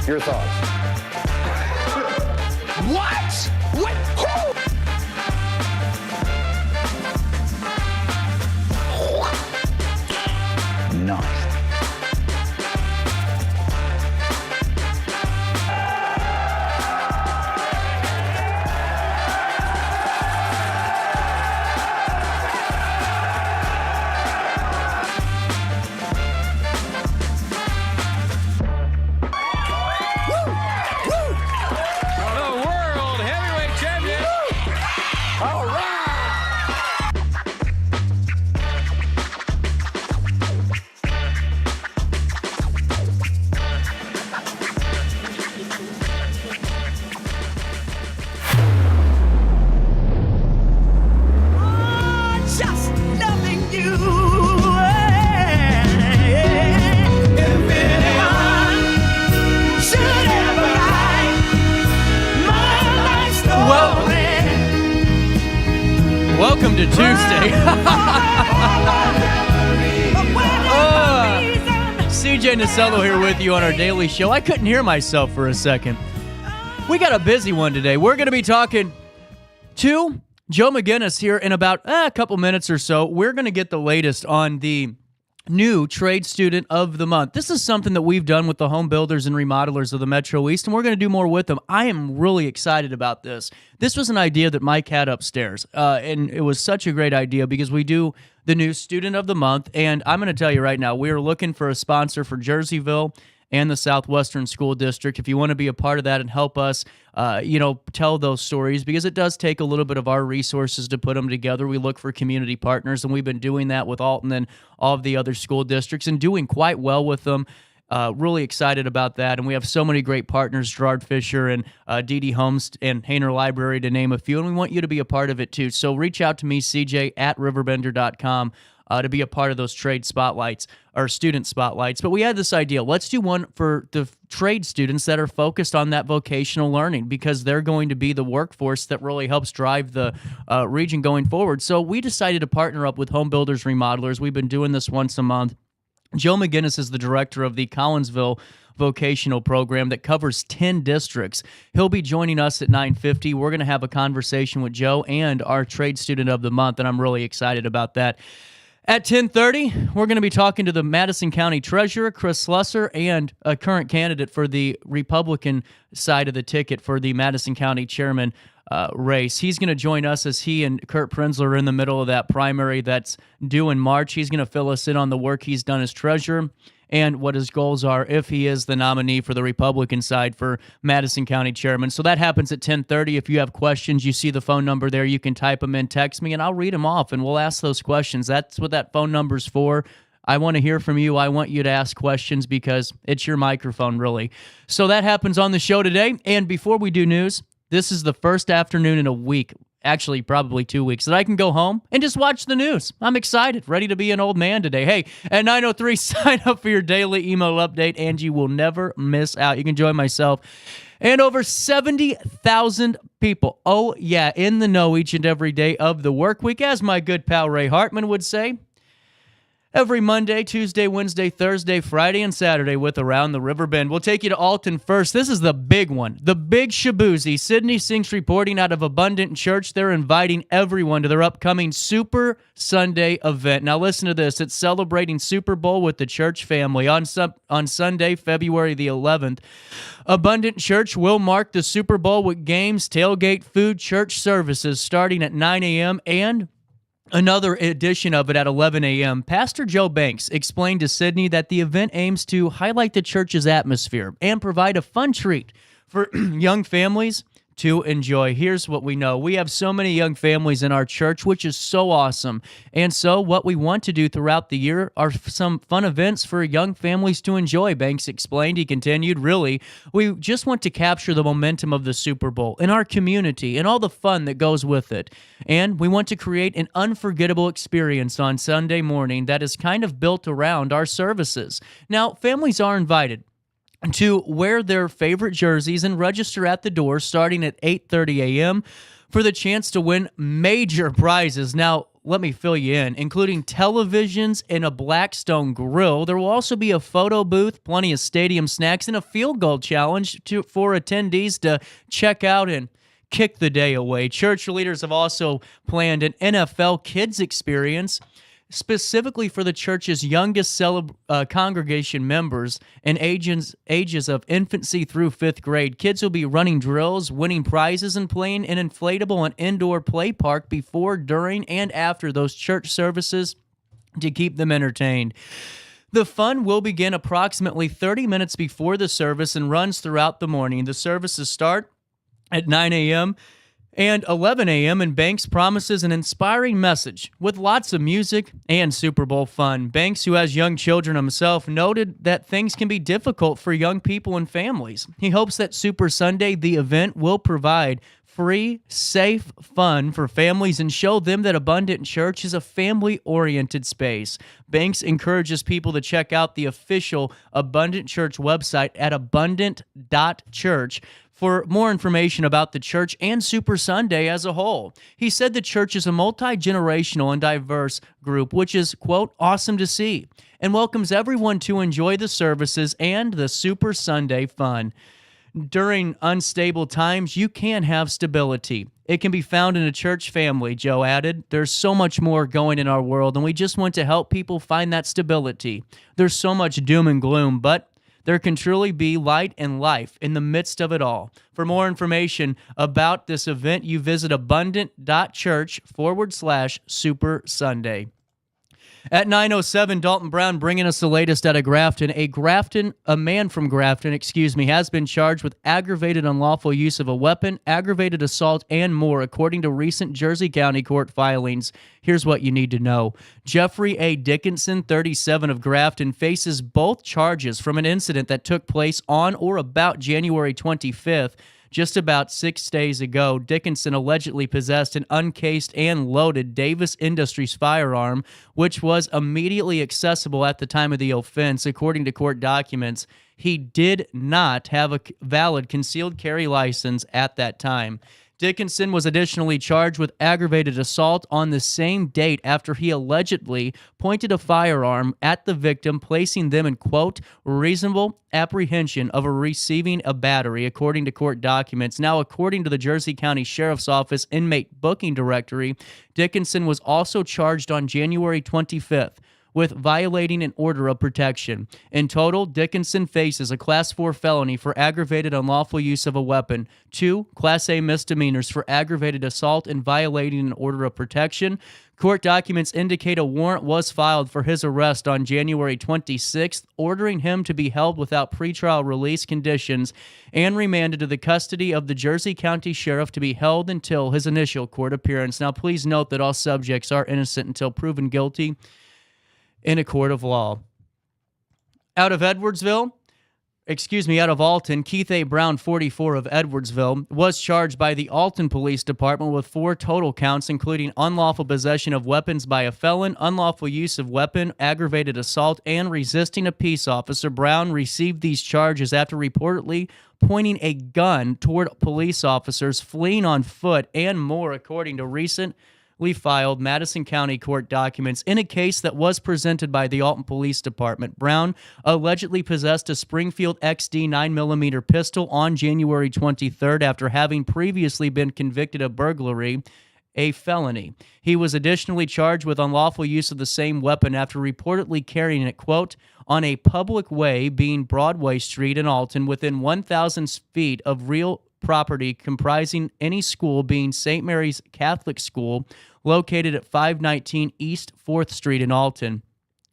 Your thoughts? What? What? Who? Nice. Welcome to Tuesday. CJ Nasello here with you on our daily show. I couldn't hear myself for a second. We got a busy one today. We're going to be talking to Joe McGinnis here in about a couple minutes or so. We're going to get the latest on the new Trade Student of the Month. This is something that we've done with the home builders and remodelers of the Metro East, and we're going to do more with them. I am really excited about this. This was an idea that Mike had upstairs, and it was such a great idea because we do the new Student of the Month, and I'm going to tell you right now, we are looking for a sponsor for Jerseyville and the Southwestern School District. If you want to be a part of that and help us, tell those stories, because it does take a little bit of our resources to put them together. We look for community partners, and we've been doing that with Alton and all of the other school districts and doing quite well with them. Really excited about that, and we have so many great partners, Gerard Fisher and D.D. Holmes and Hainer Library, to name a few, and we want you to be a part of it too. So reach out to me, CJ, at RiverBender.com. To be a part of those trade spotlights or student spotlights. But we had this idea. Let's do one for the trade students that are focused on that vocational learning, because they're going to be the workforce that really helps drive the region going forward. So we decided to partner up with Home Builders Remodelers. We've been doing this once a month. Joe McGinnis is the director of the Collinsville Vocational Program that covers 10 districts. He'll be joining us at 9:50. We're going to have a conversation with Joe and our Trade Student of the Month, and I'm really excited about that. At 10:30, we're going to be talking to the Madison County Treasurer, Chris Slusser, and a current candidate for the Republican side of the ticket for the Madison County Chairman race. He's going to join us as he and Kurt Prenzler are in the middle of that primary that's due in March. He's going to fill us in on the work he's done as treasurer and what his goals are if he is the nominee for the Republican side for Madison County Chairman. So that happens at 10:30. If you have questions, you see the phone number there. You can type them in, text me, and I'll read them off, and we'll ask those questions. That's what that phone number's for. I want to hear from you. I want you to ask questions because it's your microphone, really. So that happens on the show today. And before we do news, this is the first afternoon in a week, actually probably 2 weeks, that I can go home and just watch the news. I'm excited, ready to be an old man today. Hey, at 9:03, sign up for your daily email update, and you will never miss out. You can join myself and over 70,000 people, oh yeah, in the know each and every day of the work week, as my good pal Ray Hartman would say. Every Monday, Tuesday, Wednesday, Thursday, Friday, and Saturday with Around the Riverbend. We'll take you to Alton first. This is the big one, the big Shabuzi. Sydney Sinks reporting out of Abundant Church. They're inviting everyone to their upcoming Super Sunday event. Now listen to this. It's celebrating Super Bowl with the church family on Sunday, February the 11th. Abundant Church will mark the Super Bowl with games, tailgate, food, church services starting at 9 a.m. and another edition of it at 11 a.m. Pastor Joe Banks explained to Sydney that the event aims to highlight the church's atmosphere and provide a fun treat for young families to enjoy. Here's what we know. We have so many young families in our church, which is so awesome. And so what we want to do throughout the year are some fun events for young families to enjoy, Banks explained. He continued, really, we just want to capture the momentum of the Super Bowl in our community and all the fun that goes with it. And we want to create an unforgettable experience on Sunday morning that is kind of built around our services. Now, families are invited to wear their favorite jerseys and register at the door starting at 8:30 a.m. for the chance to win major prizes. Now, let me fill you in, including televisions and a Blackstone grill. There will also be a photo booth, plenty of stadium snacks, and a field goal challenge for attendees to check out and kick the day away. Church leaders have also planned an NFL kids experience specifically for the church's youngest congregation members and ages of infancy through 5th grade. Kids will be running drills, winning prizes, and playing an inflatable and indoor play park before, during, and after those church services to keep them entertained. The fun will begin approximately 30 minutes before the service and runs throughout the morning. The services start at 9 a.m. and 11 a.m., and Banks promises an inspiring message with lots of music and Super Bowl fun. Banks, who has young children himself, noted that things can be difficult for young people and families. He hopes that Super Sunday, the event, will provide free, safe fun for families and show them that Abundant Church is a family-oriented space. Banks encourages people to check out the official Abundant Church website at abundant.church for more information about the church and Super Sunday as a whole. He said the church is a multi-generational and diverse group, which is, quote, awesome to see, and welcomes everyone to enjoy the services and the Super Sunday fun. During unstable times, you can have stability. It can be found in a church family, Joe added. There's so much more going in our world, and we just want to help people find that stability. There's so much doom and gloom, but there can truly be light and life in the midst of it all. For more information about this event, you visit abundant.church/Super Sunday. At 9:07, Dalton Brown bringing us the latest out of Grafton. A man from Grafton, has been charged with aggravated unlawful use of a weapon, aggravated assault, and more, according to recent Jersey County court filings. Here's what you need to know. Jeffrey A. Dickinson, 37, of Grafton, faces both charges from an incident that took place on or about January 25th. Just about 6 days ago, Dickinson allegedly possessed an uncased and loaded Davis Industries firearm, which was immediately accessible at the time of the offense. According to court documents, he did not have a valid concealed carry license at that time. Dickinson was additionally charged with aggravated assault on the same date after he allegedly pointed a firearm at the victim, placing them in, quote, reasonable apprehension of receiving a battery, according to court documents. Now, according to the Jersey County Sheriff's Office inmate booking directory, Dickinson was also charged on January 25th with violating an order of protection. In total, Dickinson faces a Class 4 felony for aggravated unlawful use of a weapon, 2 Class A misdemeanors for aggravated assault and violating an order of protection. Court documents indicate a warrant was filed for his arrest on January 26th, ordering him to be held without pretrial release conditions and remanded to the custody of the Jersey County Sheriff to be held until his initial court appearance. Now, please note that all subjects are innocent until proven guilty in a court of law. Out of Alton, Keith A. Brown, 44, of Edwardsville, was charged by the Alton Police Department with 4 total counts, including unlawful possession of weapons by a felon, unlawful use of weapon, aggravated assault, and resisting a peace officer. Brown received these charges after reportedly pointing a gun toward police officers, fleeing on foot, and more, according to recently filed Madison County court documents. In a case that was presented by the Alton Police Department, Brown allegedly possessed a Springfield XD 9mm pistol on January 23rd after having previously been convicted of burglary, a felony. He was additionally charged with unlawful use of the same weapon after reportedly carrying it, quote, on a public way, being Broadway Street in Alton, within 1,000 feet of real property comprising any school, being St. Mary's Catholic School, located at 519 East 4th Street in Alton.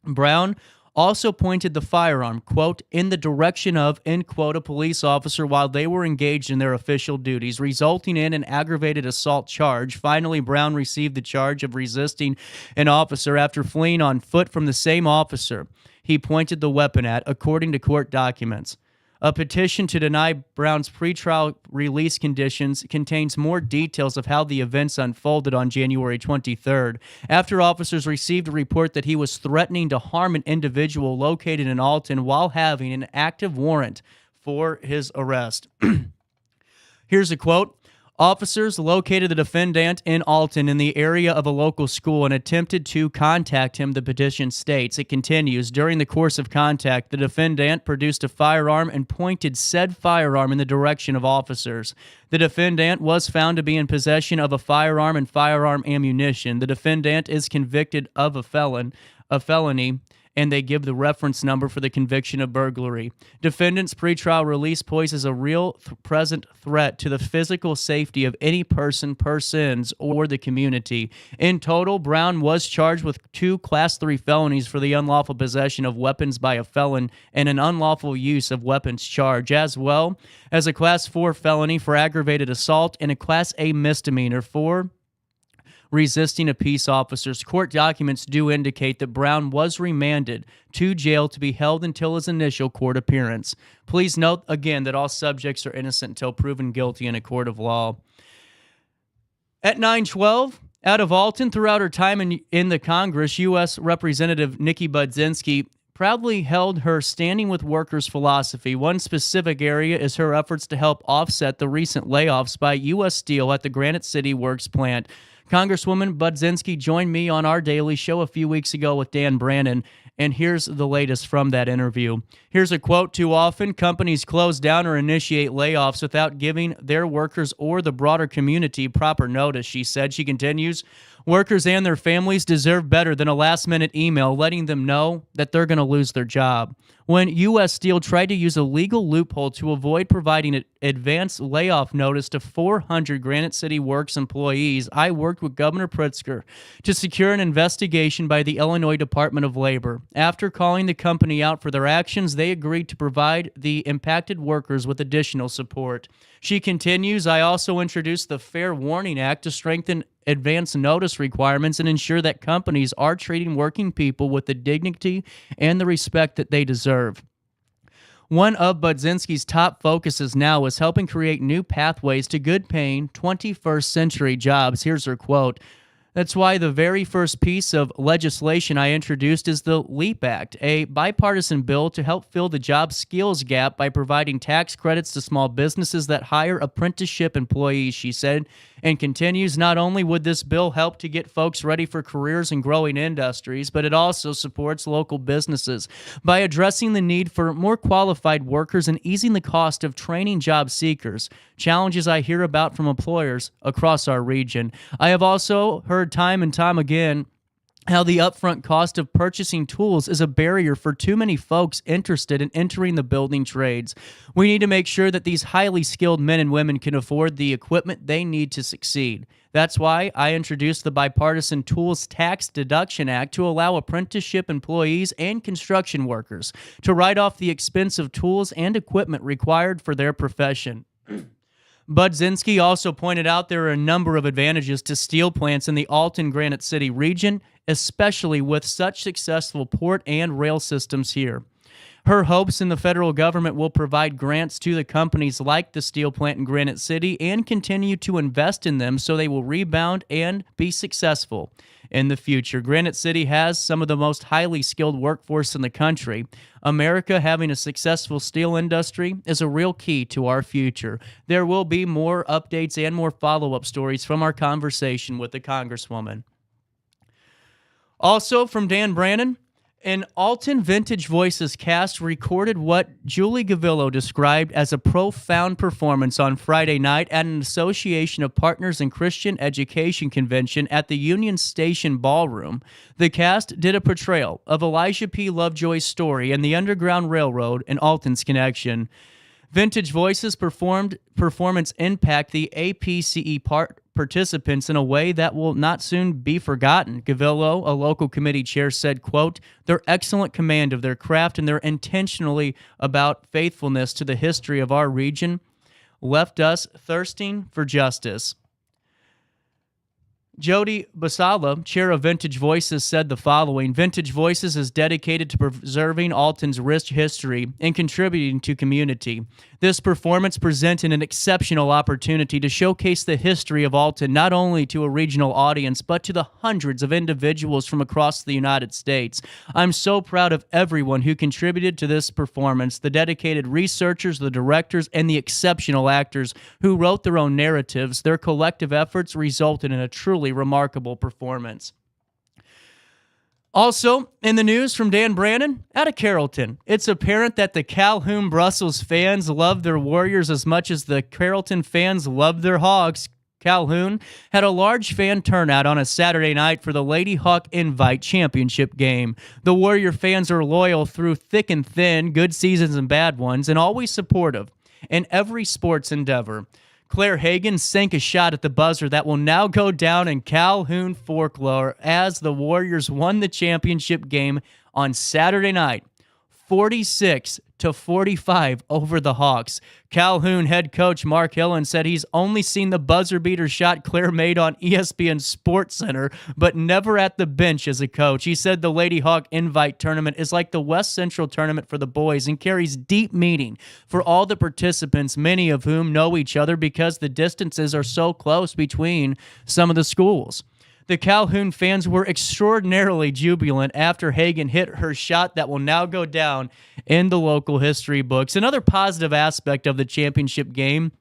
Brown also pointed the firearm, quote, in the direction of, end quote, a police officer while they were engaged in their official duties, resulting in an aggravated assault charge. Finally, Brown received the charge of resisting an officer after fleeing on foot from the same officer he pointed the weapon at, according to court documents. A petition to deny Brown's pretrial release conditions contains more details of how the events unfolded on January 23rd. After officers received a report that he was threatening to harm an individual located in Alton while having an active warrant for his arrest. Here's a quote. Officers located the defendant in Alton in the area of a local school and attempted to contact him, the petition states. It continues, during the course of contact, the defendant produced a firearm and pointed said firearm in the direction of officers. The defendant was found to be in possession of a firearm and firearm ammunition. The defendant is convicted of a felony, and they give the reference number for the conviction of burglary. Defendant's pretrial release poses a real present threat to the physical safety of any person, persons, or the community. In total, Brown was charged with 2 Class 3 felonies for the unlawful possession of weapons by a felon and an unlawful use of weapons charge, as well as a Class 4 felony for aggravated assault and a Class A misdemeanor for resisting a peace officer's. Court documents do indicate that Brown was remanded to jail to be held until his initial court appearance. Please note again that all subjects are innocent until proven guilty in a court of law. At 9:12, out of Alton, throughout her time in the Congress, U.S. Representative Nikki Budzinski proudly held her Standing with Workers philosophy. One specific area is her efforts to help offset the recent layoffs by U.S. Steel at the Granite City Works plant. Congresswoman Budzinski joined me on our daily show a few weeks ago with Dan Brannon, and here's the latest from that interview. Here's a quote: "Too often, companies close down or initiate layoffs without giving their workers or the broader community proper notice," she said. She continues, "Workers and their families deserve better than a last-minute email letting them know that they're going to lose their job." When U.S. Steel tried to use a legal loophole to avoid providing an advance layoff notice to 400 Granite City Works employees, I worked with Governor Pritzker to secure an investigation by the Illinois Department of Labor. After calling the company out for their actions, they agreed to provide the impacted workers with additional support. She continues, "I also introduced the Fair Warning Act to strengthen advance notice requirements and ensure that companies are treating working people with the dignity and the respect that they deserve." One of Budzinski's top focuses now is helping create new pathways to good-paying 21st century jobs. Here's her quote: "That's why the very first piece of legislation I introduced is the LEAP Act, a bipartisan bill to help fill the job skills gap by providing tax credits to small businesses that hire apprenticeship employees," she said, and continues, "Not only would this bill help to get folks ready for careers in growing industries, but it also supports local businesses by addressing the need for more qualified workers and easing the cost of training job seekers, challenges I hear about from employers across our region. I have also heard time and time again how the upfront cost of purchasing tools is a barrier for too many folks interested in entering the building trades. We need to make sure that these highly skilled men and women can afford the equipment they need to succeed. That's why I introduced the Bipartisan Tools Tax Deduction Act to allow apprenticeship employees and construction workers to write off the expense of tools and equipment required for their profession." Budzinski also pointed out there are a number of advantages to steel plants in the Alton Granite City region, especially with such successful port and rail systems here. Her hopes in the federal government will provide grants to the companies like the steel plant in Granite City and continue to invest in them so they will rebound and be successful in the future. Granite City has some of the most highly skilled workforce in the country. America having a successful steel industry is a real key to our future. There will be more updates and more follow-up stories from our conversation with the Congresswoman. Also from Dan Brannon, an Alton Vintage Voices cast recorded what Julie Gavillo described as a profound performance on Friday night at an Association of Partners in Christian Education convention at the Union Station Ballroom. The cast did a portrayal of Elijah P. Lovejoy's story and the Underground Railroad and Alton's connection. Vintage Voices performance impact the APCE participants in a way that will not soon be forgotten. Gavillo, a local committee chair, said, quote, "They're excellent command of their craft and they're intentionally about faithfulness to the history of our region, left us thirsting for justice." Jody Basala, chair of Vintage Voices, said the following: "Vintage Voices is dedicated to preserving Alton's rich history and contributing to community. This performance presented an exceptional opportunity to showcase the history of Alton not only to a regional audience, but to the hundreds of individuals from across the United States. I'm so proud of everyone who contributed to this performance, the dedicated researchers, the directors, and the exceptional actors who wrote their own narratives. Their collective efforts resulted in a truly remarkable performance. Also, in the news from Dan Brannon, out of Carrollton, it's apparent that the Calhoun Brussels fans love their Warriors as much as the Carrollton fans love their Hawks. Calhoun had a large fan turnout on a Saturday night for the Lady Hawk Invite Championship game. The Warrior fans are loyal through thick and thin, good seasons and bad ones, and always supportive in every sports endeavor. Claire Hagan sank a shot at the buzzer that will now go down in Calhoun folklore as the Warriors won the championship game on Saturday night, 46-45 over the Hawks. Calhoun head coach Mark Hillen said he's only seen the buzzer beater shot Claire made on ESPN SportsCenter, but never at the bench as a coach. He said the Lady Hawk Invite Tournament is like the West Central Tournament for the boys and carries deep meaning for all the participants, many of whom know each other because the distances are so close between some of the schools. The Calhoun fans were extraordinarily jubilant after Hagan hit her shot that will now go down in the local history books. Another positive aspect of the championship game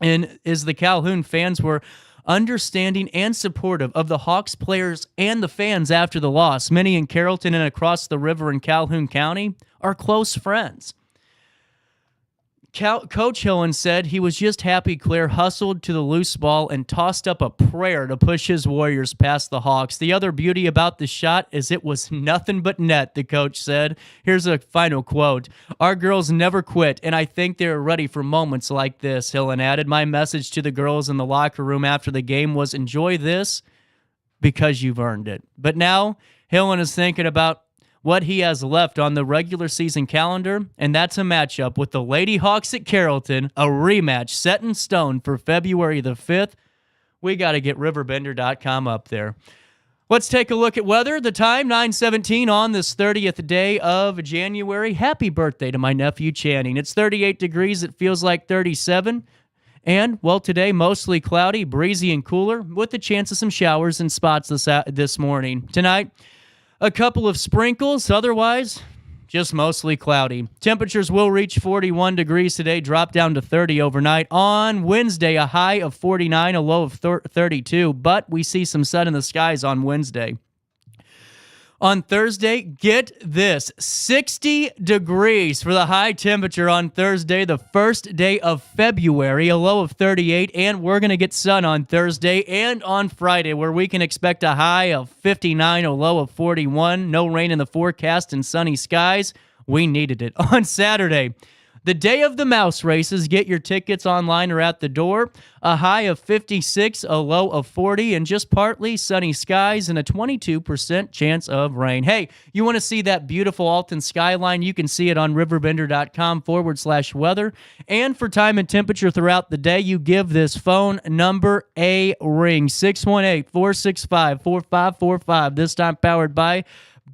is the Calhoun fans were understanding and supportive of the Hawks players and the fans after the loss. Many in Carrollton and across the river in Calhoun County are close friends. Coach Hillen said he was just happy Claire hustled to the loose ball and tossed up a prayer to push his Warriors past the Hawks. The other beauty about the shot is it was nothing but net, the coach said. Here's a final quote. Our girls never quit, and I think they're ready for moments like this, Hillen added. My message to the girls in the locker room after the game was enjoy this because you've earned it. But now Hillen is thinking about what he has left on the regular season calendar, and that's a matchup with the Lady Hawks at Carrollton, a rematch set in stone for February the 5th. We got to get RiverBender.com up there. Let's take a look at weather. The time, 9:17 on this 30th day of January. Happy birthday to my nephew Channing. It's 38 degrees. It feels like 37. And, well, today, mostly cloudy, breezy, and cooler, with the chance of some showers and spots this morning. Tonight, a couple of sprinkles, otherwise just mostly cloudy. Temperatures will reach 41 degrees today, drop down to 30 overnight. On Wednesday, a high of 49, a low of 32, but we see some sun in the skies on Wednesday. On Thursday, get this, 60 degrees for the high temperature on Thursday, the first day of February, a low of 38, and we're going to get sun on Thursday and on Friday, where we can expect a high of 59, a low of 41, no rain in the forecast and sunny skies. We needed it. On Saturday, the day of the mouse races, get your tickets online or at the door. A high of 56, a low of 40, and just partly sunny skies and a 22% chance of rain. Hey, you want to see that beautiful Alton skyline? You can see it on RiverBender.com/weather. And for time and temperature throughout the day, you give this phone number a ring, 618-465-4545. This time powered by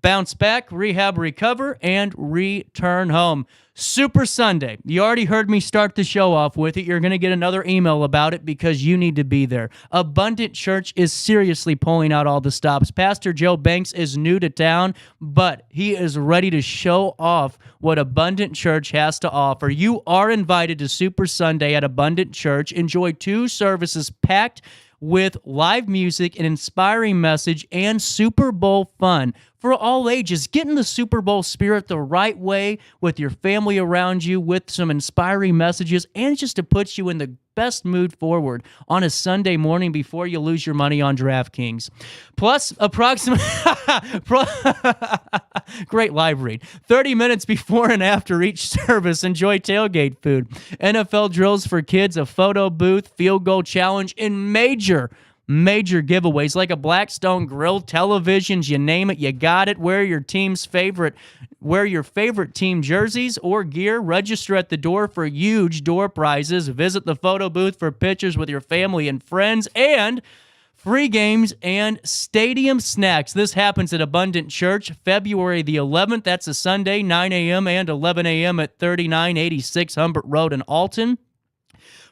Bounce Back, Rehab, Recover, and Return Home. Super Sunday. You already heard me start the show off with it. You're going to get another email about it because you need to be there. Abundant Church is seriously pulling out all the stops. Pastor Joe Banks is new to town, but he is ready to show off what Abundant Church has to offer. You are invited to Super Sunday at Abundant Church. Enjoy 2 services packed with live music, an inspiring message, and Super Bowl fun for all ages. Get in the Super Bowl spirit the right way with your family around you with some inspiring messages and just to put you in the best mood forward on a Sunday morning before you lose your money on DraftKings. Plus, great live read. 30 minutes before and after each service, enjoy tailgate food, NFL drills for kids, a photo booth, field goal challenge, and major giveaways like a Blackstone grill, televisions, you name it, you got it. Wear your favorite team jerseys or gear. Register at the door for huge door prizes. Visit the photo booth for pictures with your family and friends. And free games, and stadium snacks. This happens at Abundant Church, February the 11th. That's a Sunday, 9 a.m. and 11 a.m. at 3986 Humbert Road in Alton.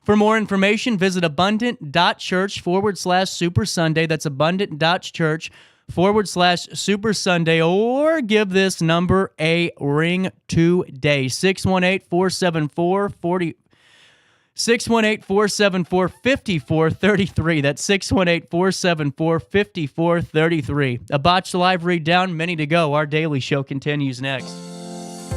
For more information, visit abundant.church/Super Sunday. That's abundant.church/Super Sunday, or give this number a ring today. 618-474-5433. That's 618-474-5433. A botched live read down, many to go. Our daily show continues next.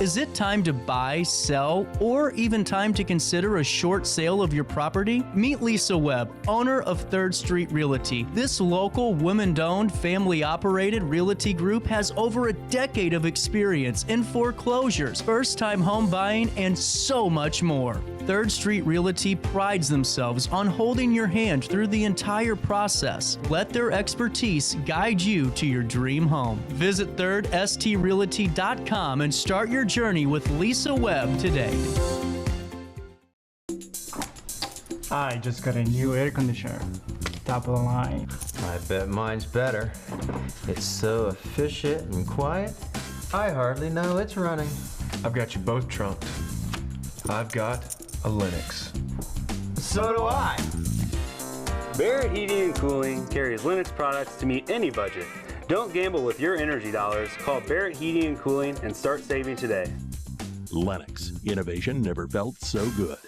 Is it time to buy, sell, or even time to consider a short sale of your property? Meet Lisa Webb, owner of 3rd Street Realty. This local, women-owned, family-operated realty group has over a decade of experience in foreclosures, first-time home buying, and so much more. 3rd Street Realty prides themselves on holding your hand through the entire process. Let their expertise guide you to your dream home. Visit 3rdstrealty.com and start your journey with Lisa Webb today. I just got a new air conditioner. Top of the line. I bet mine's better. It's so efficient and quiet, I hardly know it's running. I've got you both trunked. I've got a Linux. So do I. Barrett Heating and Cooling carries Linux products to meet any budget. Don't gamble with your energy dollars. Call Barrett Heating and Cooling and start saving today. Lennox. Innovation never felt so good.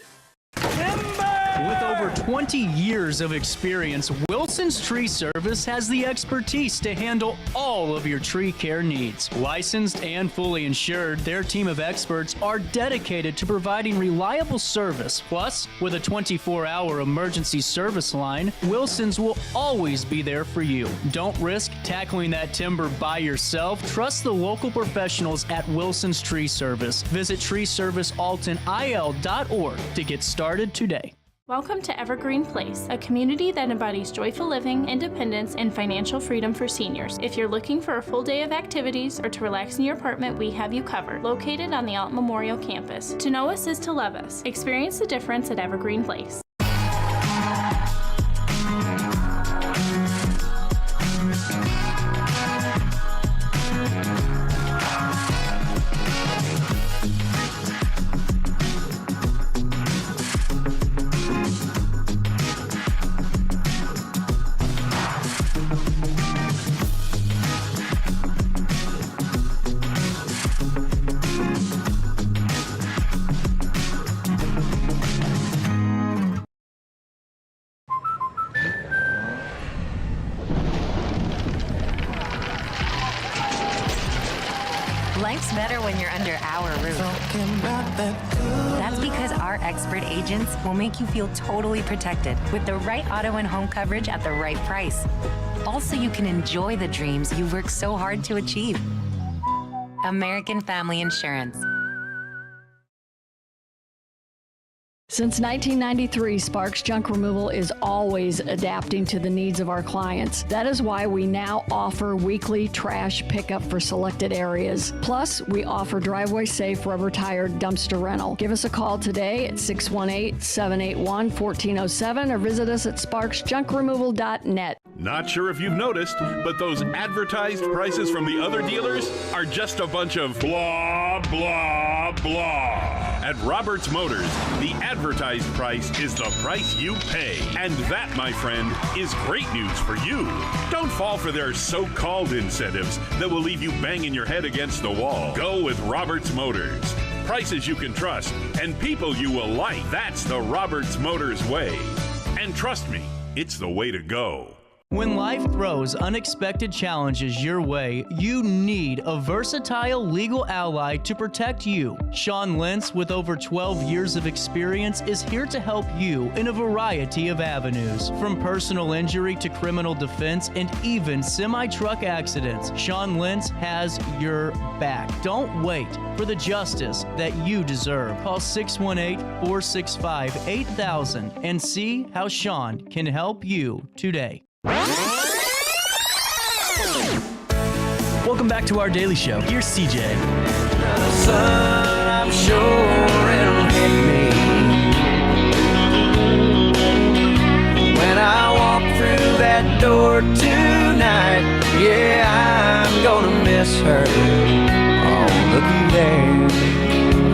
With over 20 years of experience, Wilson's Tree Service has the expertise to handle all of your tree care needs. Licensed and fully insured, their team of experts are dedicated to providing reliable service. Plus, with a 24-hour emergency service line, Wilson's will always be there for you. Don't risk tackling that timber by yourself. Trust the local professionals at Wilson's Tree Service. Visit treeservicealtonil.org to get started today. Welcome to Evergreen Place, a community that embodies joyful living, independence, and financial freedom for seniors. If you're looking for a full day of activities or to relax in your apartment, we have you covered. Located on the Alton Memorial Campus. To know us is to love us. Experience the difference at Evergreen Place. Life's better when you're under our roof. That's because our expert agents will make you feel totally protected with the right auto and home coverage at the right price. Also, you can enjoy the dreams you worked so hard to achieve. American Family Insurance. Since 1993, Sparks Junk Removal is always adapting to the needs of our clients. That is why we now offer weekly trash pickup for selected areas. Plus, we offer driveway-safe rubber-tired dumpster rental. Give us a call today at 618-781-1407 or visit us at sparksjunkremoval.net. Not sure if you've noticed, but those advertised prices from the other dealers are just a bunch of blah, blah, blah. At Roberts Motors, the advertised price is the price you pay. And that, my friend, is great news for you. Don't fall for their so-called incentives that will leave you banging your head against the wall. Go with Roberts Motors. Prices you can trust and people you will like. That's the Roberts Motors way. And trust me, it's the way to go. When life throws unexpected challenges your way, you need a versatile legal ally to protect you. Sean Lentz, with over 12 years of experience, is here to help you in a variety of avenues. From personal injury to criminal defense and even semi-truck accidents, Sean Lentz has your back. Don't wait for the justice that you deserve. Call 618-465-8000 and see how Sean can help you today. Welcome back to our daily show. Here's CJ. The sun, I'm sure it'll hit me when I walk through that that door tonight. Yeah, I'm gonna miss her. Oh, looky there,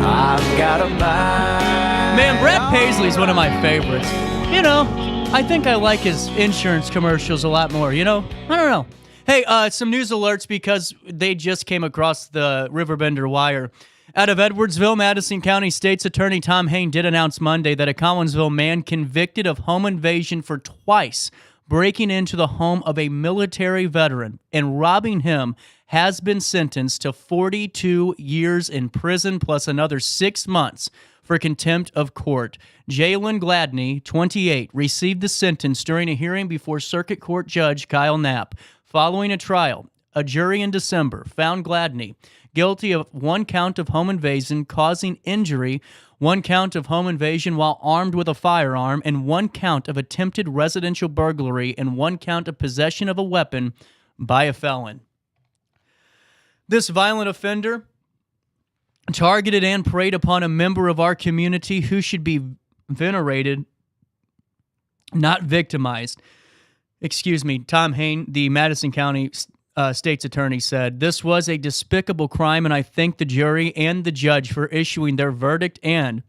I've got a buy. Man, Brad Paisley's one of my favorites. You know, I think I like his insurance commercials a lot more, you know? I don't know. Hey, some news alerts because they just came across the Riverbender wire. Out of Edwardsville, Madison County State's Attorney Tom Hain did announce Monday that a Collinsville man convicted of home invasion for twice breaking into the home of a military veteran and robbing him has been sentenced to 42 years in prison plus another 6 months for contempt of court. Jalen Gladney, 28, received the sentence during a hearing before Circuit Court Judge Kyle Knapp. Following a trial, a jury in December found Gladney guilty of 1 count of home invasion causing injury, 1 count of home invasion while armed with a firearm, and 1 count of attempted residential burglary and 1 count of possession of a weapon by a felon. This violent offender targeted and preyed upon a member of our community who should be venerated, not victimized. Tom Hain, the Madison County State's Attorney, said, "This was a despicable crime, and I thank the jury and the judge for issuing their verdict and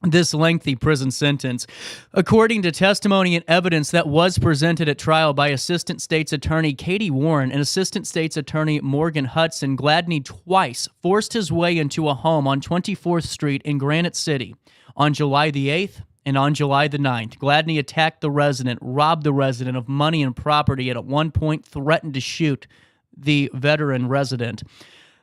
this lengthy prison sentence." According to testimony and evidence that was presented at trial by Assistant State's Attorney Katie Warren and Assistant State's Attorney Morgan Hudson, Gladney twice forced his way into a home on 24th Street in Granite City on July the 8th and on July the 9th. Gladney attacked the resident, robbed the resident of money and property, and at one point threatened to shoot the veteran resident.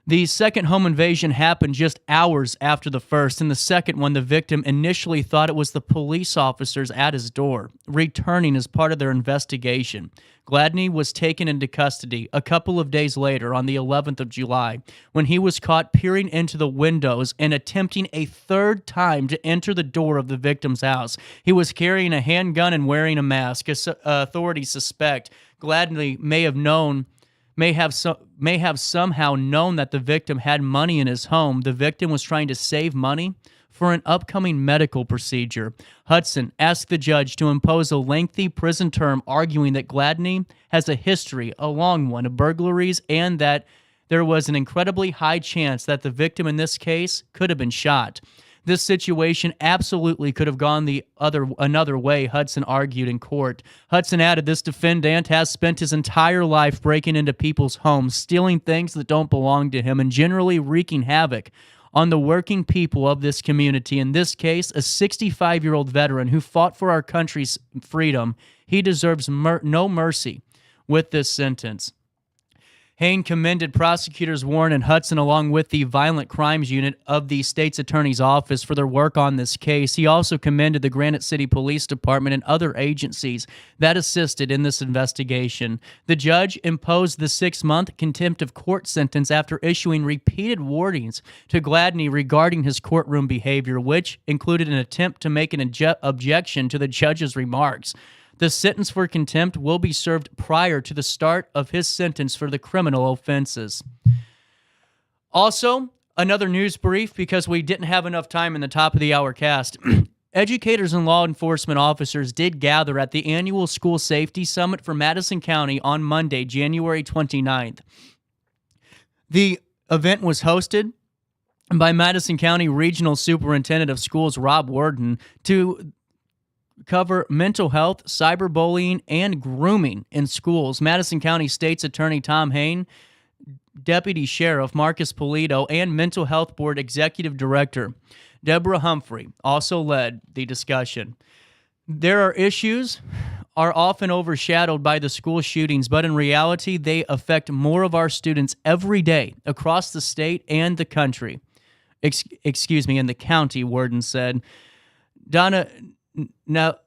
The second home invasion happened just hours after the first. In the second one, the victim initially thought it was the police officers at his door, returning as part of their investigation. Gladney was taken into custody a couple of days later on the 11th of July when he was caught peering into the windows and attempting a third time to enter the door of the victim's house. He was carrying a handgun and wearing a mask. Authorities suspect Gladney may have somehow known that the victim had money in his home. The victim was trying to save money for an upcoming medical procedure. Hudson asked the judge to impose a lengthy prison term, arguing that Gladney has a history, a long one, of burglaries, and that there was an incredibly high chance that the victim in this case could have been shot. This situation absolutely could have gone another way, Hudson argued in court. Hudson added this defendant has spent his entire life breaking into people's homes, stealing things that don't belong to him, and generally wreaking havoc on the working people of this community. In this case, a 65-year-old veteran who fought for our country's freedom. He deserves no mercy with this sentence. Hain commended prosecutors Warren and Hudson along with the Violent Crimes Unit of the state's attorney's office for their work on this case. He also commended the Granite City Police Department and other agencies that assisted in this investigation. The judge imposed the 6-month contempt of court sentence after issuing repeated warnings to Gladney regarding his courtroom behavior, which included an attempt to make an objection to the judge's remarks. The sentence for contempt will be served prior to the start of his sentence for the criminal offenses. Also, another news brief because we didn't have enough time in the top of the hour cast. Educators and law enforcement officers did gather at the annual School Safety Summit for Madison County on Monday, January 29th. The event was hosted by Madison County Regional Superintendent of Schools Rob Worden to cover mental health, cyberbullying, and grooming in schools. Madison County State's Attorney Tom Hain, Deputy Sheriff Marcus Polito, and Mental Health Board Executive Director Deborah Humphrey also led the discussion. There are issues are often overshadowed by the school shootings, but in reality, they affect more of our students every day across the state and the country. In the county, Worden said. Donna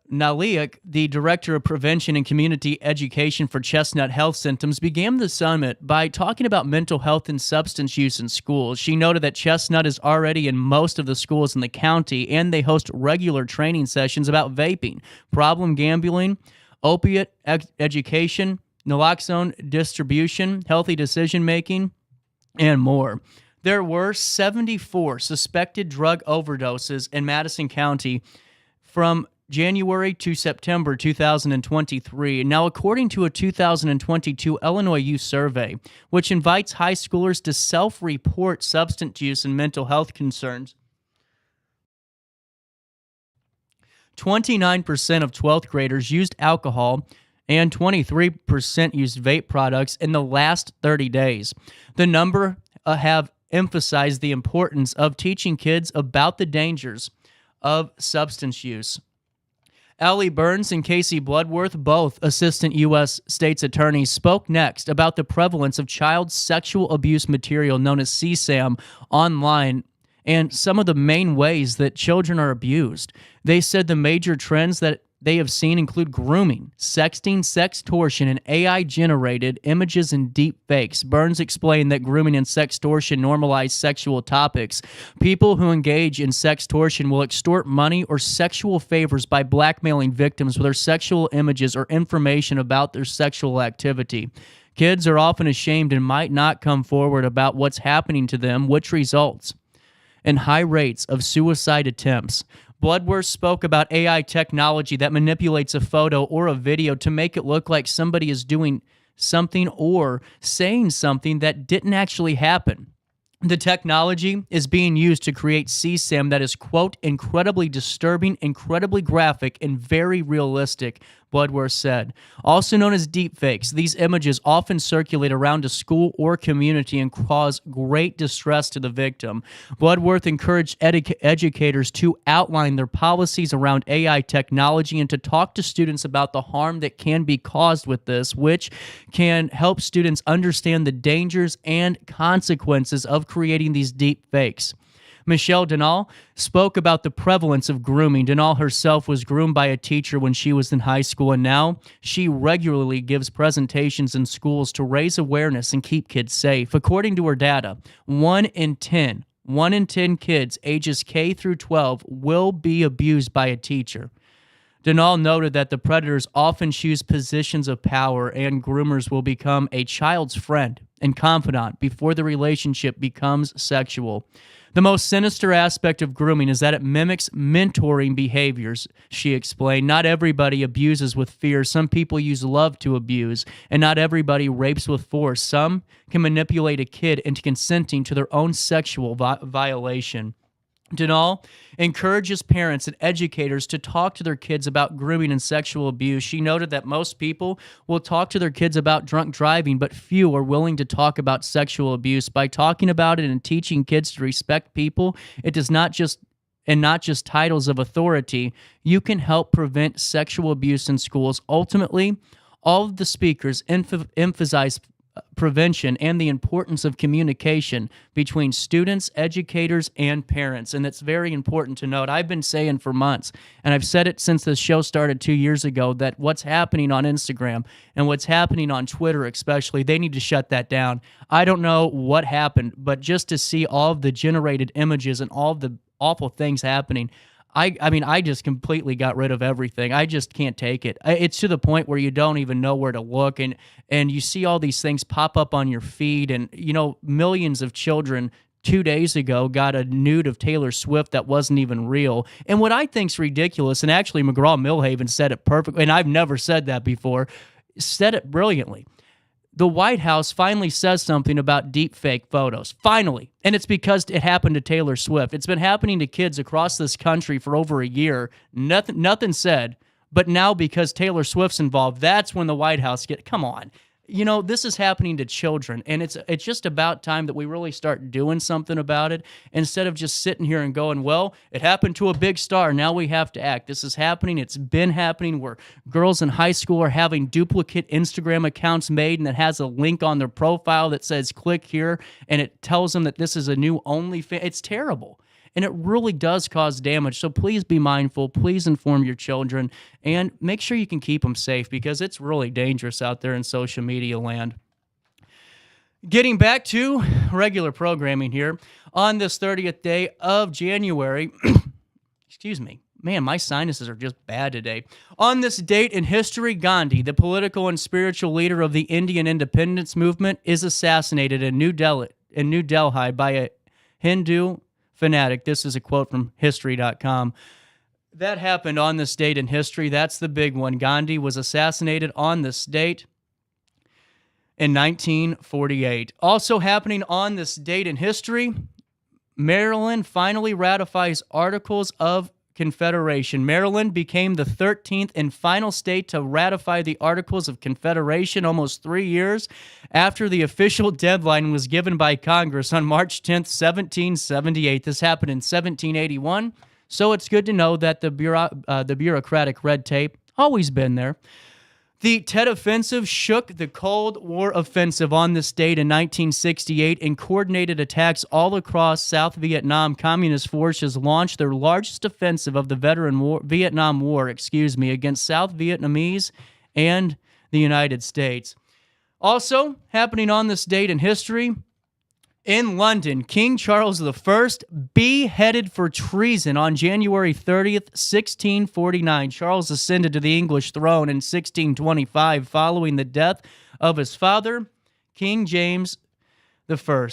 Naliak, the Director of Prevention and Community Education for Chestnut Health Systems, began the summit by talking about mental health and substance use in schools. She noted that Chestnut is already in most of the schools in the county, and they host regular training sessions about vaping, problem gambling, opiate education, naloxone distribution, healthy decision-making, and more. There were 74 suspected drug overdoses in Madison County from January to September 2023. Now, according to a 2022 Illinois Youth Survey, which invites high schoolers to self-report substance use and mental health concerns, 29% of 12th graders used alcohol and 23% used vape products in the last 30 days. The number have emphasized the importance of teaching kids about the dangers of substance use. Allie Burns and Casey Bloodworth, both assistant U.S. state's attorneys, spoke next about the prevalence of child sexual abuse material known as CSAM online and some of the main ways that children are abused. They said the major trends that they have seen include grooming, sexting, sextortion, and AI-generated images and deep fakes. Burns explained that grooming and sextortion normalize sexual topics. People who engage in sextortion will extort money or sexual favors by blackmailing victims with their sexual images or information about their sexual activity. Kids are often ashamed and might not come forward about what's happening to them, which results in high rates of suicide attempts. Bloodworth spoke about AI technology that manipulates a photo or a video to make it look like somebody is doing something or saying something that didn't actually happen. The technology is being used to create CSAM that is, quote, incredibly disturbing, incredibly graphic, and very realistic, Bloodworth said. Also known as deepfakes, these images often circulate around a school or community and cause great distress to the victim. Bloodworth encouraged educators to outline their policies around AI technology and to talk to students about the harm that can be caused with this, which can help students understand the dangers and consequences of creating these deepfakes. Michelle Denal spoke about the prevalence of grooming. Denal herself was groomed by a teacher when she was in high school, and now she regularly gives presentations in schools to raise awareness and keep kids safe. According to her data, 1 in 10 kids ages K through 12 will be abused by a teacher. Denal noted that the predators often choose positions of power, and groomers will become a child's friend and confidant before the relationship becomes sexual. The most sinister aspect of grooming is that it mimics mentoring behaviors, she explained. Not everybody abuses with fear. Some people use love to abuse, and not everybody rapes with force. Some can manipulate a kid into consenting to their own sexual violation. Denal encourages parents and educators to talk to their kids about grooming and sexual abuse. She noted that most people will talk to their kids about drunk driving, but few are willing to talk about sexual abuse. By talking about it and teaching kids to respect people, it does not just titles of authority, you can help prevent sexual abuse in schools. Ultimately, all of the speakers emphasize prevention and the importance of communication between students, educators, and parents. And it's very important to note. I've been saying for months, and I've said it since the show started 2 years ago, that what's happening on Instagram and what's happening on Twitter especially, they need to shut that down. I don't know what happened, but just to see all of the generated images and all of the awful things happening, I mean, I just completely got rid of everything. I just can't take it. It's to the point where you don't even know where to look, and you see all these things pop up on your feed, and, you know, millions of children 2 days ago got a nude of Taylor Swift that wasn't even real. And what I think's ridiculous, and actually McGraw-Milhaven said it perfectly, and I've never said that before, said it brilliantly. The White House finally says something about deepfake photos. Finally. And it's because it happened to Taylor Swift. It's been happening to kids across this country for over a year. Nothing said. But now because Taylor Swift's involved, that's when the White House come on. You know, this is happening to children, and it's just about time that we really start doing something about it instead of just sitting here and going, well, it happened to a big star, now we have to act. This is happening. It's been happening where girls in high school are having duplicate Instagram accounts made, and it has a link on their profile that says click here, and it tells them that this is a new OnlyFans. It's terrible. And it really does cause damage. So please be mindful. Please inform your children. And make sure you can keep them safe, because it's really dangerous out there in social media land. Getting back to regular programming here. On this 30th day of January, excuse me. Man, my sinuses are just bad today. On this date in history, Gandhi, the political and spiritual leader of the Indian independence movement, is assassinated in New Delhi by a Hindu fanatic. This is a quote from history.com. That happened on this date in history. That's the big one. Gandhi was assassinated on this date in 1948. Also happening on this date in history, Maryland finally ratifies Articles of Confederation. Maryland became the 13th and final state to ratify the Articles of Confederation almost 3 years after the official deadline was given by Congress on March 10th, 1778. This happened in 1781, so it's good to know that the bureaucratic red tape always been there. The Tet Offensive shook the Cold War offensive on this date in 1968 and coordinated attacks all across South Vietnam. Communist forces launched their largest offensive of the Vietnam War, against South Vietnamese and the United States. Also happening on this date in history, in London, King Charles I beheaded for treason on January 30th, 1649. Charles ascended to the English throne in 1625 following the death of his father, King James I.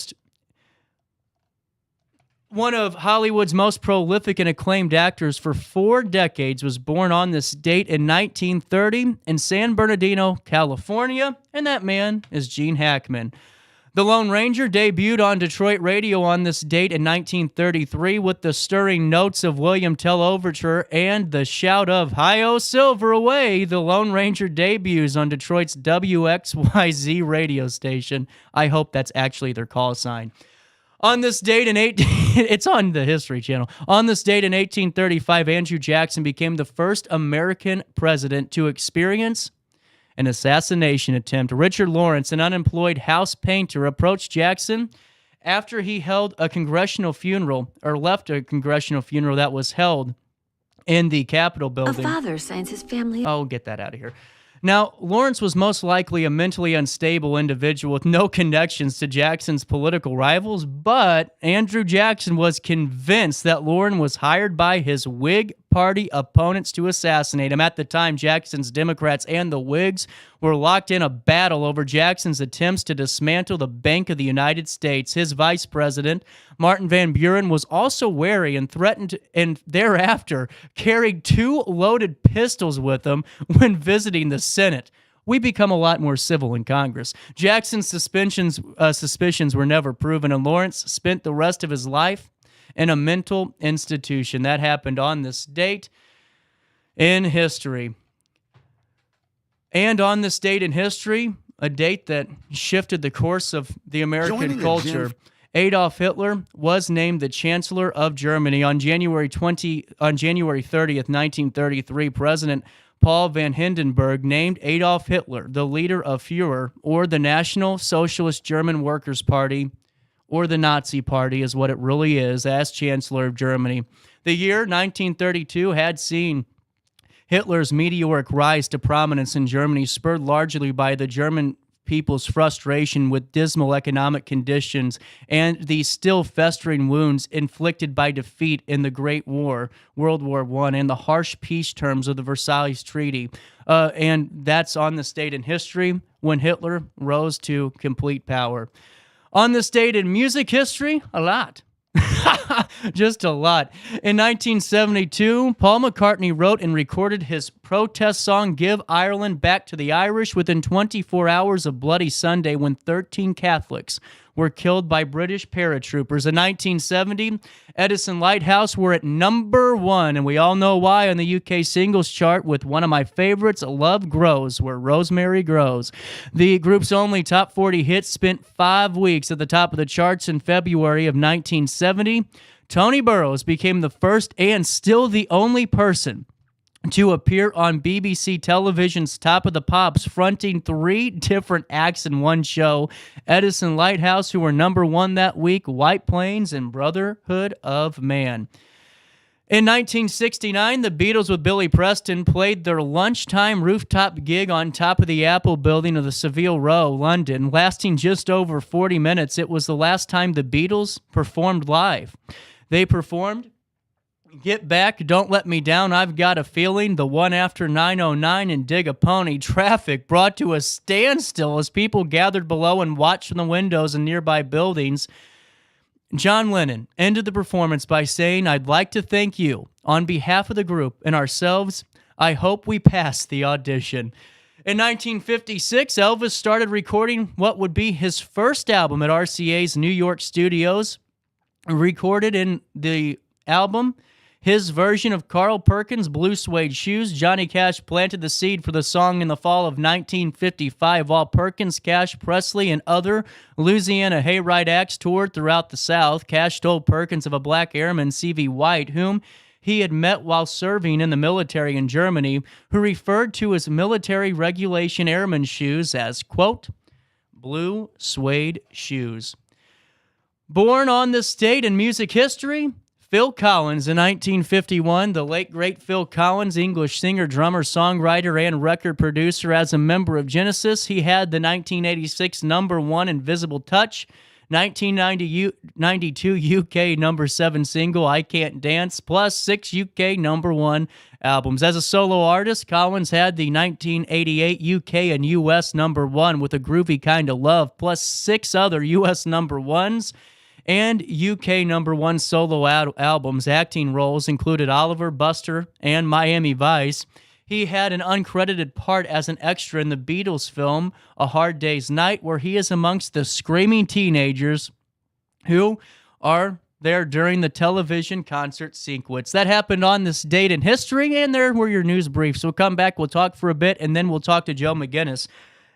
One of Hollywood's most prolific and acclaimed actors for 4 decades was born on this date in 1930 in San Bernardino, California, and that man is Gene Hackman. The Lone Ranger debuted on Detroit radio on this date in 1933 with the stirring notes of William Tell Overture and the shout of "Hi-Yo Silver Away." The Lone Ranger debuts on Detroit's WXYZ radio station. I hope that's actually their call sign. On this date it's on the History Channel. On this date in 1835, Andrew Jackson became the first American president to experience an assassination attempt. Richard Lawrence, an unemployed house painter, approached Jackson after he left a congressional funeral that was held in the Capitol building. A father signs his family. Oh, get that out of here. Now, Lawrence was most likely a mentally unstable individual with no connections to Jackson's political rivals, but Andrew Jackson was convinced that Lawrence was hired by his Whig Party opponents to assassinate him. At the time, Jackson's Democrats and the Whigs were locked in a battle over Jackson's attempts to dismantle the Bank of the United States. His vice president, Martin Van Buren, was also wary and threatened and thereafter carried 2 loaded pistols with him when visiting the Senate. We become a lot more civil in Congress. Jackson's suspicions were never proven, and Lawrence spent the rest of his life in a mental institution. That happened on this date in history. And on this date in history, a date that shifted the course of the American culture, Adolf Hitler was named the Chancellor of Germany on January 30th, 1933. President Paul von Hindenburg named Adolf Hitler the leader of Führer, or the National Socialist German Workers' Party, or the Nazi Party is what it really is, as Chancellor of Germany. The year 1932 had seen Hitler's meteoric rise to prominence in Germany, spurred largely by the German people's frustration with dismal economic conditions and the still festering wounds inflicted by defeat in the Great War, World War I, and the harsh peace terms of the Versailles Treaty. And that's on this date in history when Hitler rose to complete power. On this date in music history, a lot. Just a lot. In 1972, Paul McCartney wrote and recorded his protest song, Give Ireland Back to the Irish, within 24 hours of Bloody Sunday when 13 Catholics were killed by British paratroopers. In 1970, Edison Lighthouse were at number 1, and we all know why, on the UK singles chart with one of my favorites, Love Grows, Where Rosemary Grows. The group's only top 40 hits spent 5 weeks at the top of the charts in February of 1970. Tony Burrows became the first and still the only person to appear on BBC television's Top of the Pops, fronting 3 different acts in one show. Edison Lighthouse, who were number 1 that week, White Plains, and Brotherhood of Man. In 1969, the Beatles with Billy Preston played their lunchtime rooftop gig on top of the Apple building of the Savile Row, London, lasting just over 40 minutes. It was the last time the Beatles performed live. They performed Get Back, Don't Let Me Down, I've Got a Feeling, The One After 909, and Dig a Pony. Traffic brought to a standstill as people gathered below and watched from the windows in nearby buildings. John Lennon ended the performance by saying, "I'd like to thank you on behalf of the group and ourselves. I hope we pass the audition." In 1956, Elvis started recording what would be his first album at RCA's New York studios. Recorded in the album his version of Carl Perkins' Blue Suede Shoes. Johnny Cash planted the seed for the song in the fall of 1955, while Perkins, Cash, Presley, and other Louisiana hayride acts toured throughout the South. Cash told Perkins of a black airman, C.V. White, whom he had met while serving in the military in Germany, who referred to his military regulation airman shoes as, quote, blue suede shoes. Born on this date in music history, Phil Collins in 1951, the late great Phil Collins, English singer, drummer, songwriter, and record producer. As a member of Genesis, he had the 1986 number 1 Invisible Touch, 1992 UK number 7 single, I Can't Dance, plus 6 UK number 1 albums. As a solo artist, Collins had the 1988 UK and US number 1 with A Groovy Kinda Love, plus 6 other US number 1s. And UK number 1 solo albums. Acting roles included Oliver, Buster, and Miami Vice. He had an uncredited part as an extra in the Beatles film A Hard Day's Night, where he is amongst the screaming teenagers who are there during the television concert sequence. That happened on this date in history, and there were your news briefs. We'll come back, we'll talk for a bit, and then we'll talk to Joe McGinnis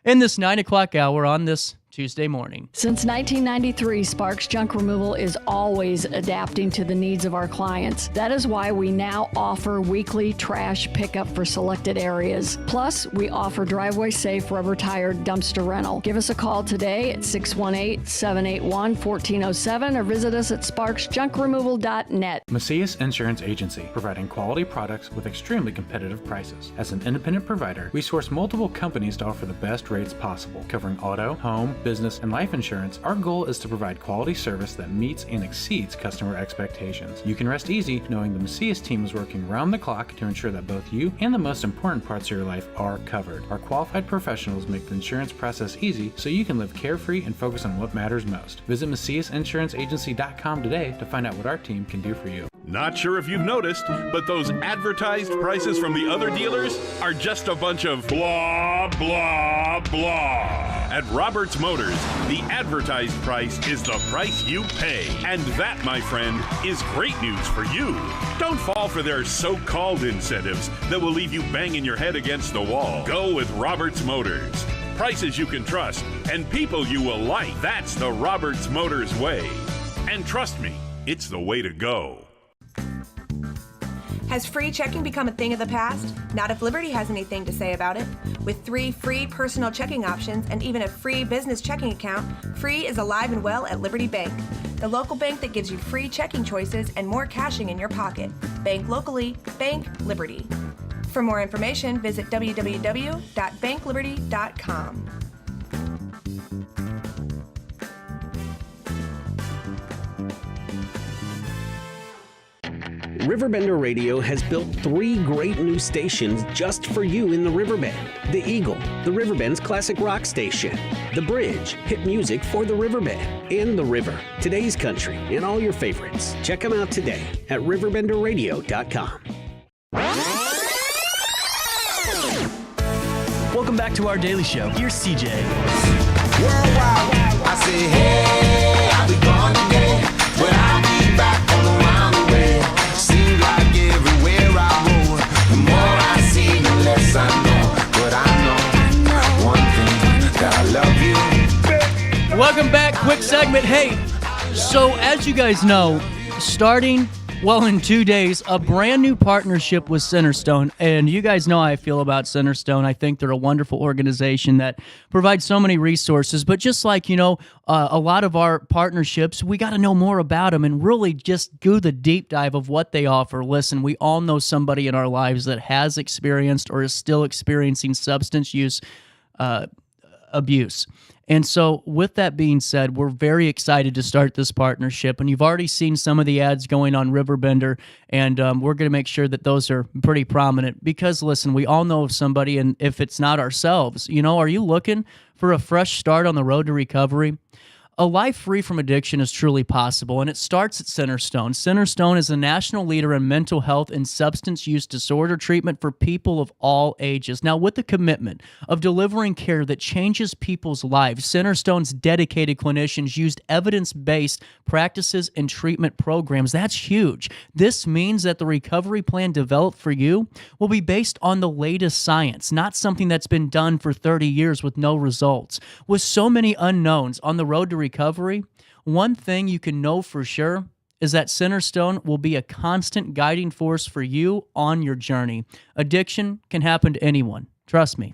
in this 9 o'clock hour on this Tuesday morning. Since 1993, Sparks Junk Removal is always adapting to the needs of our clients. That is why we now offer weekly trash pickup for selected areas. Plus, we offer driveway-safe rubber-tired dumpster rental. Give us a call today at 618-781-1407 or visit us at sparksjunkremoval.net. Macias Insurance Agency, providing quality products with extremely competitive prices. As an independent provider, we source multiple companies to offer the best rates possible, covering auto, home, business, and life insurance. Our goal is to provide quality service that meets and exceeds customer expectations. You can rest easy knowing the Macias team is working round the clock to ensure that both you and the most important parts of your life are covered. Our qualified professionals make the insurance process easy so you can live carefree and focus on what matters most. Visit MaciasInsuranceAgency.com today to find out what our team can do for you. Not sure if you've noticed, but those advertised prices from the other dealers are just a bunch of blah, blah, blah. At Roberts Motors, the advertised price is the price you pay. And that, my friend, is great news for you. Don't fall for their so-called incentives that will leave you banging your head against the wall. Go with Roberts Motors. Prices you can trust and people you will like. That's the Roberts Motors way. And trust me, it's the way to go. Has free checking become a thing of the past? Not if Liberty has anything to say about it. With 3 free personal checking options and even a free business checking account, free is alive and well at Liberty Bank, the local bank that gives you free checking choices and more cashing in your pocket. Bank locally, bank Liberty. For more information, visit www.bankliberty.com. RiverBender Radio has built 3 great new stations just for you in the Riverbend. The Eagle, the Riverbend's classic rock station. The Bridge, hit music for the Riverbend. And The River, today's country, and all your favorites. Check them out today at RiverBenderRadio.com. Welcome back to our daily show. Here's CJ. Worldwide, I say, hey, I'll be gone today, but I'll be back all around the way. Seems like everywhere I go, the more I see, the less I know. But I know one thing, that I love you. Welcome back. Quick segment. Hey, so as you guys know, starting, well, in 2 days, a brand new partnership with Centerstone. And you guys know how I feel about Centerstone. I think they're a wonderful organization that provides so many resources. But just like, a lot of our partnerships, we got to know more about them and really just do the deep dive of what they offer. Listen, we all know somebody in our lives that has experienced or is still experiencing substance use abuse. And so with that being said, we're very excited to start this partnership. And you've already seen some of the ads going on RiverBender, and we're going to make sure that those are pretty prominent because, listen, we all know of somebody, and if it's not ourselves, are you looking for a fresh start on the road to recovery? A life free from addiction is truly possible, and it starts at Centerstone. Centerstone is a national leader in mental health and substance use disorder treatment for people of all ages. Now, with the commitment of delivering care that changes people's lives, Centerstone's dedicated clinicians used evidence-based practices and treatment programs. That's huge. This means that the recovery plan developed for you will be based on the latest science, not something that's been done for 30 years with no results. With so many unknowns on the road to recovery, one thing you can know for sure is that Centerstone will be a constant guiding force for you on your journey. Addiction can happen to anyone. Trust me.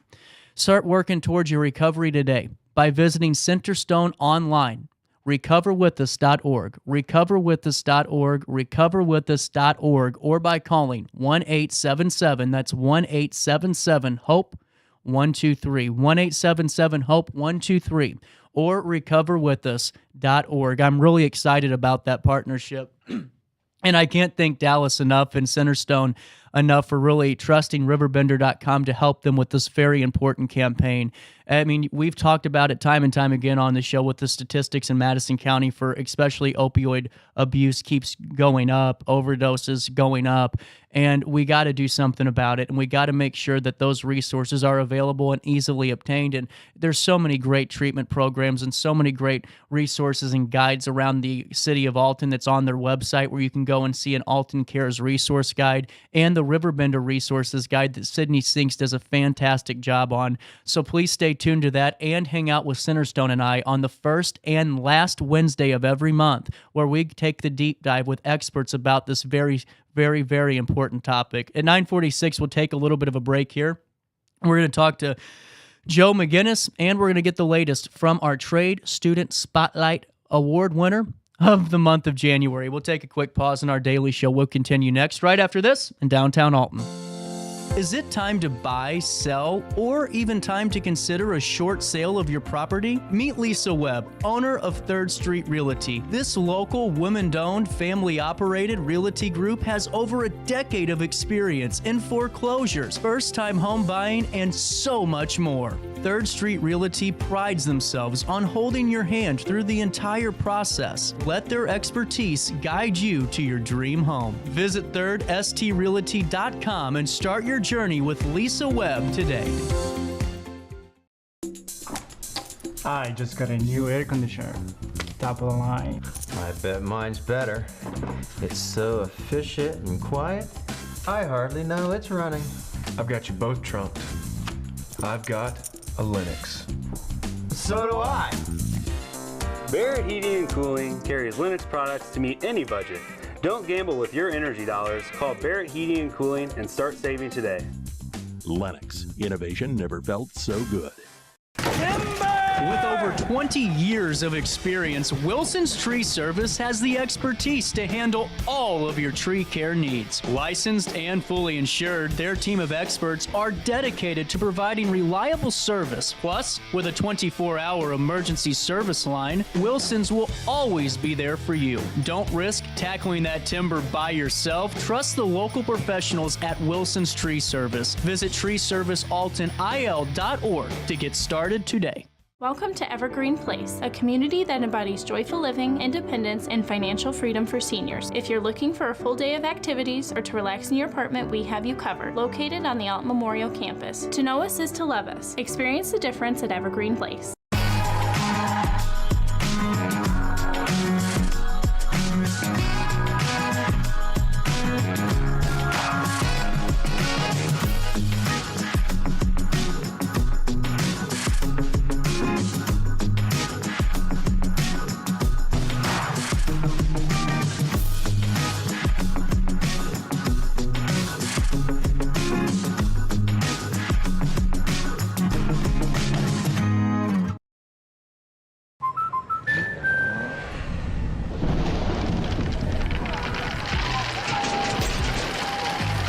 Start working towards your recovery today by visiting Centerstone online. recoverwithus.org, recoverwithus.org, recoverwithus.org, or by calling 1-877, that's 1-877-HOPE 123, 1-877-HOPE 123, or recoverwithus.org. I'm really excited about that partnership. And I can't thank Dallas enough and Centerstone enough for really trusting RiverBender.com to help them with this very important campaign. I mean, we've talked about it time and time again on the show with the statistics in Madison County for especially opioid abuse keeps going up, overdoses going up, and we got to do something about it, and we got to make sure that those resources are available and easily obtained. And there's so many great treatment programs and so many great resources and guides around the city of Alton that's on their website where you can go and see an Alton Cares resource guide and the Riverbender resources guide that Sydney Sinks does a fantastic job on. So please stay tuned to that and hang out with Centerstone and I on the first and last Wednesday of every month, where we take the deep dive with experts about this very, very important topic. At 9:46, we'll take a little bit of a break here. We're going to talk to Joe McGinnis, and we're going to get the latest from our Trade Student Spotlight Award winner of the month of January. We'll take a quick pause in our daily show. We'll continue next, right after this in downtown Alton. Is it time to buy, sell, or even time to consider a short sale of your property? Meet Lisa Webb, owner of 3rd Street Realty. This local, women-owned, family-operated realty group has over a decade of experience in foreclosures, first-time home buying, and so much more. 3rd Street Realty prides themselves on holding your hand through the entire process. Let their expertise guide you to your dream home. Visit 3rdstrealty.com and start your journey with Lisa Webb today. I just got a new air conditioner. Top of the line. I bet mine's better. It's so efficient and quiet, I hardly know it's running. I've got you both trunked. I've got a Linux. So do I. Barrett Heating and Cooling carries Linux products to meet any budget. Don't gamble with your energy dollars. Call Barrett Heating and Cooling and start saving today. Lennox. Innovation never felt so good. With over 20 years of experience, Wilson's Tree Service has the expertise to handle all of your tree care needs. Licensed and fully insured, their team of experts are dedicated to providing reliable service. Plus, with a 24-hour emergency service line, Wilson's will always be there for you. Don't risk tackling that timber by yourself. Trust the local professionals at Wilson's Tree Service. Visit treeservicealtonil.org to get started today. Welcome to Evergreen Place, a community that embodies joyful living, independence, and financial freedom for seniors. If you're looking for a full day of activities or to relax in your apartment, we have you covered. Located on the Alton Memorial Campus. To know us is to love us. Experience the difference at Evergreen Place.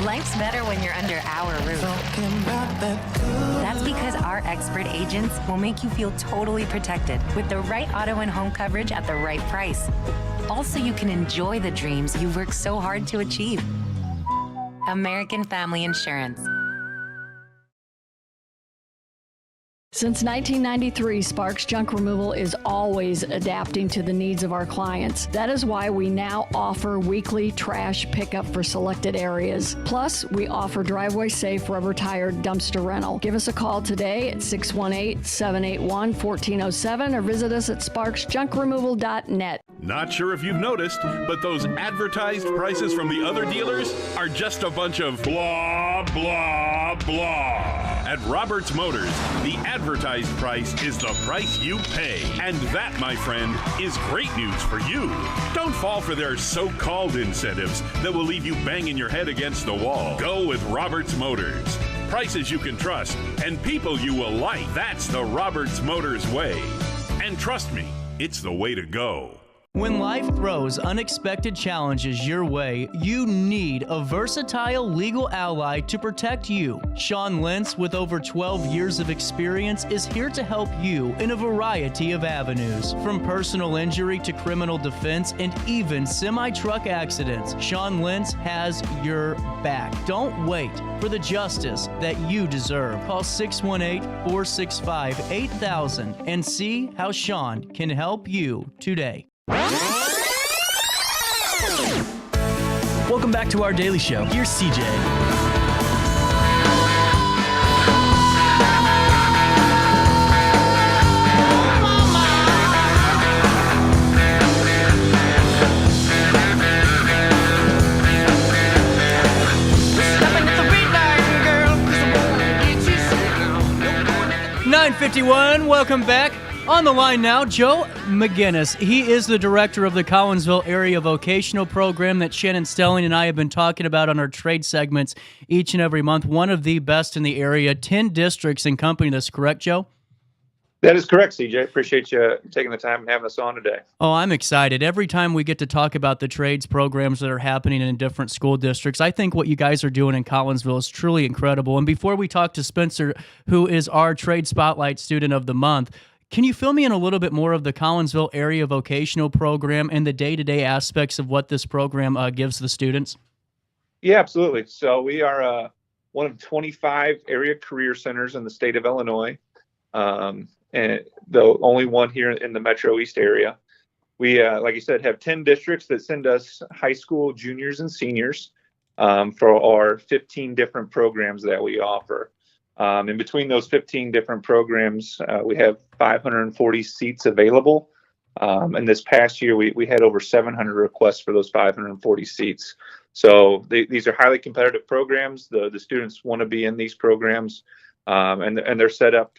Life's better when you're under our roof. That's because our expert agents will make you feel totally protected with the right auto and home coverage at the right price. Also, you can enjoy the dreams you've worked so hard to achieve. American Family Insurance. Since 1993, Sparks Junk Removal is always adapting to the needs of our clients. That is why we now offer weekly trash pickup for selected areas. Plus, we offer driveway-safe rubber-tired dumpster rental. Give us a call today at 618-781-1407 or visit us at sparksjunkremoval.net. Not sure if you've noticed, but those advertised prices from the other dealers are just a bunch of blah, blah, blah. At Roberts Motors, the advertised price is the price you pay. And that, my friend, is great news for you. Don't fall for their so-called incentives that will leave you banging your head against the wall. Go with Roberts Motors. Prices you can trust and people you will like. That's the Roberts Motors way. And trust me, it's the way to go. When life throws unexpected challenges your way, you need a versatile legal ally to protect you. Sean Lentz, with over 12 years of experience, is here to help you in a variety of avenues. From personal injury to criminal defense and even semi-truck accidents, Sean Lentz has your back. Don't wait for the justice that you deserve. Call 618-465-8000 and see how Sean can help you today. Welcome back to our daily show. Here's CJ. .951, welcome back. On the line now, Joe McGinnis. He is the director of the Collinsville Area Vocational Program that Shannon Stelling and I have been talking about on our trade segments each and every month. One of the best in the area. 10 districts encompass this, correct, Joe? That is correct, CJ. Appreciate you taking the time and having us on today. Oh, I'm excited. Every time we get to talk about the trades programs that are happening in different school districts, I think what you guys are doing in Collinsville is truly incredible. And before we talk to Spencer, who is our Trade Spotlight Student of the Month, can you fill me in a little bit more of the Collinsville Area Vocational Program and the day-to-day aspects of what this program gives the students? Yeah, absolutely. So we are one of 25 area career centers in the state of Illinois, and the only one here in the Metro East area. We, like you said, have 10 districts that send us high school juniors and seniors for our 15 different programs that we offer. In between those 15 different programs, we have 540 seats available. And this past year, we had over 700 requests for those 540 seats. So these are highly competitive programs. The students want to be in these programs, and they're set up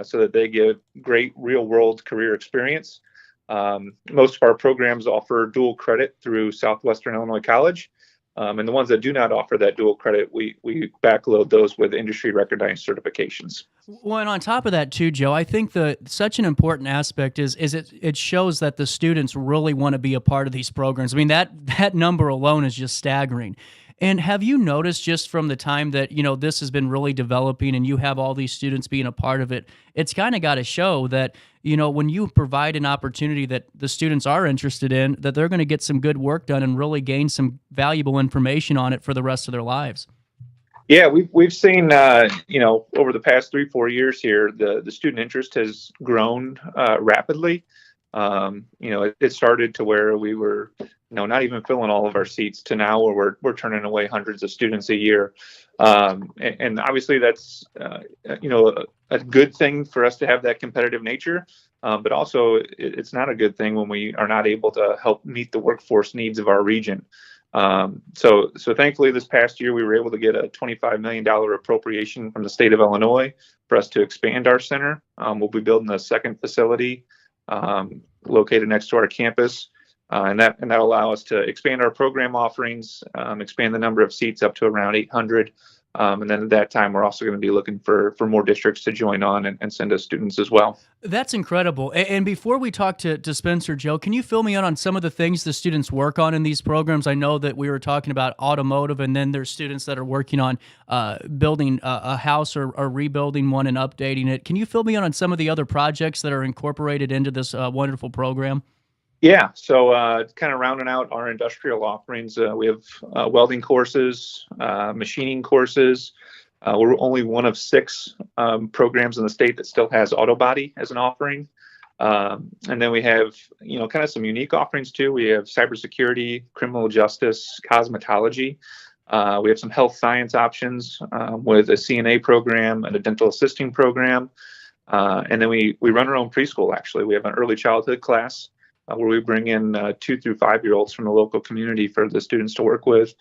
so that they get great real-world career experience. Most of our programs offer dual credit through Southwestern Illinois College. And the ones that do not offer that dual credit, we backload those with industry recognized certifications. Well, and on top of that too, Joe, I think such an important aspect is it shows that the students really want to be a part of these programs. I mean, that number alone is just staggering. And have you noticed just from the time that, this has been really developing and you have all these students being a part of it, it's kind of got to show that, when you provide an opportunity that the students are interested in, that they're going to get some good work done and really gain some valuable information on it for the rest of their lives. Yeah, we've seen, over the past 3-4 years here, the student interest has grown rapidly. It started to where we were, not even filling all of our seats to now where we're turning away hundreds of students a year. And obviously that's, a good thing for us to have that competitive nature. But also it's not a good thing when we are not able to help meet the workforce needs of our region. So thankfully this past year we were able to get a $25 million appropriation from the state of Illinois for us to expand our center. We'll be building a second facility located next to our campus. And that'll allow us to expand our program offerings, expand the number of seats up to around 800. And then at that time, we're also going to be looking for more districts to join on and send us students as well. That's incredible. And before we talk to Spencer, Joe, can you fill me in on some of the things the students work on in these programs? I know that we were talking about automotive, and then there's students that are working on building a house or rebuilding one and updating it. Can you fill me in on some of the other projects that are incorporated into this wonderful program? Yeah, so kind of rounding out our industrial offerings, we have welding courses, machining courses, We're only one of 6 programs in the state that still has auto body as an offering. And then we have, kind of some unique offerings too. We have cybersecurity, criminal justice, cosmetology. We have some health science options with a CNA program and a dental assisting program. And then we run our own preschool, actually. We have an early childhood class where we bring in 2 through 5-year-olds from the local community for the students to work with.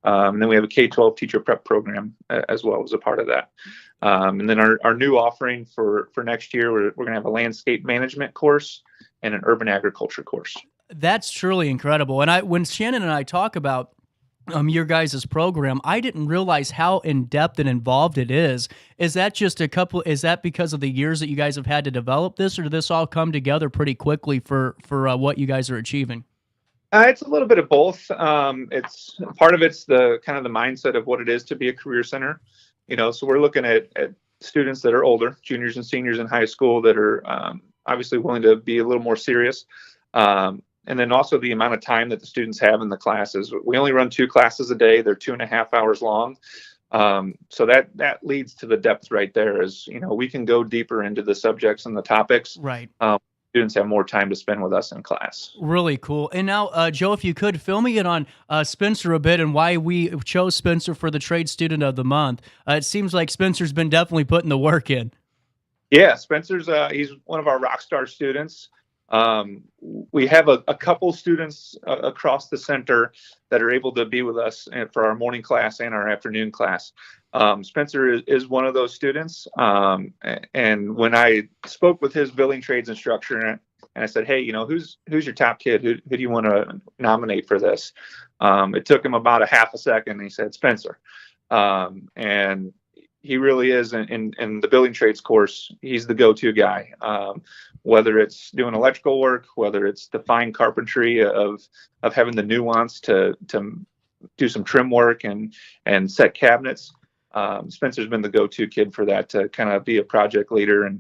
And then we have a K-12 teacher prep program as well as a part of that. And then our new offering for next year, we're going to have a landscape management course and an urban agriculture course. That's truly incredible. And when Shannon and I talk about your guys' program, I didn't realize how in-depth and involved it is. Is that because of the years that you guys have had to develop this, or did this all come together pretty quickly for what you guys are achieving? It's a little bit of both. It's part of it's the kind of the mindset of what it is to be a career center. So we're looking at students that are older, juniors and seniors in high school, that are obviously willing to be a little more serious. And then also the amount of time that the students have in the classes. We only run 2 classes a day. They're 2.5 hours long. So that leads to the depth right there. Is we can go deeper into the subjects and the topics. Right. Students have more time to spend with us in class. Really cool. And now, Joe, if you could fill me in on Spencer a bit and why we chose Spencer for the Trade Student of the Month. It seems like Spencer's been definitely putting the work in. Yeah, Spencer's he's one of our rock star students. We have a couple students across the center that are able to be with us for our morning class and our afternoon class. Spencer is one of those students. And when I spoke with his building trades instructor and I said, hey, who's your top kid? Who do you want to nominate for this? It took him about a half a second. And he said, Spencer. And he really is in the building trades course. He's the go-to guy. Whether it's doing electrical work, whether it's the fine carpentry of having the nuance to do some trim work and set cabinets. Spencer's been the go-to kid for that, to kind of be a project leader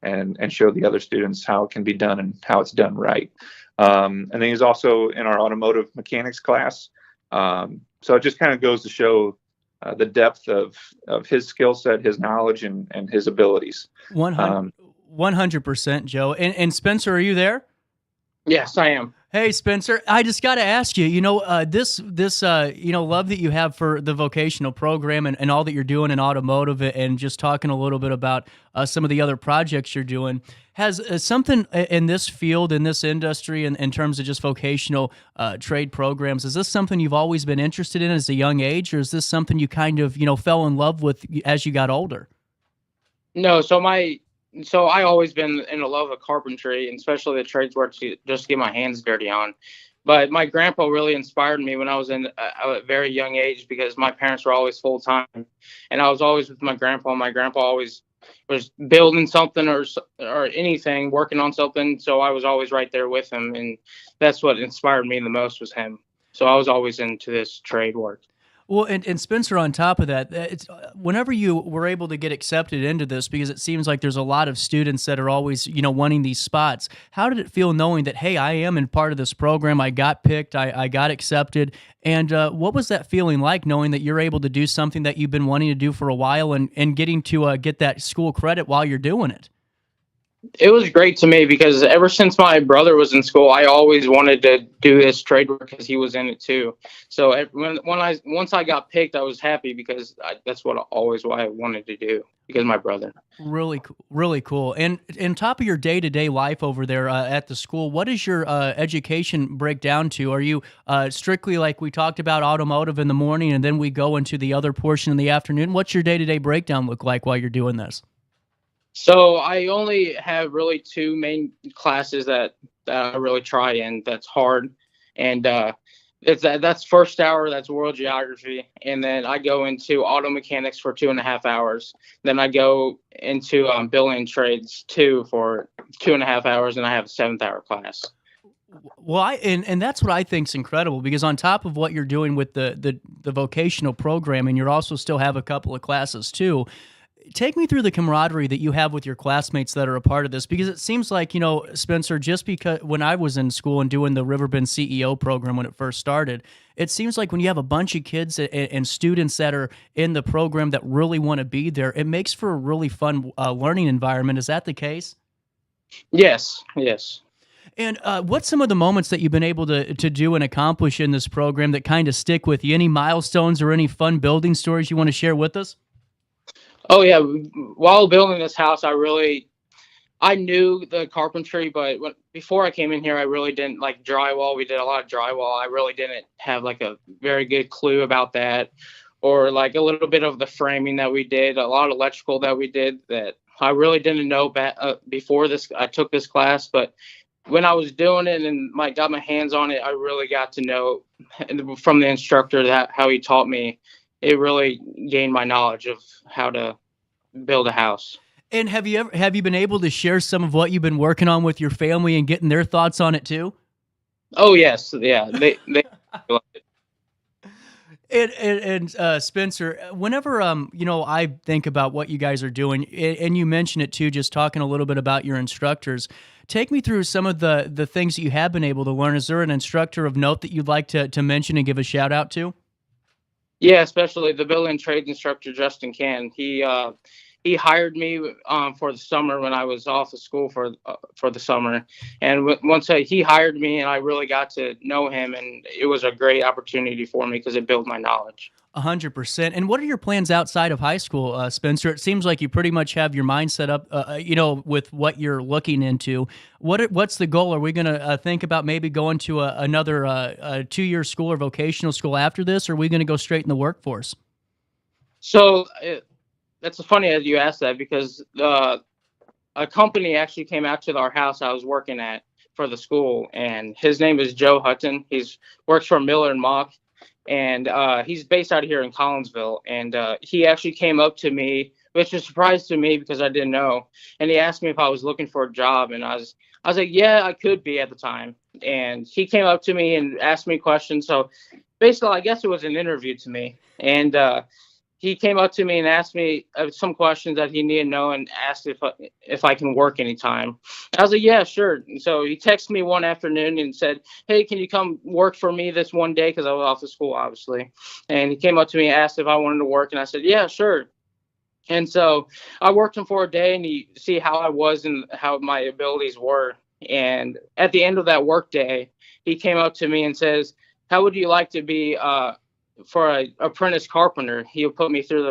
and show the other students how it can be done and how it's done right. And then he's also in our automotive mechanics class. So it just kind of goes to show the depth of his skill set, his knowledge, and his abilities. 100%, Joe. And Spencer, are you there? Yes, I am. Hey, Spencer, I just got to ask you, this love that you have for the vocational program and all that you're doing in automotive, and just talking a little bit about some of the other projects you're doing, has something in this field, in this industry, in terms of just vocational trade programs, is this something you've always been interested in as a young age, or is this something you kind of, fell in love with as you got older? No, so I always been in a love of carpentry, and especially the trades work to just get my hands dirty on. But my grandpa really inspired me when I was in a very young age, because my parents were always full time, and I was always with my grandpa. My grandpa always was building something or anything, working on something. So I was always right there with him, and that's what inspired me the most, was him. So I was always into this trade work. Well, and Spencer, on top of that, it's whenever you were able to get accepted into this, because it seems like there's a lot of students that are always, wanting these spots. How did it feel knowing that, hey, I am in part of this program, I got picked, I got accepted, and what was that feeling like, knowing that you're able to do something that you've been wanting to do for a while and getting to get that school credit while you're doing it? It was great to me, because ever since my brother was in school, I always wanted to do this trade work because he was in it too. So once I got picked, I was happy, because that's what I wanted to do, because of my brother. Really cool. And on top of your day-to-day life over there at the school, what does your education break down to? Are you strictly, like we talked about, automotive in the morning, and then we go into the other portion in the afternoon? What's your day-to-day breakdown look like while you're doing this? So I only have really 2 main classes that I really try in. That's hard, and that's first hour. That's world geography, and then I go into auto mechanics for 2.5 hours. Then I go into building trades 2 for 2.5 hours, and I have a 7th hour class. Well, and that's what I think is incredible, because on top of what you're doing with the vocational program, and you also still have a couple of classes too. take me through the camaraderie that you have with your classmates that are a part of this, because it seems like, Spencer, just because when I was in school and doing the Riverbend CEO program when it first started, it seems like when you have a bunch of kids and students that are in the program that really want to be there, it makes for a really fun learning environment. Is that the case? Yes. And what's some of the moments that you've been able to do and accomplish in this program that kind of stick with you? Any milestones or any fun building stories you want to share with us? Oh yeah, while building this house, I knew the carpentry, but before I came in here, I really didn't like drywall. We did a lot of drywall. I really didn't have like a very good clue about that, or like a little bit of the framing that we did, a lot of electrical that we did that I really didn't know before this. I took this class, but when I was doing it and got my hands on it, I really got to know from the instructor how he taught me. It really gained my knowledge of how to build a house. And have you been able to share some of what you've been working on with your family and getting their thoughts on it too? Oh yes, yeah, they love it. And Spencer, whenever I think about what you guys are doing, and you mentioned it too, just talking a little bit about your instructors. Take me through some of the things that you have been able to learn. Is there an instructor of note that you'd like to mention and give a shout out to? Yeah, especially the building trades instructor, Justin Can. He hired me for the summer when I was off of school for the summer. And once he hired me, and I really got to know him, and it was a great opportunity for me because it built my knowledge. 100%. And what are your plans outside of high school, Spencer? It seems like you pretty much have your mind set up, with what you're looking into. What's the goal? Are we going to think about maybe going to another 2-year school or vocational school after this, or are we going to go straight in the workforce? So that's funny that you asked that, because a company actually came out to our house I was working at for the school, and his name is Joe Hutton. Works for Miller and Mock. And he's based out here in Collinsville. And he actually came up to me, which was a surprise to me because I didn't know. And he asked me if I was looking for a job. And I was like, yeah, I could be at the time. And he came up to me and asked me questions. So basically, I guess it was an interview to me. And he came up to me and asked me some questions that he needed to know, and asked if I can work anytime. I was like, yeah, sure. And so he texted me one afternoon and said, hey, can you come work for me this one day? Because I was off of school, obviously. And he came up to me and asked if I wanted to work, and I said, yeah, sure. And so I worked him for a day, and he see how I was and how my abilities were. And at the end of that work day, he came up to me and says, how would you like to be for an apprentice carpenter? He'll put me through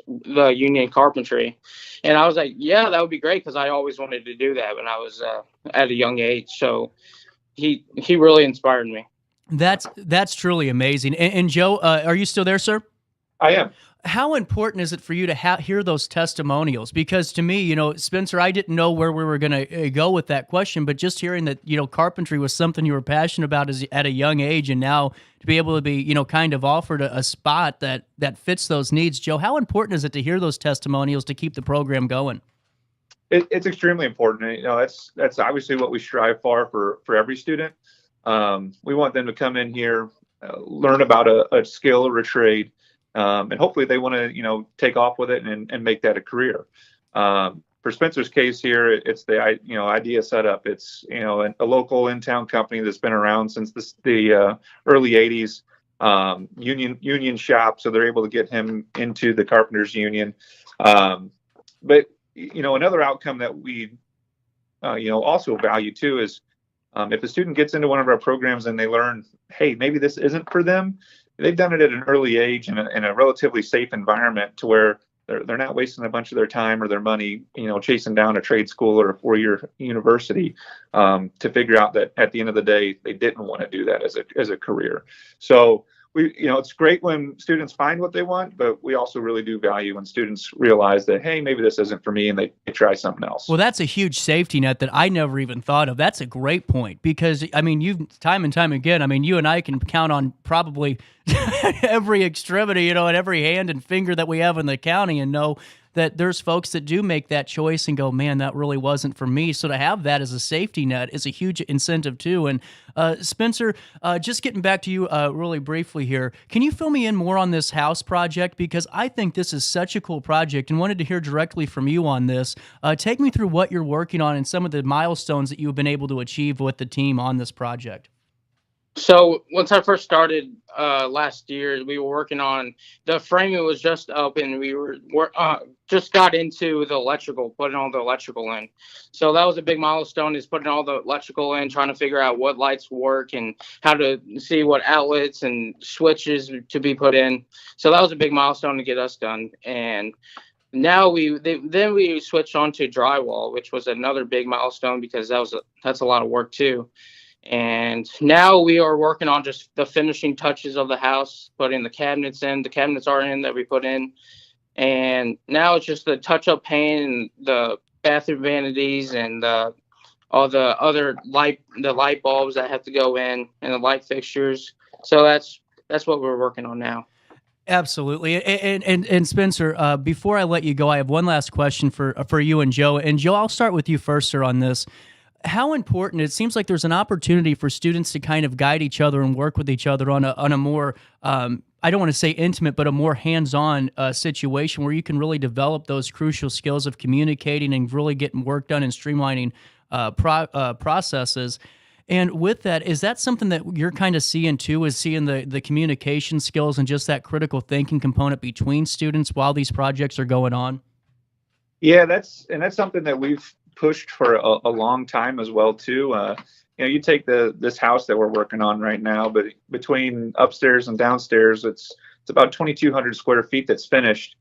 the union carpentry. And I was like, yeah, that would be great, because I always wanted to do that when I was at a young age. So he really inspired me. That's truly amazing. And Joe, are you still there, sir? I am. How important is it for you to hear those testimonials? Because to me, Spencer, I didn't know where we were going to go with that question, but just hearing that, carpentry was something you were passionate about at a young age, and now to be able to be, kind of offered a spot that fits those needs. Joe, how important is it to hear those testimonials to keep the program going? It's extremely important. That's obviously what we strive for every student. We want them to come in here, learn about a skill or a trade, and hopefully they want to, take off with it and make that a career. For Spencer's case here, it's the idea setup. It's a local in-town company that's been around since the early '80s. Union shop, so they're able to get him into the Carpenters Union. But another outcome that we also value too is if a student gets into one of our programs and they learn, hey, maybe this isn't for them. They've done it at an early age in a relatively safe environment to where they're not wasting a bunch of their time or their money, chasing down a trade school or a 4-year university to figure out that at the end of the day, they didn't want to do that as a career. So it's great when students find what they want, but we also really do value when students realize that, hey, maybe this isn't for me, and they try something else. Well, that's a huge safety net that I never even thought of. That's a great point, because, you've time and time again, you and I can count on probably every extremity, and every hand and finger that we have in the county, and know, that there's folks that do make that choice and go, man, that really wasn't for me. So to have that as a safety net is a huge incentive too. And Spencer, just getting back to you really briefly here, can you fill me in more on this house project? Because I think this is such a cool project and wanted to hear directly from you on this. Take me through what you're working on and some of the milestones that you've been able to achieve with the team on this project. So once I first started last year, we were working on the framing was just up, and we were just got into the electrical, putting all the electrical in. So that was a big milestone, is putting all the electrical in, trying to figure out what lights work and how to see what outlets and switches to be put in. So that was a big milestone to get us done. And now we switched on to drywall, which was another big milestone because that's a lot of work too. And now we are working on just the finishing touches of the house, putting the cabinets in. The cabinets are in that we put in. And now it's just the touch-up paint and the bathroom vanities and all the other light bulbs that have to go in and the light fixtures. So that's what we're working on now. Absolutely. And Spencer, before I let you go, I have one last question for you and Joe. And Joe, I'll start with you first, sir, on this. How important, it seems like there's an opportunity for students to kind of guide each other and work with each other on a more, I don't want to say intimate, but a more hands-on situation where you can really develop those crucial skills of communicating and really getting work done and streamlining processes. And with that, is that something that you're kind of seeing too, is seeing the communication skills and just that critical thinking component between students while these projects are going on? Yeah, that's something that we've pushed for a long time as well too. You take this house that we're working on right now, but between upstairs and downstairs, it's about 2,200 square feet that's finished.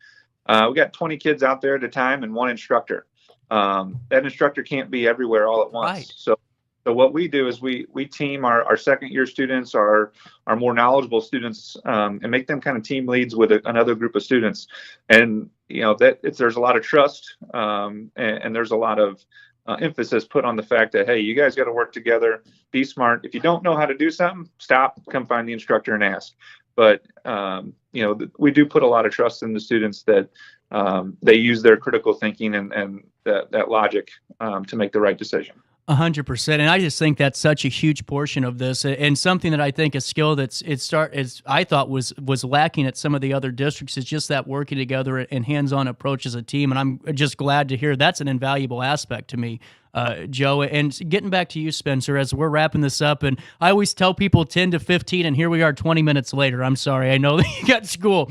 We got 20 kids out there at a time and one instructor. That instructor can't be everywhere all at once. Right. So what we do is we team our second year students, our more knowledgeable students, and make them kind of team leads with another group of students. And there's a lot of trust, and there's a lot of emphasis put on the fact that, hey, you guys got to work together, be smart. If you don't know how to do something, stop, come find the instructor and ask. But we do put a lot of trust in the students that they use their critical thinking and that logic to make the right decision. 100%, and I just think that's such a huge portion of this, and something that I think a skill I thought was lacking at some of the other districts is just that working together and hands-on approach as a team. And I'm just glad to hear that's an invaluable aspect to me, Joe. And getting back to you, Spencer, as we're wrapping this up, and I always tell people 10 to 15, and here we are 20 minutes later. I'm sorry, I know that you got school.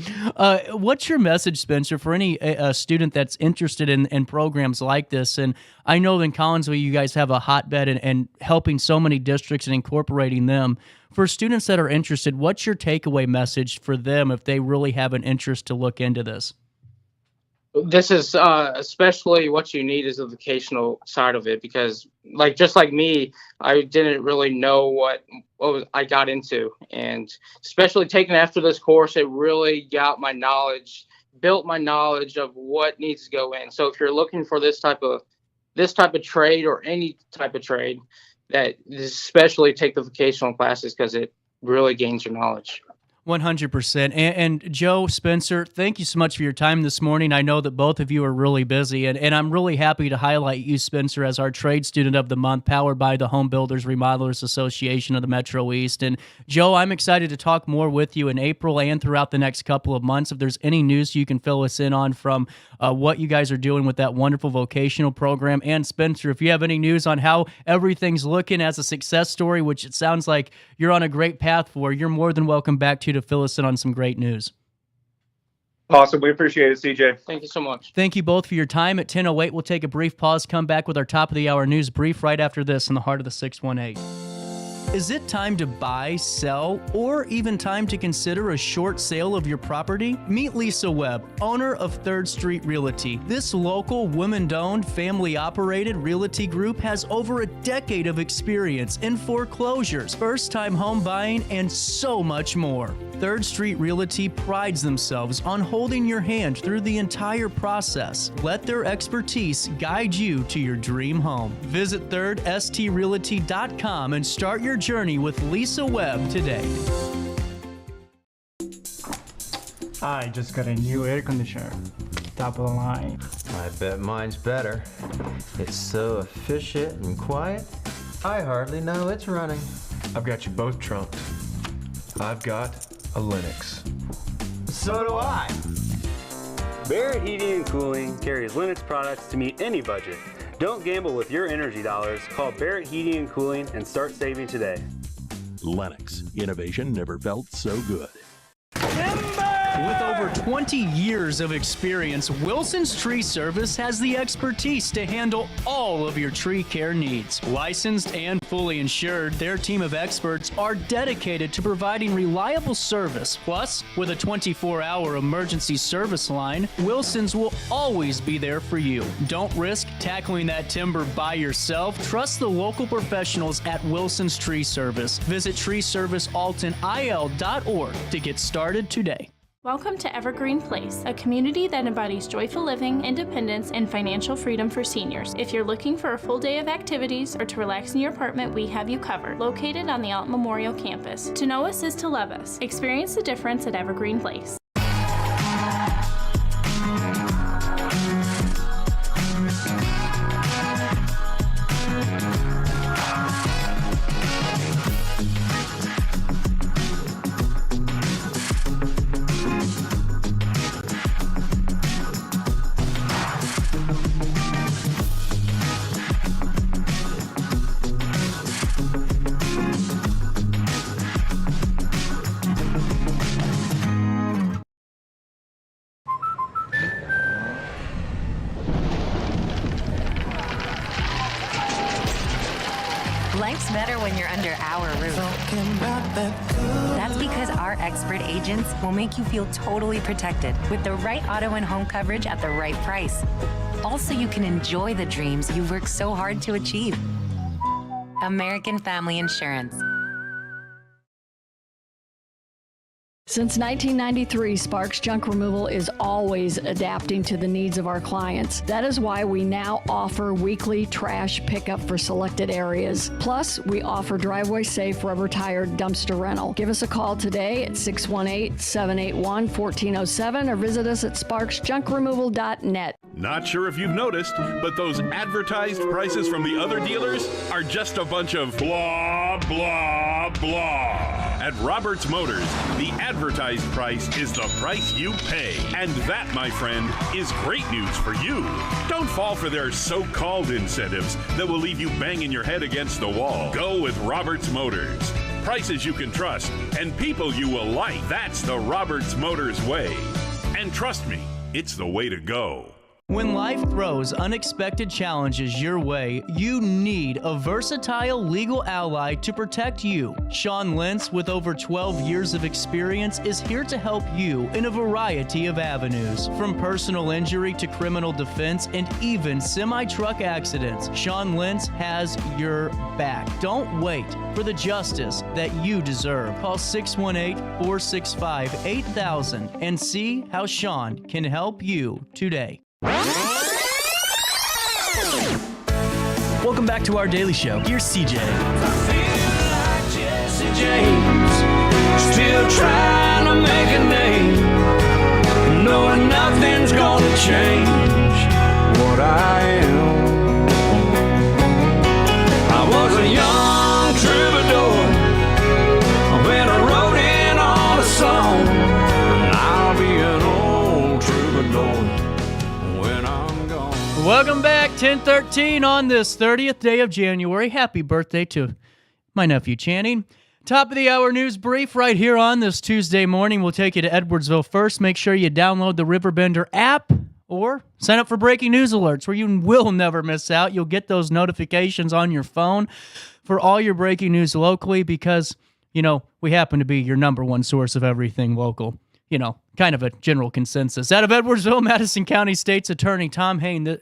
What's your message, Spencer, for any student that's interested in programs like this? And I know in Collinsville you guys have a hotbed and helping so many districts and incorporating them. For students that are interested, what's your takeaway message for them if they really have an interest to look into this? This is especially what you need is the vocational side of it, because just like me, I didn't really know what I got into, and especially taking after this course, it really got my knowledge, built my knowledge of what needs to go in. So if you're looking for this type of trade or any type of trade, that especially take the vocational classes because it really gains your knowledge. 100%. And Joe, Spencer, thank you so much for your time this morning. I know that both of you are really busy, and I'm really happy to highlight you, Spencer, as our Trade Student of the Month, powered by the Home Builders Remodelers Association of the Metro East. And Joe, I'm excited to talk more with you in April and throughout the next couple of months. If there's any news you can fill us in on from what you guys are doing with that wonderful vocational program. And Spencer, if you have any news on how everything's looking as a success story, which it sounds like you're on a great path for, you're more than welcome back to fill us in on some great news. Awesome. We appreciate it, CJ. Thank you so much. Thank you both for your time. At 10:08, we'll take a brief pause, come back with our top of the hour news brief right after this in the heart of the 618. Is it time to buy, sell, or even time to consider a short sale of your property? Meet Lisa Webb, owner of 3rd Street Realty. This local, women-owned, family-operated realty group has over a decade of experience in foreclosures, first-time home buying, and so much more. 3rd Street Realty prides themselves on holding your hand through the entire process. Let their expertise guide you to your dream home. Visit 3rdstrealty.com and start your journey with Lisa Webb today. I just got a new air conditioner. top of the line. I bet mine's better. It's so efficient and quiet, I hardly know it's running. I've got you both trunked. I've got a Linux. So do I. Barrett Heating and Cooling carries Linux products to meet any budget. Don't gamble with your energy dollars. Call Barrett Heating and Cooling and start saving today. Lennox. Innovation never felt so good. With over 20 years of experience, Wilson's Tree Service has the expertise to handle all of your tree care needs. Licensed and fully insured, their team of experts are dedicated to providing reliable service. Plus, with a 24-hour emergency service line, Wilson's will always be there for you. Don't risk tackling that timber by yourself. Trust the local professionals at Wilson's Tree Service. Visit treeservicealtonil.org to get started today. Welcome to Evergreen Place, a community that embodies joyful living, independence, and financial freedom for seniors. If you're looking for a full day of activities or to relax in your apartment, we have you covered. Located on the Alton Memorial Campus. To know us is to love us. Experience the difference at Evergreen Place. Life's better when you're under our roof. That's because our expert agents will make you feel totally protected with the right auto and home coverage at the right price. Also, you can enjoy the dreams you've worked so hard to achieve. American Family Insurance. Since 1993, Sparks Junk Removal is always adapting to the needs of our clients. That is why we now offer weekly trash pickup for selected areas. Plus, we offer driveway-safe rubber-tired dumpster rental. Give us a call today at 618-781-1407 or visit us at sparksjunkremoval.net. Not sure if you've noticed, but those advertised prices from the other dealers are just a bunch of blah, blah, blah. At Roberts Motors, the advertised price is the price you pay. And that, my friend, is great news for you. Don't fall for their so-called incentives that will leave you banging your head against the wall. Go with Roberts Motors. Prices you can trust and people you will like. That's the Roberts Motors way. And trust me, it's the way to go. When life throws unexpected challenges your way, you need a versatile legal ally to protect you. Sean Lentz, with over 12 years of experience, is here to help you in a variety of avenues. From personal injury to criminal defense and even semi-truck accidents, Sean Lentz has your back. Don't wait for the justice that you deserve. Call 618-465-8000 and see how Sean can help you today. Welcome back to our daily show. Here's CJ. James, still trying to make a name, knowing nothing's gonna change what I am. I was a young troubadour when I wrote in on a song, and I'll be an old troubadour when I'm gone. Welcome back, 10:13 on this 30th day of January. Happy birthday to my nephew Channing. Top of the hour news brief right here on this Tuesday morning. We'll take you to Edwardsville first. Make sure you download the RiverBender app or sign up for breaking news alerts where you will never miss out. You'll get those notifications on your phone for all your breaking news locally because, you know, we happen to be your number one source of everything local. You know, kind of a general consensus. Out of Edwardsville, Madison County State's Attorney Tom Hain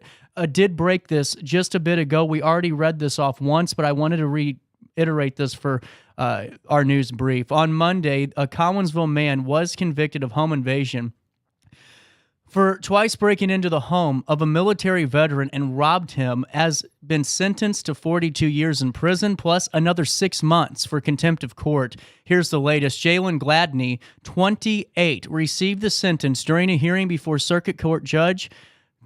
did break this just a bit ago. We already read this off once, but I wanted to reiterate this for our news brief. On Monday, a Collinsville man was convicted of home invasion for twice breaking into the home of a military veteran and robbed him, has been sentenced to 42 years in prison, plus another 6 months for contempt of court. Here's the latest. Jalen Gladney, 28, received the sentence during a hearing before Circuit Court Judge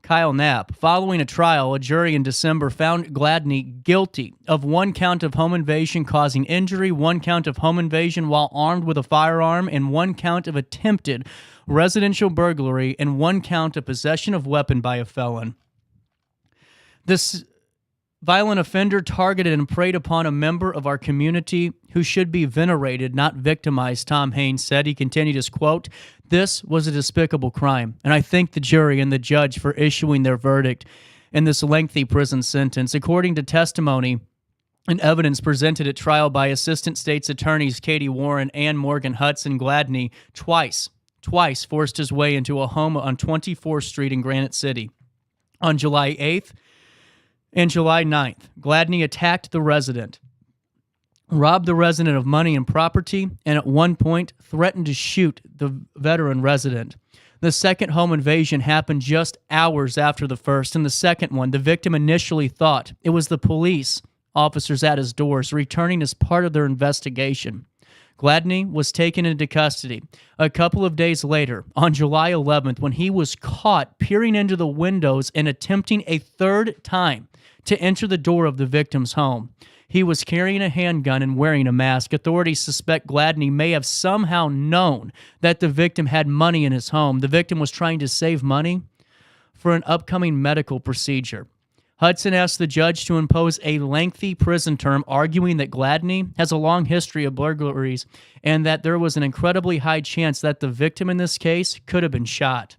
Kyle Knapp. Following a trial, a jury in December found Gladney guilty of 1 count of home invasion causing injury, 1 count of home invasion while armed with a firearm, and 1 count of attempted residential burglary, and 1 count of possession of weapon by a felon. This violent offender targeted and preyed upon a member of our community who should be venerated, not victimized, Tom Haynes said. He continued his quote, "This was a despicable crime, and I thank the jury and the judge for issuing their verdict in this lengthy prison sentence." According to testimony and evidence presented at trial by Assistant State's Attorneys Katie Warren and Morgan Hudson, Gladney twice forced his way into a home on 24th Street in Granite City. On July 8th and July 9th, Gladney attacked the resident, robbed the resident of money and property, and at one point threatened to shoot the veteran resident. The second home invasion happened just hours after the first. In the second one, the victim initially thought it was the police officers at his doors returning as part of their investigation. Gladney was taken into custody a couple of days later, on July 11th, when he was caught peering into the windows and attempting a third time to enter the door of the victim's home. He was carrying a handgun and wearing a mask. Authorities suspect Gladney may have somehow known that the victim had money in his home. The victim was trying to save money for an upcoming medical procedure. Hudson asked the judge to impose a lengthy prison term, arguing that Gladney has a long history of burglaries and that there was an incredibly high chance that the victim in this case could have been shot.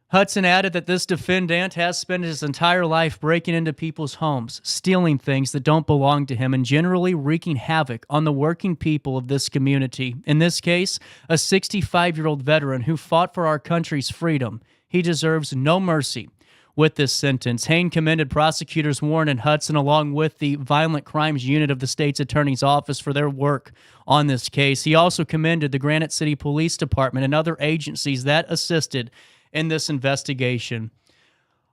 Hudson added that this defendant has spent his entire life breaking into people's homes, stealing things that don't belong to him, and generally wreaking havoc on the working people of this community. In this case, a 65-year-old veteran who fought for our country's freedom. He deserves no mercy with this sentence. Hayne commended prosecutors Warren and Hudson, along with the Violent Crimes Unit of the state's attorney's office, for their work on this case. He also commended the Granite City Police Department and other agencies that assisted in this investigation.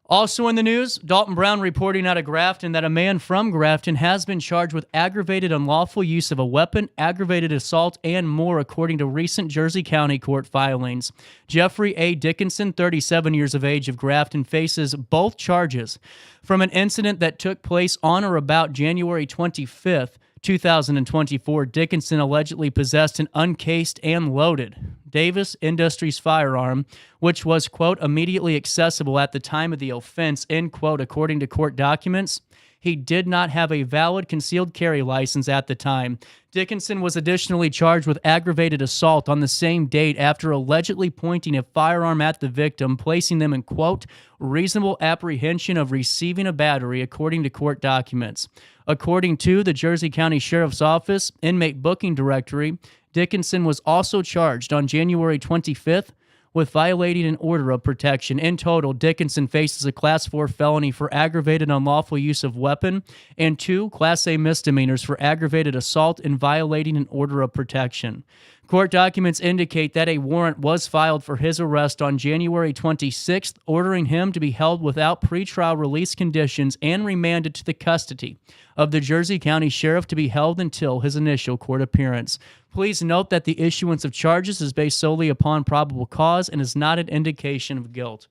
Also in the news, Dalton Brown reporting out of Grafton that a man from Grafton has been charged with aggravated unlawful use of a weapon, aggravated assault, and more, according to recent Jersey County court filings. Jeffrey A. Dickinson, 37 years of age, of Grafton, faces both charges from an incident that took place on or about January 25th, 2024. Dickinson allegedly possessed an uncased and loaded Davis Industries firearm, which was, quote, immediately accessible at the time of the offense, end quote, according to court documents. He did not have a valid concealed carry license at the time. Dickinson was additionally charged with aggravated assault on the same date after allegedly pointing a firearm at the victim, placing them in, quote, reasonable apprehension of receiving a battery, according to court documents. According to the Jersey County Sheriff's Office Inmate Booking Directory, Dickinson was also charged on January 25th with violating an order of protection. In total, Dickinson faces a Class 4 felony for aggravated unlawful use of weapon and 2 Class A misdemeanors for aggravated assault and violating an order of protection. Court documents indicate that a warrant was filed for his arrest on January 26th, ordering him to be held without pretrial release conditions and remanded to the custody of the Jersey County Sheriff to be held until his initial court appearance. Please note that the issuance of charges is based solely upon probable cause and is not an indication of guilt.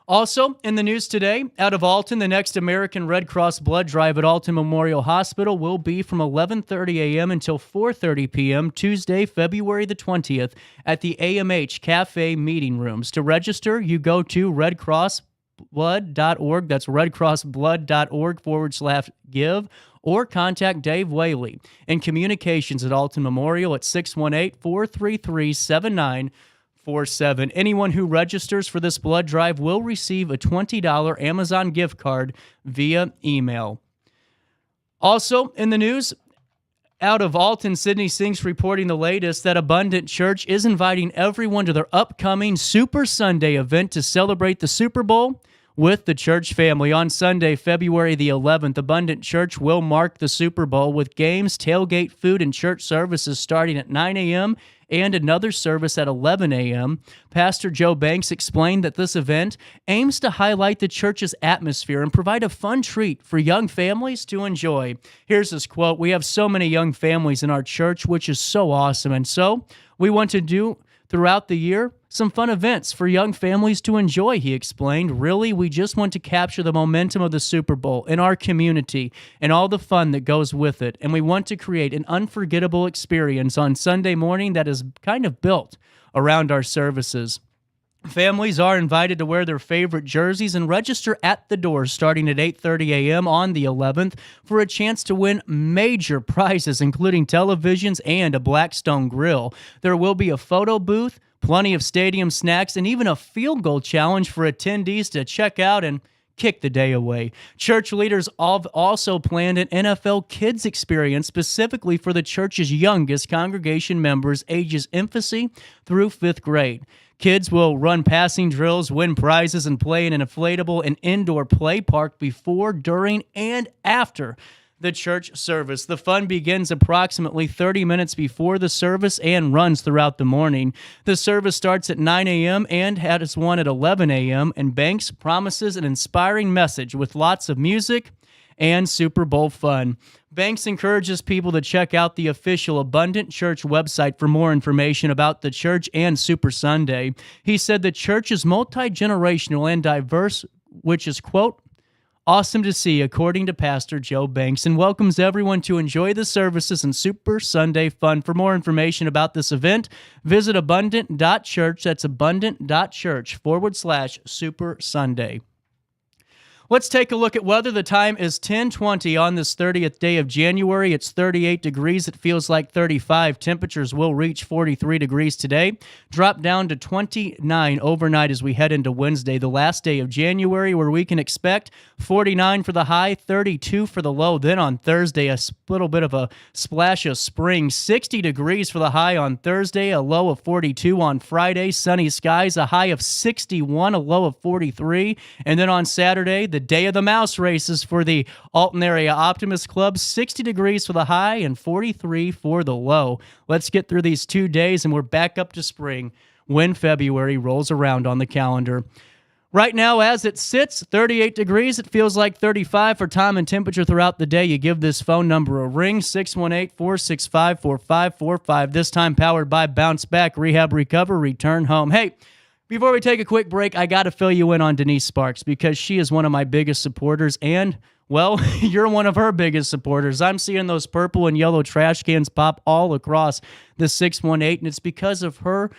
Also, in the news today, out of Alton, the next American Red Cross blood drive at Alton Memorial Hospital will be from 11:30 a.m. until 4:30 p.m. Tuesday, February the 20th at the AMH Cafe meeting rooms. To register, you go to redcrossblood.org. That's redcrossblood.org/give, or contact Dave Whaley in communications at Alton Memorial at 618-433-7947. Anyone who registers for this blood drive will receive a $20 Amazon gift card via email. Also in the news, out of Alton, Sydney Sinks reporting the latest that Abundant Church is inviting everyone to their upcoming Super Sunday event to celebrate the Super Bowl with the church family. On Sunday, February the 11th, Abundant Church will mark the Super Bowl with games, tailgate, food, and church services starting at 9 a.m. and another service at 11 a.m. Pastor Joe Banks explained that this event aims to highlight the church's atmosphere and provide a fun treat for young families to enjoy. Here's his quote: "We have so many young families in our church, which is so awesome, and so we want to do throughout the year some fun events for young families to enjoy," he explained. "Really, we just want to capture the momentum of the Super Bowl in our community and all the fun that goes with it. And we want to create an unforgettable experience on Sunday morning that is kind of built around our services." Families are invited to wear their favorite jerseys and register at the door starting at 8:30 a.m. on the 11th for a chance to win major prizes, including televisions and a Blackstone grill. There will be a photo booth, plenty of stadium snacks, and even a field goal challenge for attendees to check out and kick the day away. Church leaders have also planned an NFL Kids experience specifically for the church's youngest congregation members, ages infancy through 5th grade. Kids will run passing drills, win prizes, and play in an inflatable and indoor play park before, during, and after the church service. The fun begins approximately 30 minutes before the service and runs throughout the morning. The service starts at 9 a.m. and has one at 11 a.m., and Banks promises an inspiring message with lots of music and Super Bowl fun. Banks encourages people to check out the official Abundant Church website for more information about the church and Super Sunday. He said the church is multi-generational and diverse, which is, quote, awesome to see, according to Pastor Joe Banks, and welcomes everyone to enjoy the services and Super Sunday fun. For more information about this event, visit abundant.church. That's abundant.church/Super Sunday. Let's take a look at weather. The time is 10:20 on this 30th day of January. It's 38 degrees. It feels like 35. Temperatures will reach 43 degrees today. Drop down to 29 overnight as we head into Wednesday, the last day of January, where we can expect 49 for the high, 32 for the low. Then on Thursday, a little bit of a splash of spring. 60 degrees for the high on Thursday, a low of 42 on Friday. Sunny skies, a high of 61, a low of 43. And then on Saturday, the day of the mouse races for the Alton Area Optimist Club, 60 degrees for the high and 43 for the low. Let's get through these 2 days and we're back up to spring when February rolls around on the calendar. Right now, as it sits, 38 degrees. It feels like 35 for time and temperature throughout the day. You give this phone number a ring, 618-465-4545. This time powered by Bounce Back, Rehab, Recover, Return Home. Hey, before we take a quick break, I got to fill you in on Denise Sparks because she is one of my biggest supporters and, well, you're one of her biggest supporters. I'm seeing those purple and yellow trash cans pop all across the 618, and it's because of her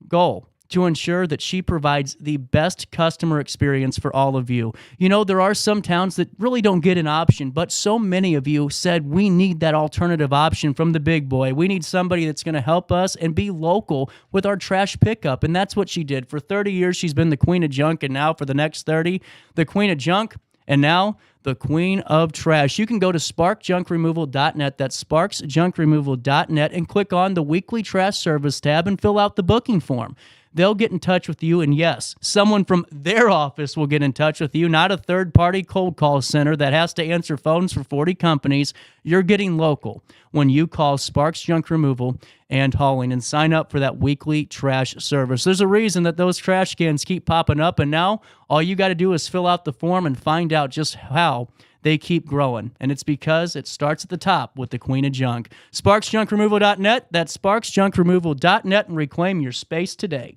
goal to ensure that she provides the best customer experience for all of you. You know, there are some towns that really don't get an option, but so many of you said we need that alternative option from the big boy. We need somebody that's going to help us and be local with our trash pickup, and that's what she did. For 30 years, she's been the queen of junk, and now for the next 30, the queen of junk, and now the queen of trash. You can go to sparksjunkremoval.net. That's sparksjunkremoval.net and click on the weekly trash service tab and fill out the booking form. They'll get in touch with you, and yes, someone from their office will get in touch with you, not a third-party cold call center that has to answer phones for 40 companies. You're getting local when you call Sparks Junk Removal and Hauling and sign up for that weekly trash service. There's a reason that those trash cans keep popping up, and now all you got to do is fill out the form and find out just how they keep growing, and it's because it starts at the top with the queen of junk. SparksJunkRemoval.net. That's SparksJunkRemoval.net, and reclaim your space today.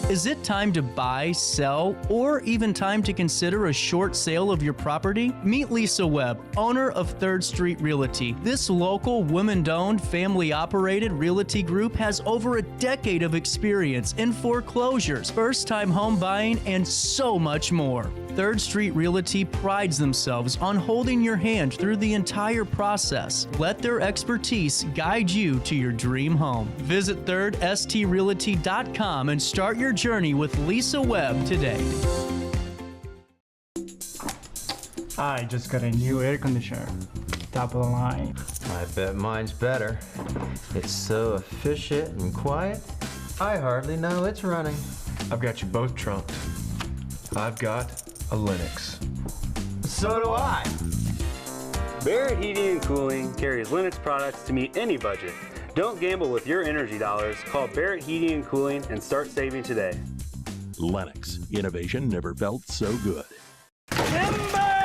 Is it time to buy, sell, or even time to consider a short sale of your property? Meet Lisa Webb, owner of 3rd Street Realty. This local, women-owned, family-operated realty group has over a decade of experience in foreclosures, first-time home buying, and so much more. 3rd Street Realty prides themselves on holding your hand through the entire process. Let their expertise guide you to your dream home. Visit 3rdstrealty.com and start your journey with Lisa Webb today. I just got a new air conditioner. Top of the line. I bet mine's better. It's so efficient and quiet, I hardly know it's running. I've got you both trunked. I've got a Linux. So do I. Barrett Heating and Cooling carries Linux products to meet any budget. Don't gamble with your energy dollars. Call Barrett Heating and Cooling and start saving today. Lennox. Innovation never felt so good.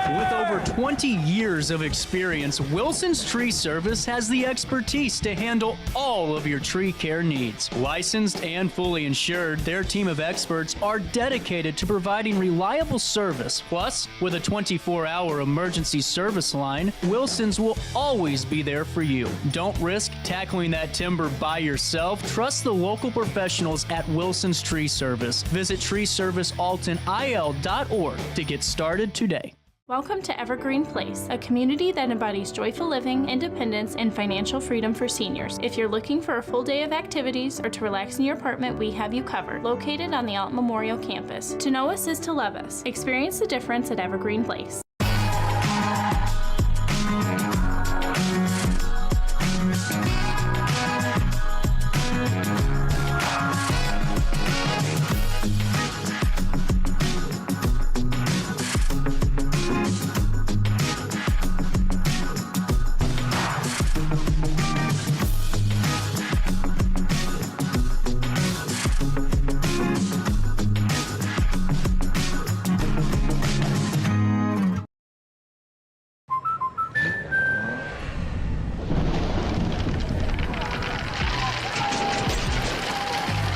With over 20 years of experience, Wilson's Tree Service has the expertise to handle all of your tree care needs. Licensed and fully insured, their team of experts are dedicated to providing reliable service. Plus, with a 24-hour emergency service line, Wilson's will always be there for you. Don't risk tackling that timber by yourself. Trust the local professionals at Wilson's Tree Service. Visit treeservicealtonil.org to get started today. Welcome to Evergreen Place, a community that embodies joyful living, independence, and financial freedom for seniors. If you're looking for a full day of activities or to relax in your apartment, we have you covered. Located on the Alton Memorial Campus. To know us is to love us. Experience the difference at Evergreen Place.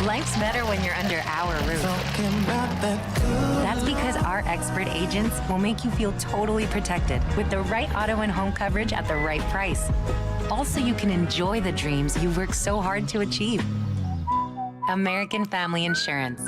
Life's better when you're under our roof. That's because our expert agents will make you feel totally protected with the right auto and home coverage at the right price. Also, you can enjoy the dreams you worked so hard to achieve. American Family Insurance.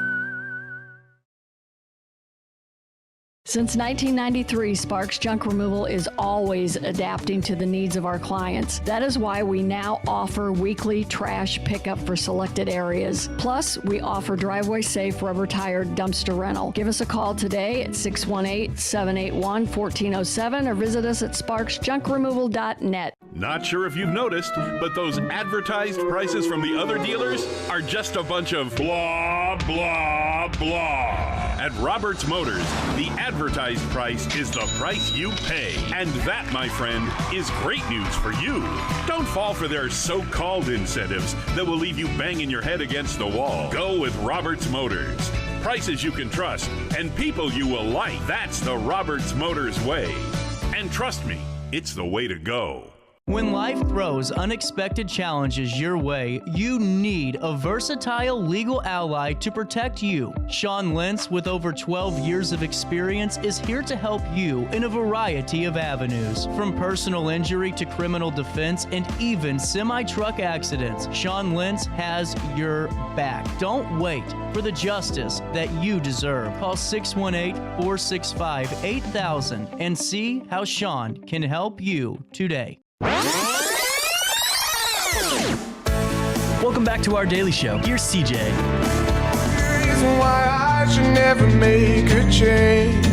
Since 1993, Sparks Junk Removal is always adapting to the needs of our clients. That is why we now offer weekly trash pickup for selected areas. Plus, we offer driveway-safe rubber-tired dumpster rental. Give us a call today at 618-781-1407 or visit us at sparksjunkremoval.net. Not sure if you've noticed, but those advertised prices from the other dealers are just a bunch of blah, blah, blah. At Roberts Motors, the advertised price is the price you pay. And that, my friend, is great news for you. Don't fall for their so-called incentives that will leave you banging your head against the wall. Go with Roberts Motors. Prices you can trust and people you will like. That's the Roberts Motors way. And trust me, it's the way to go. When life throws unexpected challenges your way, you need a versatile legal ally to protect you. Sean Lentz, with over 12 years of experience, is here to help you in a variety of avenues. From personal injury to criminal defense and even semi-truck accidents, Sean Lentz has your back. Don't wait for the justice that you deserve. Call 618-465-8000 and see how Sean can help you today. Welcome back to our daily show. Here's CJ. Reason why I should never make a change.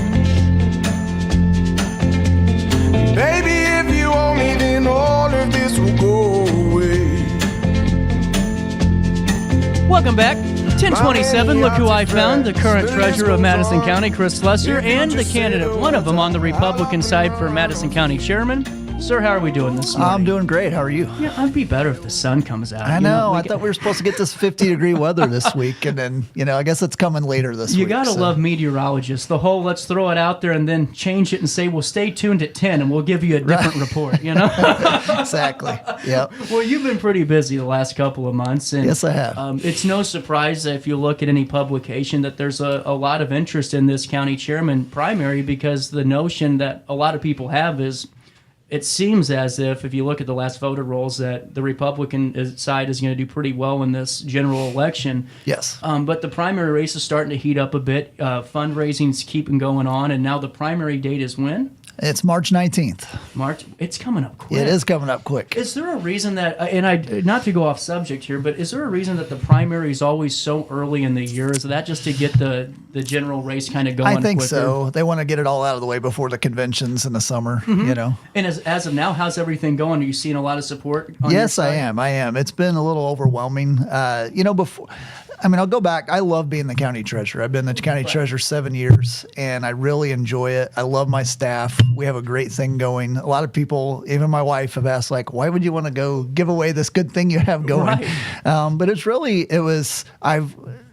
Baby, if you owe me, then all of this will go away. Welcome back. 1027, look who I found, the current treasurer of Madison County, Chris Slusser, and the candidate, one of them on the Republican side for Madison County chairman. Sir, how are we doing this morning? I'm doing great. How are you? Yeah, I'd be better if the sun comes out. I know. I thought we were supposed to get this 50-degree weather this week, and then, I guess it's coming later this week. You got to love meteorologists. The whole let's throw it out there and then change it and say, well, stay tuned at 10 and we'll give you a different report, Exactly. Yep. Well, you've been pretty busy the last couple of months. And, yes, I have. It's no surprise if you look at any publication that there's a lot of interest in this county chairman primary, because the notion that a lot of people have is, it seems as if you look at the last voter rolls, that the Republican side is going to do pretty well in this general election. Yes. But the primary race is starting to heat up a bit. Fundraising's keeping going on, and now the primary date is when? It's March 19th. March. It's coming up quick. It is coming up quick. Is there a reason that, and I not to go off subject here, but is there a reason that the primary is always so early in the year? Is that just to get the general race kind of going I think quicker? so. They want to get it all out of the way before the conventions in the summer, And as of now, how's everything going? Are you seeing a lot of support on your Yes, side? I am. It's been a little overwhelming. Before I mean, I'll go back. I love being the county treasurer. I've been the county treasurer 7 years, and I really enjoy it. I love my staff. We have a great thing going. A lot of people, even my wife, have asked, like, why would you want to go give away this good thing you have going? Right. But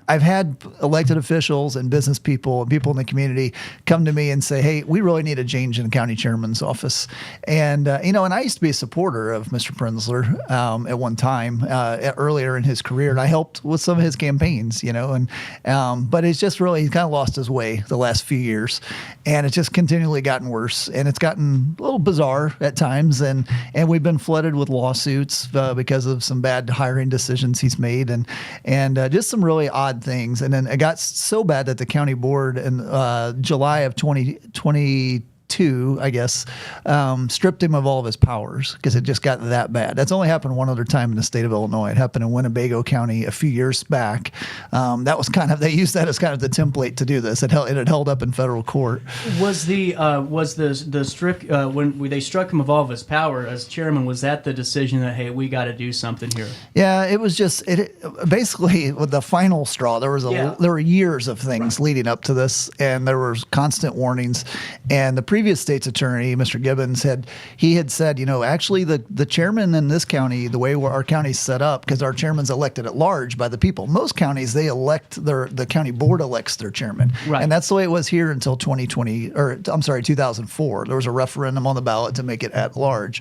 I've had elected officials and business people and people in the community come to me and say, hey, we really need a change in the county chairman's office. And, and I used to be a supporter of Mr. Prenzler at one time earlier in his career. And I helped with some of his campaigns, but it's just really, he's kind of lost his way the last few years. And it's just continually gotten worse. And it's gotten a little bizarre at times. And we've been flooded with lawsuits because of some bad hiring decisions he's made and just some really odd things. And then it got so bad that the county board in July of 2022, I guess, stripped him of all of his powers because it just got that bad. That's only happened one other time in the state of Illinois. It happened in Winnebago County a few years back. That was they used that as kind of the template to do this. It had held up in federal court. Was the strict when they struck him of all of his power as chairman? Was that the decision that, hey, we got to do something here? Yeah, it was just basically with the final straw. There were years of things leading up to this, and there was constant warnings. And the previous state's attorney, Mr. Gibbons, had said, actually the chairman in this county, the way our county's set up, because our chairman's elected at large by the people. Most counties, they elect the county board elects their chairman. Right. And that's the way it was here until 2004. There was a referendum on the ballot to make it at large.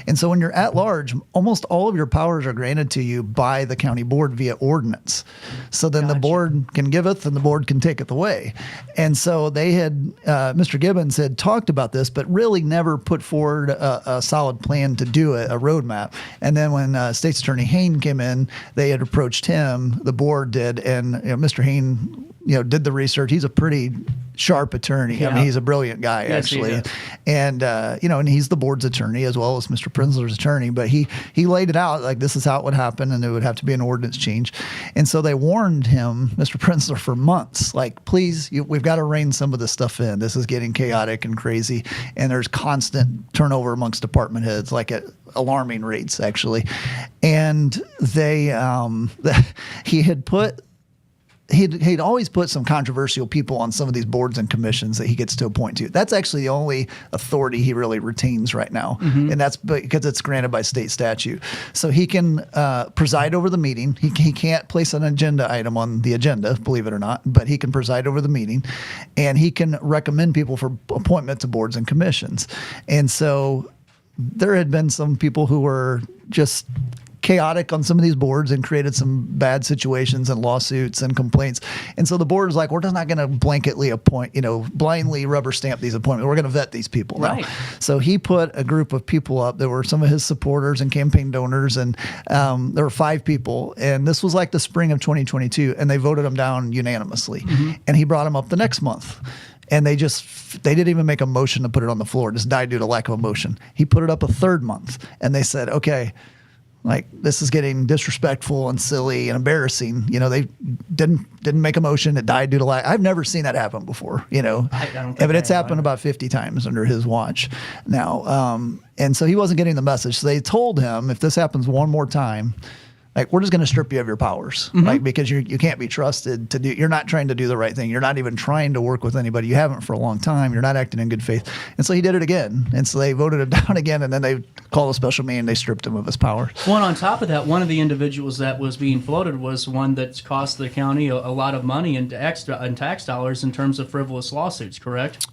And so when you're at large, almost all of your powers are granted to you by the county board via ordinance. So then the board can giveth and the board can taketh away. And so they had, Mr. Gibbons had talked about this, but really never put forward a solid plan to do it, a roadmap. And then when State's Attorney Hayne came in, they had approached him, the board did, and Mr. Hayne did the research. He's a pretty sharp attorney. Yeah. I mean, he's a brilliant guy, actually. And, and he's the board's attorney as well as Mr. Prenzler's attorney. But he laid it out like this is how it would happen, and it would have to be an ordinance change. And so they warned him, Mr. Prenzler, for months, like, please, we've got to rein some of this stuff in. This is getting chaotic and crazy. And there's constant turnover amongst department heads, like at alarming rates, actually. And he'd always put some controversial people on some of these boards and commissions that he gets to appoint to. That's actually the only authority he really retains right now. Mm-hmm. And that's because it's granted by state statute. So he can preside over the meeting. He can't place an agenda item on the agenda, believe it or not, but he can preside over the meeting, and he can recommend people for appointment to boards and commissions. And so there had been some people who were just chaotic on some of these boards and created some bad situations and lawsuits and complaints. And so the board is like, we're just not going to blanketly appoint, blindly rubber stamp these appointments. We're going to vet these people now. Right. So he put a group of people up that were some of his supporters and campaign donors. And there were 5 people. And this was like the spring of 2022. And they voted him down unanimously. Mm-hmm. And he brought him up the next month. And they didn't even make a motion to put it on the floor. It just died due to lack of a motion. He put it up a third month. And they said, okay, like, this is getting disrespectful and silly and embarrassing. They didn't make a motion. It died due to lack. I've never seen that happen before, I don't think but it's happened about 50 times under his watch now. And so he wasn't getting the message. So they told him, if this happens one more time, like, we're just going to strip you of your powers, mm-hmm. like, because you can't be trusted to do. You're not trying to do the right thing. You're not even trying to work with anybody. You haven't for a long time. You're not acting in good faith. And so he did it again. And so they voted him down again. And then they called a special meeting. They stripped him of his powers. Well, and on top of that, one of the individuals that was being floated was one that's cost the county a lot of money in tax dollars in terms of frivolous lawsuits. Correct?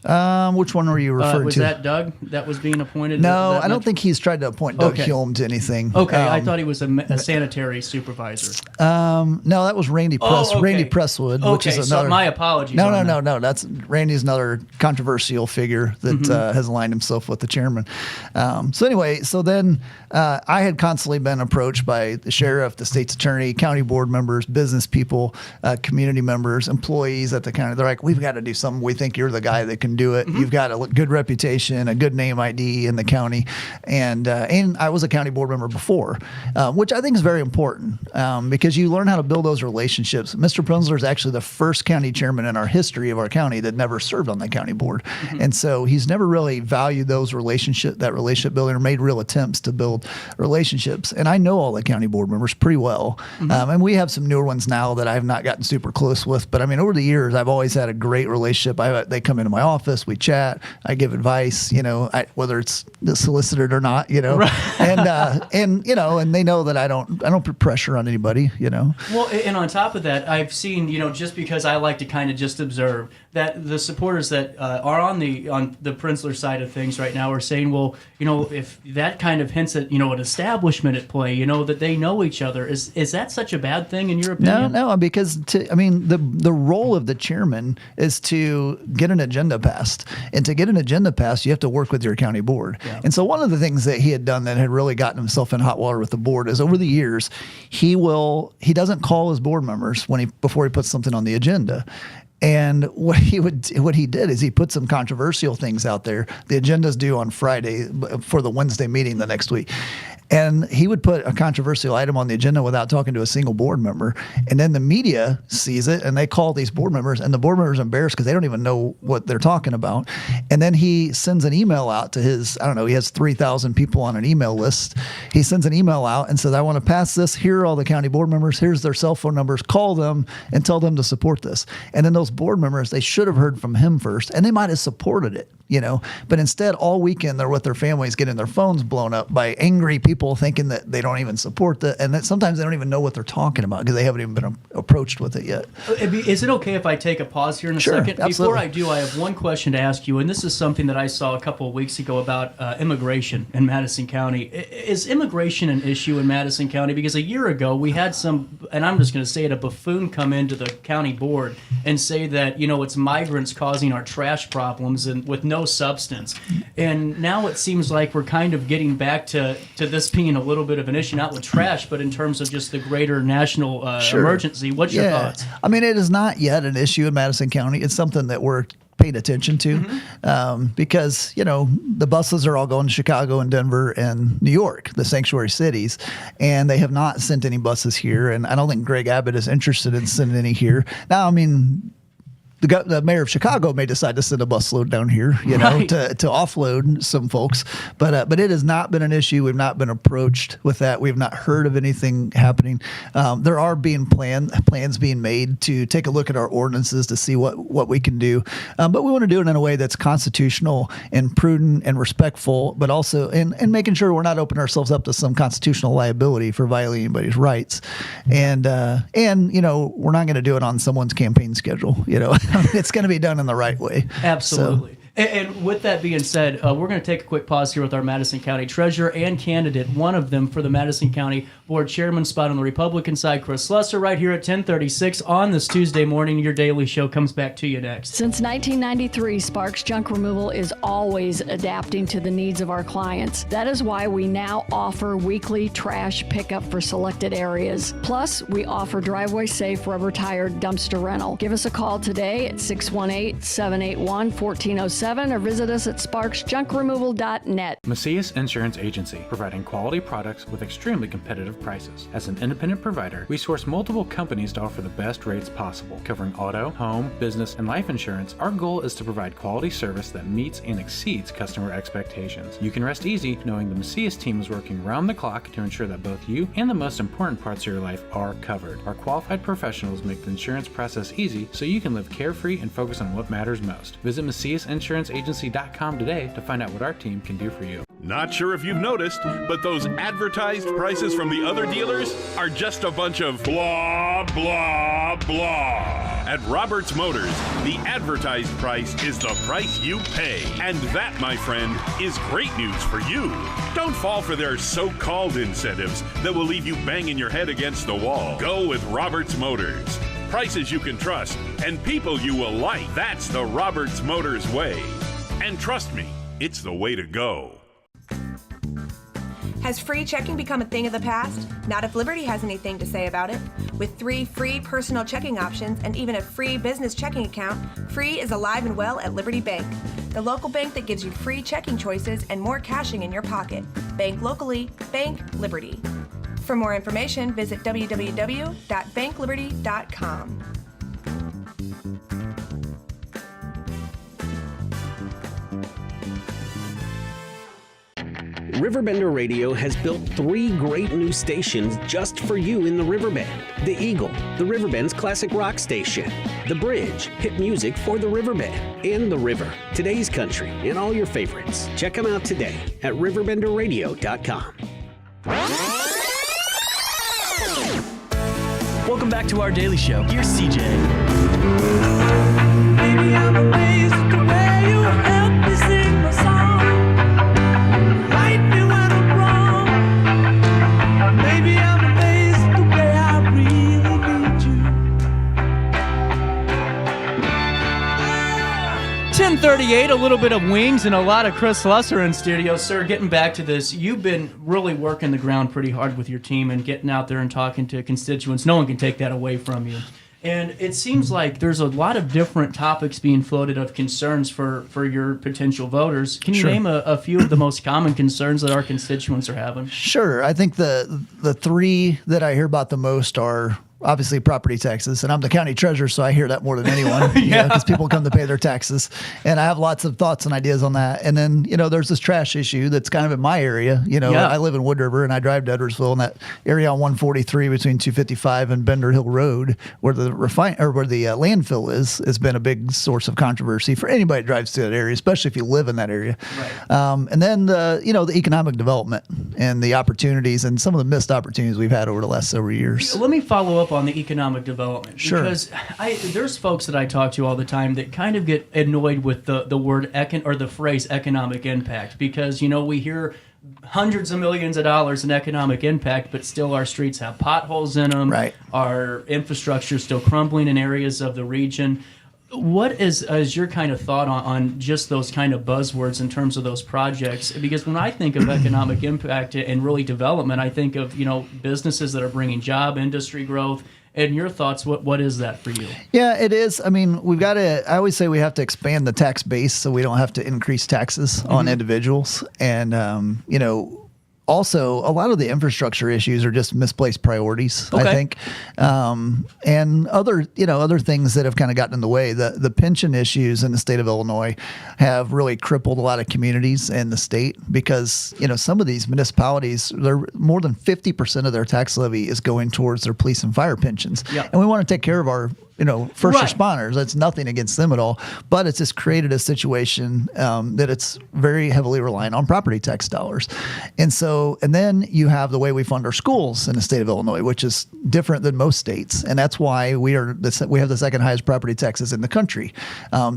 Which one were you referring to? Was that Doug that was being appointed? No, I don't think he's tried to appoint Doug Hulme to anything. Okay, I thought he was a sanitary supervisor. No, that was Randy Randy Presswood, which is another. So my apologies. No. That's Randy's another controversial figure that mm-hmm. Has aligned himself with the chairman. So then I had constantly been approached by the sheriff, the state's attorney, county board members, business people, community members, employees at the county. They're like, we've got to do something. We think you're the guy that can do it. Mm-hmm. You've got a good reputation, a good name ID in the county, and I was a county board member before, which I think is very important. Because you learn how to build those relationships. Mr. Prenzler is actually the first county chairman in our history of our county that never served on the county board. Mm-hmm. And so he's never really valued that relationship building or made real real attempts to build relationships. And I know all the county board members pretty well. And we have some newer ones now that I have not gotten super close with. But I mean, over the years, I've always had a great relationship. They come into my office, we chat, I give advice, whether it's solicited or not, Right. and they know that I don't put pressure on anybody, Well, and on top of that, I've seen, just because I like to kind of just observe that the supporters that are on the Prinzler side of things right now are saying, well, if that kind of hints at, an establishment at play, that they know each other, is that such a bad thing in your opinion? No, because the role of the chairman is to get an agenda passed, and to get an agenda passed, you have to work with your county board. Yeah. And so one of the things that he had done that had really gotten himself in hot water with the board is over the years, he doesn't call his board members before he puts something on the agenda. And what he did is he put some controversial things out there. The agenda's due on Friday for the Wednesday meeting the next week. And he would put a controversial item on the agenda without talking to a single board member. And then the media sees it and they call these board members, and the board members are embarrassed because they don't even know what they're talking about. And then he sends an email out to his, he has 3,000 people on an email list. He sends an email out and says, I want to pass this. Here are all the county board members. Here's their cell phone numbers. Call them and tell them to support this. And then those board members, they should have heard from him first, and they might have supported it, But instead, all weekend, they're with their families getting their phones blown up by angry people thinking that they don't even support and that sometimes they don't even know what they're talking about because they haven't even been approached with it yet. Is it okay if I take a pause here in a second? Absolutely. Before I do, I have one question to ask you, and this is something that I saw a couple of weeks ago about immigration in Madison County. Is immigration an issue in Madison County? Because a year ago, we had and I'm just going to say it, a buffoon come into the county board and say that, it's migrants causing our trash problems and with no substance. And now it seems like we're kind of getting back to this being a little bit of an issue, not with trash, but in terms of just the greater national emergency. What's your thoughts? It is not yet an issue in Madison County. It's something that we're paying attention to because, the buses are all going to Chicago and Denver and New York, the sanctuary cities, and they have not sent any buses here. And I don't think Greg Abbott is interested in sending any here. Now, the mayor of Chicago may decide to send a busload down here, to offload some folks. But it has not been an issue. We've not been approached with that. We've not heard of anything happening. There are plans being made to take a look at our ordinances to see what we can do. But we want to do it in a way that's constitutional and prudent and respectful, but also in making sure we're not opening ourselves up to some constitutional liability for violating anybody's rights. And we're not going to do it on someone's campaign schedule, It's going to be done in the right way. Absolutely. And with that being said, we're going to take a quick pause here with our Madison County treasurer and candidate, one of them for the Madison County Board Chairman spot on the Republican side, Chris Slusser, right here at 10:36 on this Tuesday morning. Your daily show comes back to you next. Since 1993, Sparks Junk Removal is always adapting to the needs of our clients. That is why we now offer weekly trash pickup for selected areas. Plus, we offer driveway safe rubber tire dumpster rental. Give us a call today at 618-781-1407. Or visit us at sparksjunkremoval.net. Macias Insurance Agency, providing quality products with extremely competitive prices. As an independent provider, we source multiple companies to offer the best rates possible. Covering auto, home, business, and life insurance, our goal is to provide quality service that meets and exceeds customer expectations. You can rest easy knowing the Macias team is working round the clock to ensure that both you and the most important parts of your life are covered. Our qualified professionals make the insurance process easy so you can live carefree and focus on what matters most. Visit MaciasInsuranceAgency.com today to find out what our team can do for you. Not sure if you've noticed, but those advertised prices from the other dealers are just a bunch of blah, blah, blah. At Roberts Motors, the advertised price is the price you pay. And that, my friend, is great news for you. Don't fall for their so-called incentives that will leave you banging your head against the wall. Go with Roberts Motors. Prices you can trust and people you will like. That's the Roberts Motors way. And trust me, it's the way to go. Has free checking become a thing of the past? Not if Liberty has anything to say about it. With 3 free personal checking options and even a free business checking account, free is alive and well at Liberty Bank. The local bank that gives you free checking choices and more cashing in your pocket. Bank locally, bank Liberty. For more information, visit www.bankliberty.com. RiverBender Radio has built 3 great new stations just for you in the Riverbend. The Eagle, the Riverbend's classic rock station. The Bridge, hit music for the Riverbend. And The River, today's country, and all your favorites. Check them out today at RiverBender.com. Welcome back to our daily show. Here's CJ. Baby, I'm amazed at the way you help me sing my song. Right me when I'm wrong. Baby, I'm amazed at the way I really need you. 10:38, a little bit of Wings and a lot of Chris Slusser in studio. Sir, getting back to this, you've been really working the ground pretty hard with your team and getting out there and talking to constituents. No one can take that away from you. And it seems like there's a lot of different topics being floated of concerns for your potential voters. Can you name a few of the most common concerns that our constituents are having? Sure. I think the 3 that I hear about the most are obviously property taxes, and I'm the county treasurer, so I hear that more than anyone, because people come to pay their taxes, and I have lots of thoughts and ideas on that. And then, there's this trash issue that's kind of in my area. I live in Wood River, and I drive to Edwardsville, in that area on 143 between 255 and Bender Hill Road, where the landfill is, has been a big source of controversy for anybody that drives through that area, especially if you live in that area. Right. And then the economic development and the opportunities and some of the missed opportunities we've had over the last several years. Let me follow up on the economic development. Sure. Because there's folks that I talk to all the time that kind of get annoyed with the word or the phrase economic impact, because we hear hundreds of millions of dollars in economic impact, but still our streets have potholes in them. Right. Our infrastructure is still crumbling in areas of the region. What is your kind of thought on just those kind of buzzwords in terms of those projects? Because when I think of economic impact and really development, I think of businesses that are bringing job, industry growth. And your thoughts, what is that for you? Yeah, it is. I mean, I always say we have to expand the tax base so we don't have to increase taxes on individuals. And, also, a lot of the infrastructure issues are just misplaced priorities, I think, and other things that have kind of gotten in the way. The pension issues in the state of Illinois have really crippled a lot of communities in the state, because some of these municipalities, they're more than 50% of their tax levy is going towards their police and fire pensions, and we want to take care of our first responders. That's nothing against them at all, but it's just created a situation that it's very heavily reliant on property tax dollars. And then you have the way we fund our schools in the state of Illinois, which is different than most states. And that's why we have the second highest property taxes in the country,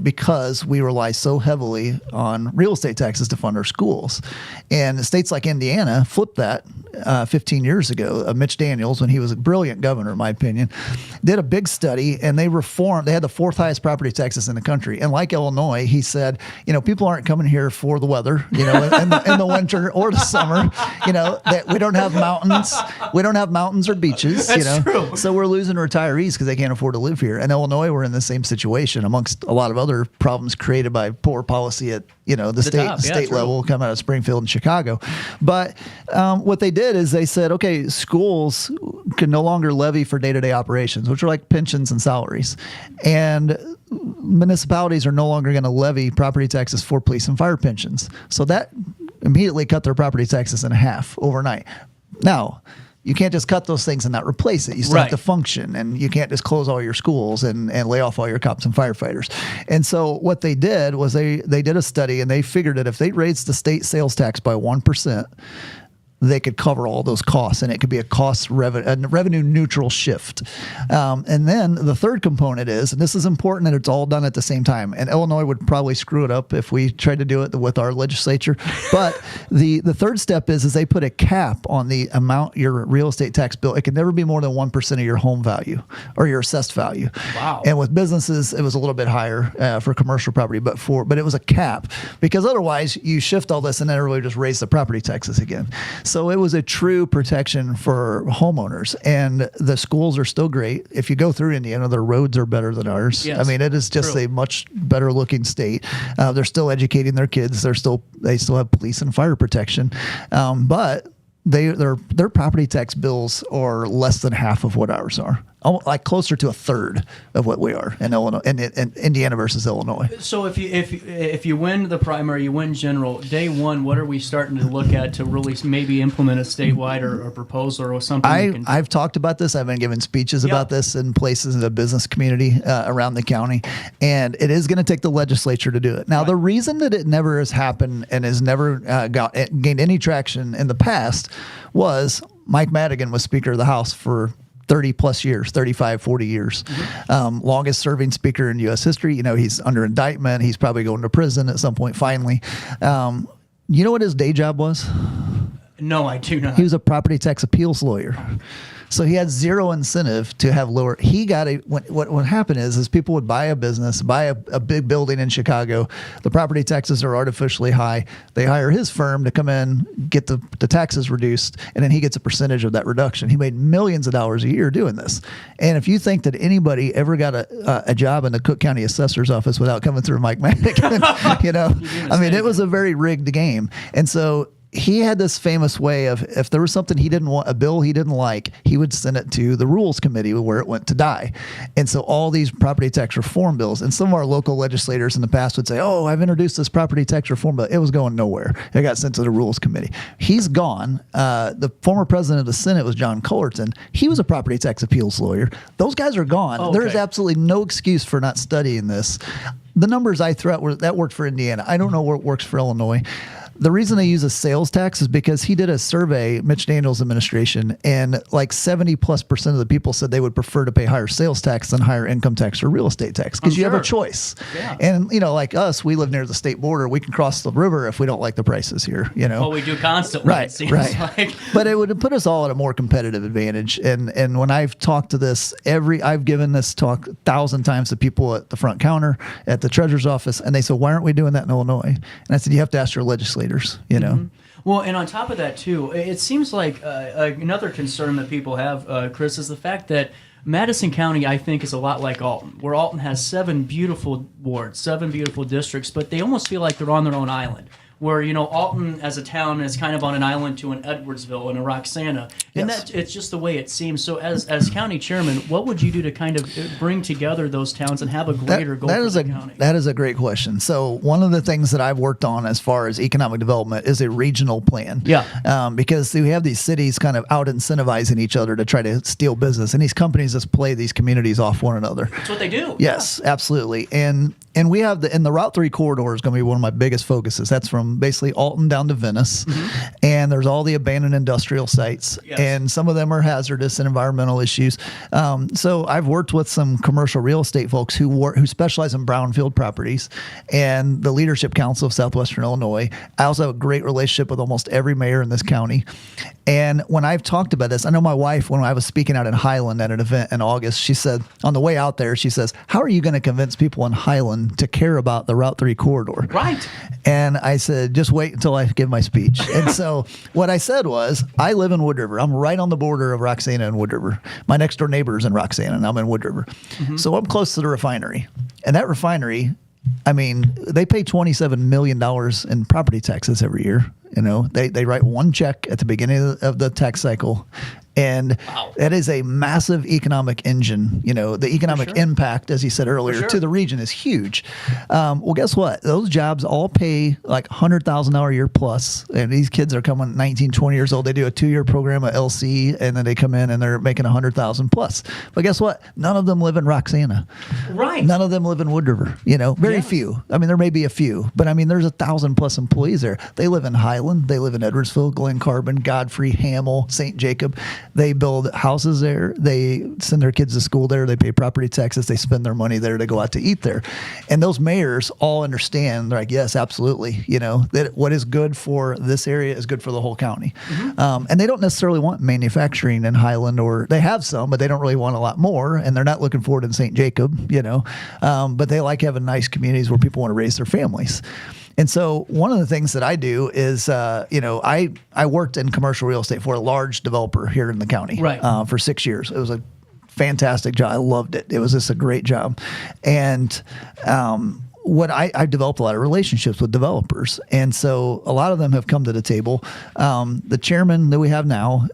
because we rely so heavily on real estate taxes to fund our schools. And states like Indiana flipped that 15 years ago. Mitch Daniels, when he was a brilliant governor, in my opinion, did a big study, and they reformed. They had the 4th highest property taxes in the country. And like Illinois, he said, people aren't coming here for the weather, in the winter or the summer, that we don't have mountains. We don't have mountains or beaches, That's true. So we're losing retirees because they can't afford to live here. And Illinois, we're in the same situation, amongst a lot of other problems created by poor policy at, the state level, coming out of Springfield and Chicago. But what they did is they said, okay, schools can no longer levy for day-to-day operations, which are like pensions and salaries. And municipalities are no longer going to levy property taxes for police and fire pensions. So that immediately cut their property taxes in half overnight. Now, you can't just cut those things and not replace it. You still have to function, and you can't just close all your schools and lay off all your cops and firefighters. And so what they did was they did a study, and they figured that if they raised the state sales tax by 1%, they could cover all those costs, and it could be a revenue neutral shift. And then the third component is, and this is important, that it's all done at the same time. And Illinois would probably screw it up if we tried to do it with our legislature. But the third step is they put a cap on the amount your real estate tax bill. It can never be more than 1% of your home value or your assessed value. Wow. And with businesses, it was a little bit higher for commercial property, but it was a cap, because otherwise you shift all this and then everybody just raise the property taxes again. So it was a true protection for homeowners, and the schools are still great. If you go through Indiana, their roads are better than ours. Yes, I mean, it is just a much better looking state. They're still educating their kids. They still have police and fire protection, but their property tax bills are less than half of what ours are. like closer to a third of what we are in Illinois, in Indiana versus Illinois. So if you win the primary, you win general, day one, what are we starting to look at to really maybe implement a statewide or proposal or something? I've talked about this. I've been giving speeches about this in places in the business community around the county, and it is going to take the legislature to do it. Now, the reason that it never has happened and has never gained any traction in the past was Mike Madigan was Speaker of the House for 30 plus years, 35, 40 years. Longest serving speaker in U.S. history. You know, he's under indictment. He's probably going to prison at some point finally. You know what his day job was? No, I do not. He was a property tax appeals lawyer. So he had zero incentive to have lower. He got what would happen is people would buy a business, buy a big building in Chicago. The property taxes are artificially high. They hire his firm to come in, get the taxes reduced, and then he gets a percentage of that reduction. He made millions of dollars a year doing this. And if you think that anybody ever got a job in the Cook County Assessor's office without coming through Mike Madigan, you know, I mean, it was a very rigged game. And so he had this famous way of, if there was something he didn't want, a bill he didn't like, he would send it to the Rules Committee where it went to die. And so all these property tax reform bills, and some of our local legislators in the past would say, oh, I've introduced this property tax reform bill. It was going nowhere. It got sent to the Rules Committee. He's gone. The former president of the Senate was John Cullerton. He was a property tax appeals lawyer. Those guys are gone. Oh, There is absolutely no excuse for not studying this. The numbers I threw out that worked for Indiana. I don't know where it works for Illinois. The reason they use a sales tax is because he did a survey, Mitch Daniels' administration, and like 70+% of the people said they would prefer to pay higher sales tax than higher income tax or real estate tax because you have a choice. Yeah. And, you know, like us, we live near the state border. We can cross the river if we don't like the prices here, you know. Well, we do constantly, it seems like. But it would put us all at a more competitive advantage. And when I've talked to this, I've given this talk 1,000 times to people at the front counter, at the treasurer's office, and they said, why aren't we doing that in Illinois? And I said, you have to ask your legislators. You know. Well, and on top of that too, it seems like another concern that people have, Chris, is the fact that Madison County, I think, is a lot like Alton, where Alton has 7 beautiful wards, 7 beautiful districts, but they almost feel like they're on their own island. Where, you know, Alton as a town is kind of on an island to an Edwardsville and a Roxana. And that it's just the way it seems. So as county chairman, what would you do to kind of bring together those towns and have a greater goal for the county? That is a great question. So one of the things that I've worked on as far as economic development is a regional plan. Yeah. Because we have these cities kind of out incentivizing each other to try to steal business. And these companies just play these communities off one another. That's what they do. Yes, absolutely. And we have the Route 3 corridor is going to be one of my biggest focuses. That's from basically Alton down to Venice. And there's all the abandoned industrial sites. Yes. And some of them are hazardous and environmental issues. So I've worked with some commercial real estate folks who specialize in brownfield properties and the Leadership Council of Southwestern Illinois. I also have a great relationship with almost every mayor in this county. And when I've talked about this, I know my wife, when I was speaking out in Highland at an event in August, she said, on the way out there, she says, how are you going to convince people in Highland to care about the Route 3 corridor? Right. And I said, just wait until I give my speech. And so what I said was, I live in Wood River. I'm right on the border of Roxana and Wood River. My next door neighbor is in Roxana, and I'm in Wood River. So I'm close to the refinery. And that refinery, I mean, they pay $27 million in property taxes every year. You know, they write one check at the beginning of the tax cycle. And that is a massive economic engine. You know, the economic impact, as you said earlier, to the region is huge. Well, guess what? Those jobs all pay like $100,000 a year plus. And these kids are coming 19, 20 years old. They do a 2-year program at LC, and then they come in and they're making $100,000 plus. But guess what? None of them live in Roxana. Right. None of them live in Wood River. You know, very few. I mean, there may be a few, but I mean, there's 1,000 plus employees there. They live in Highland. They live in Edwardsville, Glen Carbon, Godfrey, Hamel, St. Jacob. They build houses there. They send their kids to school there. They pay property taxes. They spend their money there. They go out to eat there. And those mayors all understand. They're like, yes, absolutely. You know, that what is good for this area is good for the whole county. And they don't necessarily want manufacturing in Highland, or they have some, but they don't really want a lot more. And they're not looking for it in St. Jacob, you know. But they like having nice communities where people want to raise their families. And so one of the things that I do is, you know, I worked in commercial real estate for a large developer here in the county for 6 years. It was a fantastic job. I loved it. It was just a great job. And what I've developed a lot of relationships with developers. And so a lot of them have come to the table. The chairman that we have now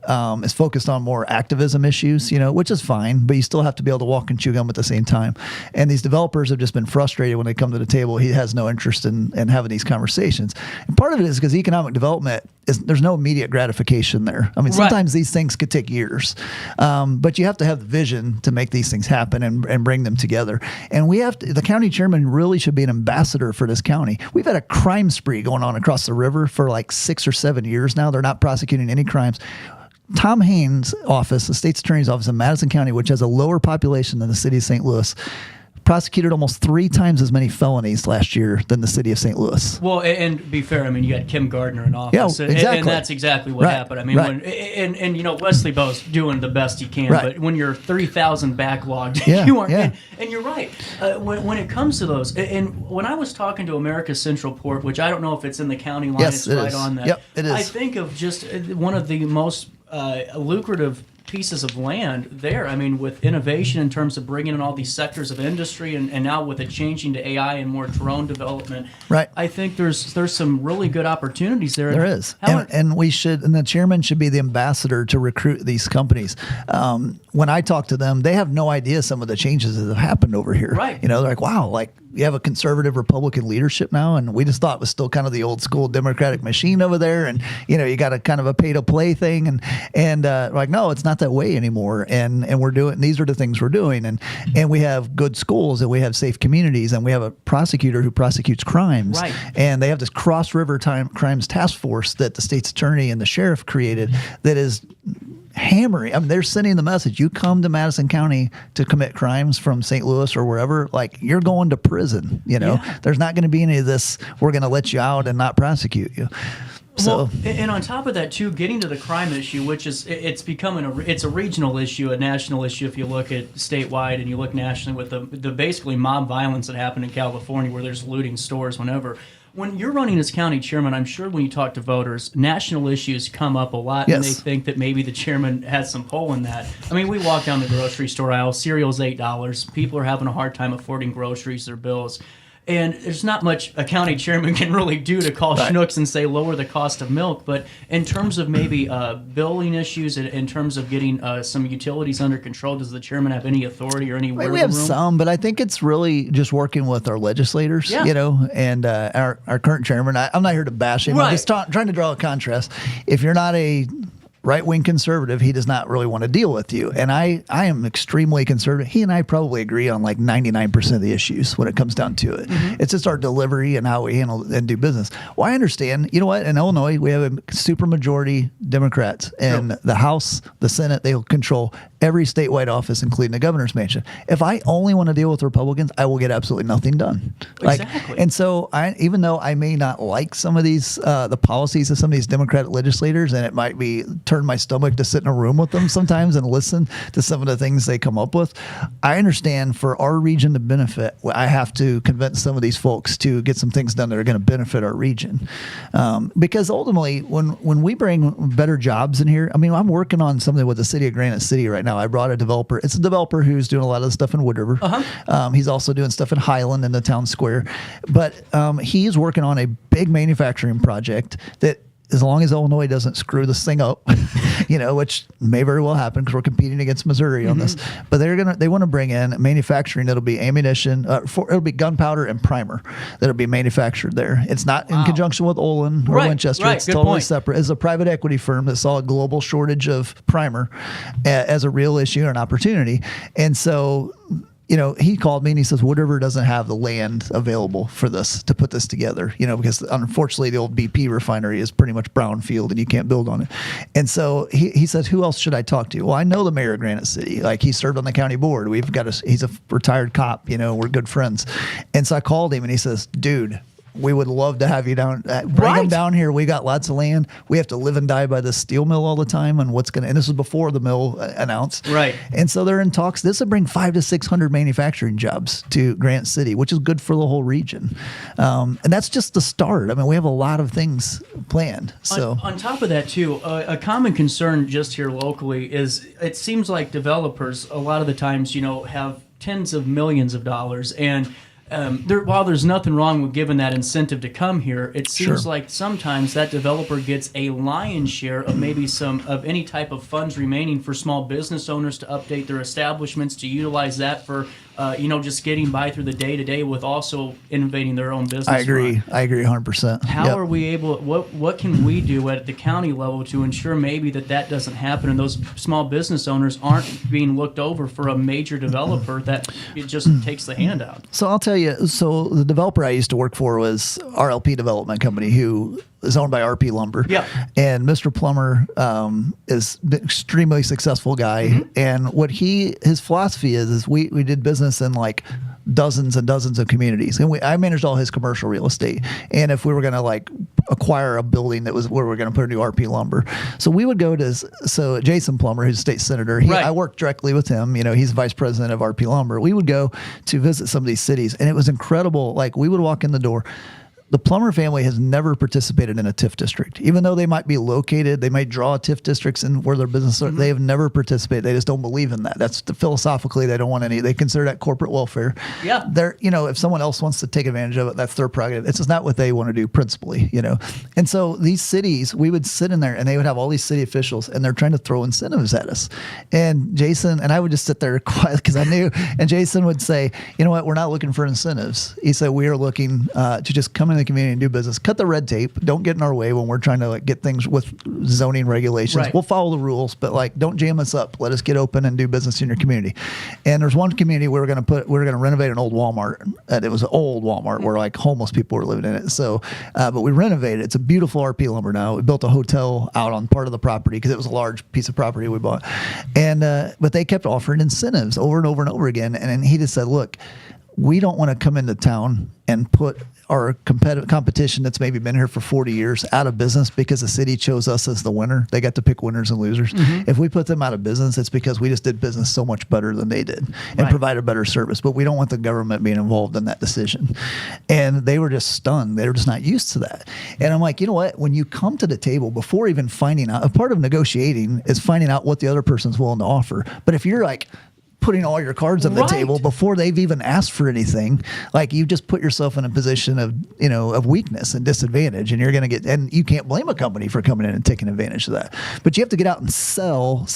is focused on more activism issues, which is fine, but you still have to be able to walk and chew gum at the same time. And these developers have just been frustrated when they come to the table. He has no interest in having these conversations. And part of it is because economic development there's no immediate gratification there. I mean, sometimes these things could take years, but you have to have the vision to make these things happen and bring them together. And the county chairman really should be an ambassador for this county. We've had a crime spree going on across the river for like 6 or 7 years now. They're not prosecuting any crimes. Tom Haynes' office, the state's attorney's office in Madison County, which has a lower population than the city of St. Louis, prosecuted almost 3 times as many felonies last year than the city of St. Louis. Well, and to be fair, I mean, you got Kim Gardner in office. Yeah, exactly. And that's exactly what happened. I mean, Wesley Bo's doing the best he can, but when you're 3,000 backlogged, you aren't. And you're right. When it comes to those, and when I was talking to America's Central Port, which I don't know if it's in the county line, it's right on that. Yep, it is. I think of just one of the most lucrative pieces of land there. I mean, with innovation in terms of bringing in all these sectors of industry, and now with it changing to AI and more drone development, I think there's some really good opportunities there. There is, and the chairman should be the ambassador to recruit these companies. When I talk to them, they have no idea some of the changes that have happened over here. They're like, wow, like you have a conservative Republican leadership now, and we just thought it was still kind of the old school Democratic machine over there, and you got a kind of a pay to play thing, and like, no, it's not that way anymore, and we're doing, these are the things we're doing, and we have good schools, and we have safe communities, and we have a prosecutor who prosecutes crimes, and they have this cross river crimes task force that the state's attorney and the sheriff created that is hammering. I mean, they're sending the message: you come to Madison County to commit crimes from St. Louis or wherever, like you're going to prison. There's not going to be any of this, we're going to let you out and not prosecute you. So, well, and on top of that too, getting to the crime issue, which is it's becoming it's a regional issue, a national issue. If you look at statewide and you look nationally with the basically mob violence that happened in California, where there's looting stores whenever. When you're running as county chairman, I'm sure when you talk to voters, national issues come up a lot, and they think that maybe the chairman has some pull in that. I mean, we walk down the grocery store aisle, cereal's $8. People are having a hard time affording groceries, their bills. And there's not much a county chairman can really do to call Schnucks and say lower the cost of milk. But in terms of maybe billing issues, in terms of getting some utilities under control, does the chairman have any authority or any wiggle room? We have some, but I think it's really just working with our legislators, and our current chairman. I'm not here to bash him. I'm just trying to draw a contrast. If you're not a right-wing conservative, he does not really want to deal with you. And I am extremely conservative. He and I probably agree on like 99% of the issues when it comes down to it. It's just our delivery and how we handle and do business. Well, I understand. You know what? In Illinois, we have a supermajority Democrats. And the House, the Senate, they'll control every statewide office, including the governor's mansion. If I only want to deal with Republicans, I will get absolutely nothing done. Exactly. And so even though I may not like some of these, the policies of some of these Democratic legislators, and it might be turn my stomach to sit in a room with them sometimes and listen to some of the things they come up with, I understand for our region to benefit, I have to convince some of these folks to get some things done that are going to benefit our region. Because ultimately, when we bring better jobs in here, I mean, I'm working on something with the city of Granite City right now. I brought a developer. It's a developer who's doing a lot of stuff in Wood River. He's also doing stuff in Highland in the town square. But he's working on a big manufacturing project that, as long as Illinois doesn't screw this thing up, which may very well happen because we're competing against Missouri on this. But they want to bring in manufacturing that'll be ammunition, it'll be gunpowder and primer that'll be manufactured there. It's not in conjunction with Olin or Winchester. It's totally separate. It's a private equity firm that saw a global shortage of primer as a real issue and an opportunity. And so, he called me and he says, Wood River doesn't have the land available for this, to put this together, because unfortunately the old BP refinery is pretty much brownfield and you can't build on it. And so he says, who else should I talk to? Well, I know the mayor of Granite City. Like, he served on the county board. He's a retired cop, we're good friends. And so I called him and he says, dude, we would love to have you down. Bring them down here. We got lots of land. We have to live and die by the steel mill all the time. And and this was before the mill announced. And so they're in talks. This would bring 500 to 600 manufacturing jobs to Granite City, which is good for the whole region. And that's just the start. I mean, we have a lot of things planned. So on top of that too, a common concern just here locally is it seems like developers a lot of the times, have tens of millions of dollars, and while there's nothing wrong with giving that incentive to come here, it seems like sometimes that developer gets a lion's share of maybe some of any type of funds remaining for small business owners to update their establishments, to utilize that for just getting by through the day-to-day with also innovating their own business. I agree 100%. How are we able, what can we do at the county level to ensure maybe that doesn't happen and those small business owners aren't being looked over for a major developer that it just takes the handout? So I'll tell you, so the developer I used to work for was RLP Development Company, who is owned by RP Lumber. Yeah. And Mr. Plummer is an extremely successful guy. And what his philosophy is we did business in like dozens and dozens of communities. And I managed all his commercial real estate. And if we were going to like acquire a building that was where we were going to put a new RP Lumber. So we would go to, Jason Plummer, who's a state senator, I worked directly with him. He's vice president of RP Lumber. We would go to visit some of these cities, and it was incredible. Like, we would walk in the door. The Plummer family has never participated in a TIF district. Even though they might be located, they might draw TIF districts in where their business are, they have never participated. They just don't believe in that. That's philosophically, they don't want any. They consider that corporate welfare. Yeah. They're, if someone else wants to take advantage of it, that's their prerogative. It's just not what they want to do principally, And so these cities, we would sit in there and they would have all these city officials and they're trying to throw incentives at us. And Jason, and I would just sit there quiet because I knew, and Jason would say, you know what, we're not looking for incentives. He said, we are looking to just come in the community and do business. Cut the red tape. Don't get in our way when we're trying to get things with zoning regulations. Right. We'll follow the rules, but don't jam us up. Let us get open and do business in your community. And there's one community we're going to renovate an old Walmart. And it was an old Walmart where homeless people were living in it. So, but we renovated it. It's a beautiful RP Lumber now. We built a hotel out on part of the property because it was a large piece of property we bought. And but they kept offering incentives over and over and over again. And then he just said, look, we don't want to come into town and put our competition that's maybe been here for 40 years out of business because the city chose us as the winner. They got to pick winners and losers. If we put them out of business, it's because we just did business so much better than they did and provided better service. But we don't want the government being involved in that decision. And they were just stunned. They were just not used to that. And I'm like, you know what? When you come to the table, before even finding out, a part of negotiating is finding out what the other person's willing to offer. But if you're putting all your cards on the table before they've even asked for anything, you just put yourself in a position of weakness and disadvantage, and you're going to get, and you can't blame a company for coming in and taking advantage of that. But you have to get out and sell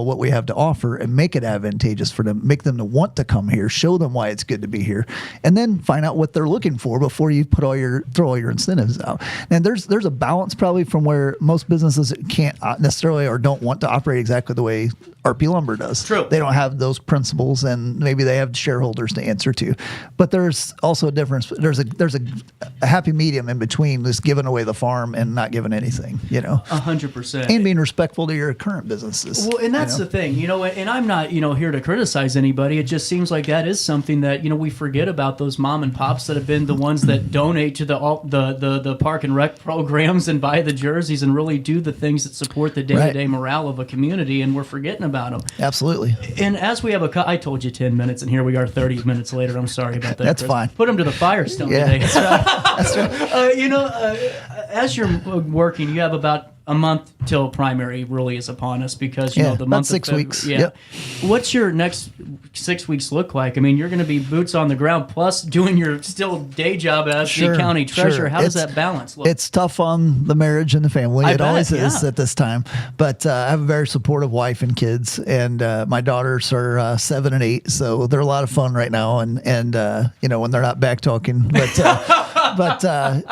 what we have to offer and make it advantageous for them, make them to want to come here, show them why it's good to be here, and then find out what they're looking for before you throw all your incentives out. And there's a balance probably from where most businesses can't necessarily or don't want to operate exactly the way RP Lumber does. True. They don't have those principles, and maybe they have shareholders to answer to. But there's also a difference. There's a happy medium in between just giving away the farm and not giving anything, 100%. And being respectful to your current businesses. Well, and that's the thing, and I'm not, here to criticize anybody. It just seems like that is something that, we forget about, those mom and pops that have been the ones that donate to the park and rec programs and buy the jerseys and really do the things that support the day-to-day morale of a community, and we're forgetting about them. Absolutely. And as we have I told you 10 minutes, and here we are 30 minutes later. I'm sorry about that. That's Chris. fine. Put them to the Firestone today. That's right. As you're working, you have about a month till primary really is upon us because, the month about 6 weeks. Yeah. Yep. What's your next 6 weeks look like? I mean, you're going to be boots on the ground plus doing your still day job as the county treasurer. How does that balance look? It's tough on the marriage and the family. It always is at this time. But I have a very supportive wife and kids, and my daughters are 7 and 8, so they're a lot of fun right now. And when they're not back talking, but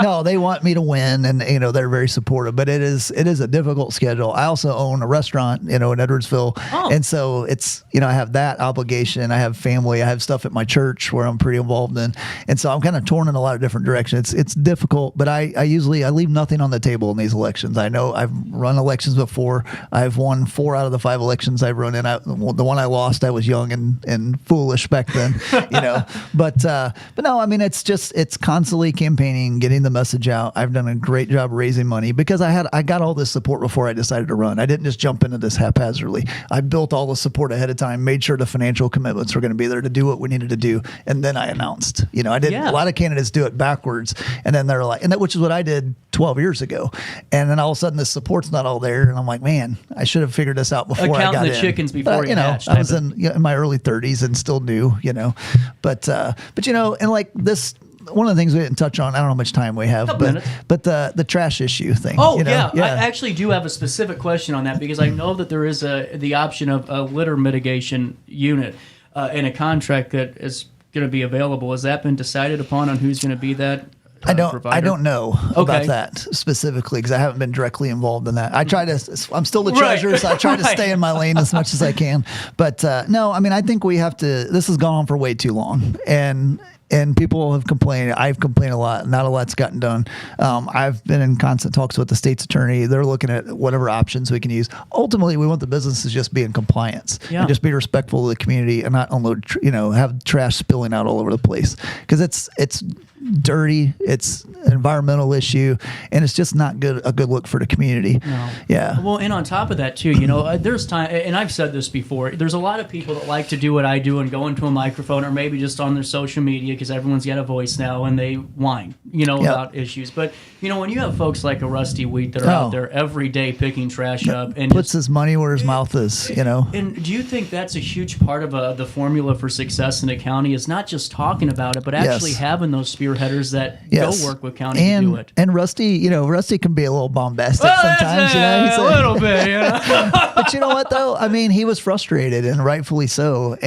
no, they want me to win, and they're very supportive. But it is a difficult schedule. I also own a restaurant, in Edwardsville, and so it's I have that obligation. I have family. I have stuff at my church where I'm pretty involved in, and so I'm kind of torn in a lot of different directions. It's difficult, but I usually leave nothing on the table in these elections. I know I've run elections before. I've won 4 out of the 5 elections I've run in. The one I lost, I was young and foolish back then, But no, I mean it's constantly campaigning. campaigning, getting the message out. I've done a great job raising money because I got all this support before I decided to run. I didn't just jump into this haphazardly. I built all the support ahead of time, made sure the financial commitments were going to be there to do what we needed to do, and then I announced. I didn't. A lot of candidates do it backwards, and then they're like, which is what I did 12 years ago, and then all of a sudden the support's not all there, and I'm like, man, I should have figured this out before I got in. Counting the chickens before you hatched. I was in my early 30s and still new, but and like this. One of the things we didn't touch on, I don't know how much time we have, but the trash issue thing. Oh, yeah. I actually do have a specific question on that because I know that there is the option of a litter mitigation unit in a contract that is going to be available. Has that been decided upon on who's going to be that? I don't know about that specifically because I haven't been directly involved in that. I'm still the treasurer, so I try to stay in my lane as much as I can. But no, I mean, I think we have to. This has gone on for way too long, and people have complained. I've complained a lot. Not a lot's gotten done. I've been in constant talks with the state's attorney. They're looking at whatever options we can use. Ultimately, we want the businesses just be in compliance and just be respectful of the community and not unload, have trash spilling out all over the place because it's dirty. It's an environmental issue, and it's just not a good look for the community. No. Yeah. Well, and on top of that too, there's time, and I've said this before. There's a lot of people that like to do what I do and go into a microphone or maybe just on their social media because everyone's got a voice now and they whine, about issues. But when you have folks like a Rusty Wheat that are out there every day picking trash up and puts his money where his mouth is, And do you think that's a huge part of the formula for success in a county? Is not just talking about it, but actually having those spearheaders that go work with county to do it. And Rusty, Rusty can be a little bombastic sometimes. He's a little bit. But you know what though? I mean, he was frustrated and rightfully so.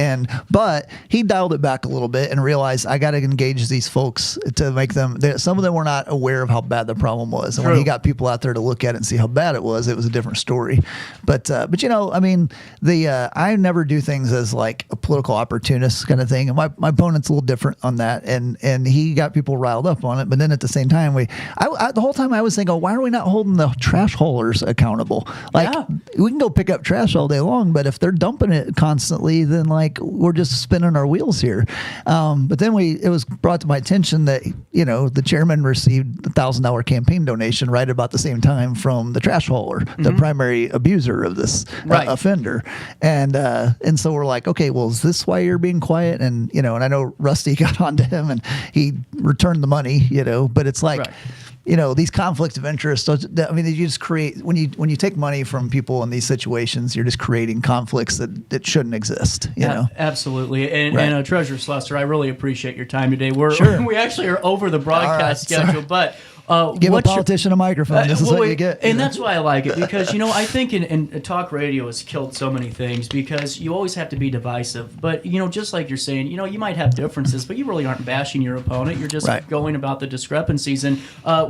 But he dialed it back a little bit and realized I got to engage these folks to make them. Some of them were not aware of how bad the problem was, and when he got people out there to look at it and see how bad it was a different story. But I mean, I never do things as like a political opportunist kind of thing. And my opponent's a little different on that, and he got people riled up on it. But then at the same time, the whole time I was thinking, why are we not holding the trash haulers accountable? Like we can go pick up trash all day long, but if they're dumping it constantly, then like we're just spinning our wheels here. But then it was brought to my attention that the chairman received a $1,000 campaign donation right about the same time from the trash hauler, the primary abuser of this offender, and so we're like, okay, well, is this why you're being quiet? And and I know Rusty got onto him and he returned the money, but it's like. These conflicts of interest. I mean, you just create when you take money from people in these situations, you're just creating conflicts that shouldn't exist. Absolutely. And Treasurer Slusser, I really appreciate your time today. We actually are over the broadcast schedule, but. Give a politician a microphone. This is what you get. And that's why I like it because, I think in talk radio has killed so many things because you always have to be divisive. But, just like you're saying, you might have differences, but you really aren't bashing your opponent. You're just going about the discrepancies. And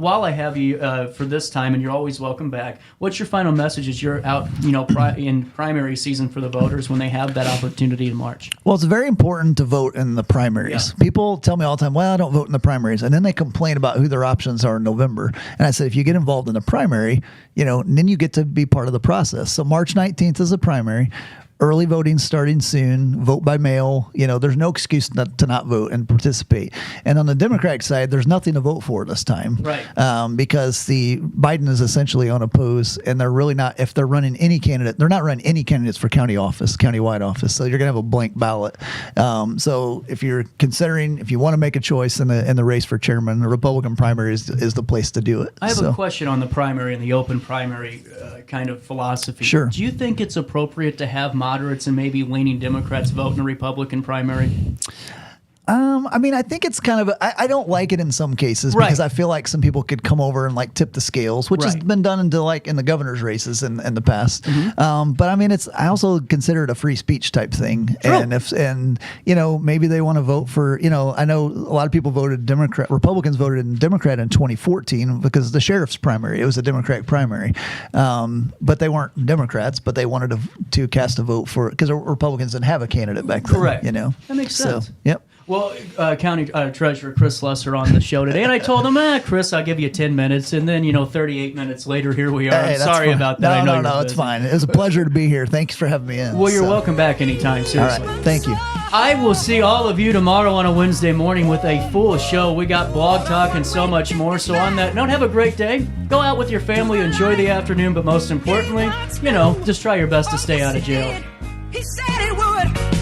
while I have you for this time, and you're always welcome back, what's your final message as you're out, in primary season for the voters when they have that opportunity in March? Well, it's very important to vote in the primaries. Yeah. People tell me all the time, well, I don't vote in the primaries. And then they complain about who their options are in November. And I said, if you get involved in the primary, then you get to be part of the process. So March 19th is a primary. Early voting starting soon. Vote by mail. There's no excuse to not vote and participate. And on the Democratic side, there's nothing to vote for this time, because Biden is essentially unopposed, and they're really not. If they're running any candidate, they're not running any candidates for countywide office. So you're gonna have a blank ballot. So if you want to make a choice in the race for chairman, the Republican primary is the place to do it. I have a question on the primary and the open primary kind of philosophy. Sure. Do you think it's appropriate to have moderates and maybe leaning Democrats vote in a Republican primary? I mean, I think it's kind of I don't like it in some cases because I feel like some people could come over and like tip the scales, which has been done in the governor's races in the past. But I mean, I also consider it a free speech type thing. And maybe they want to vote for, I know a lot of people Republicans voted in Democrat in 2014 because of the sheriff's primary. It was a Democratic primary. But they weren't Democrats, but they wanted to cast a vote for it because Republicans didn't have a candidate back then. Correct. That makes sense. So, yep. Well, County Treasurer Chris Slusser on the show today, and I told him, Chris, I'll give you 10 minutes, and then 38 minutes later, here we are. Hey, I'm sorry about that. No, it's fine. It was a pleasure to be here. Thanks for having me in. Well, you're welcome back anytime. Seriously. All right, thank you. I will see all of you tomorrow on a Wednesday morning with a full show. We got blog talk and so much more. So on that note, have a great day. Go out with your family, enjoy the afternoon, but most importantly, just try your best to stay out of jail. He said he would.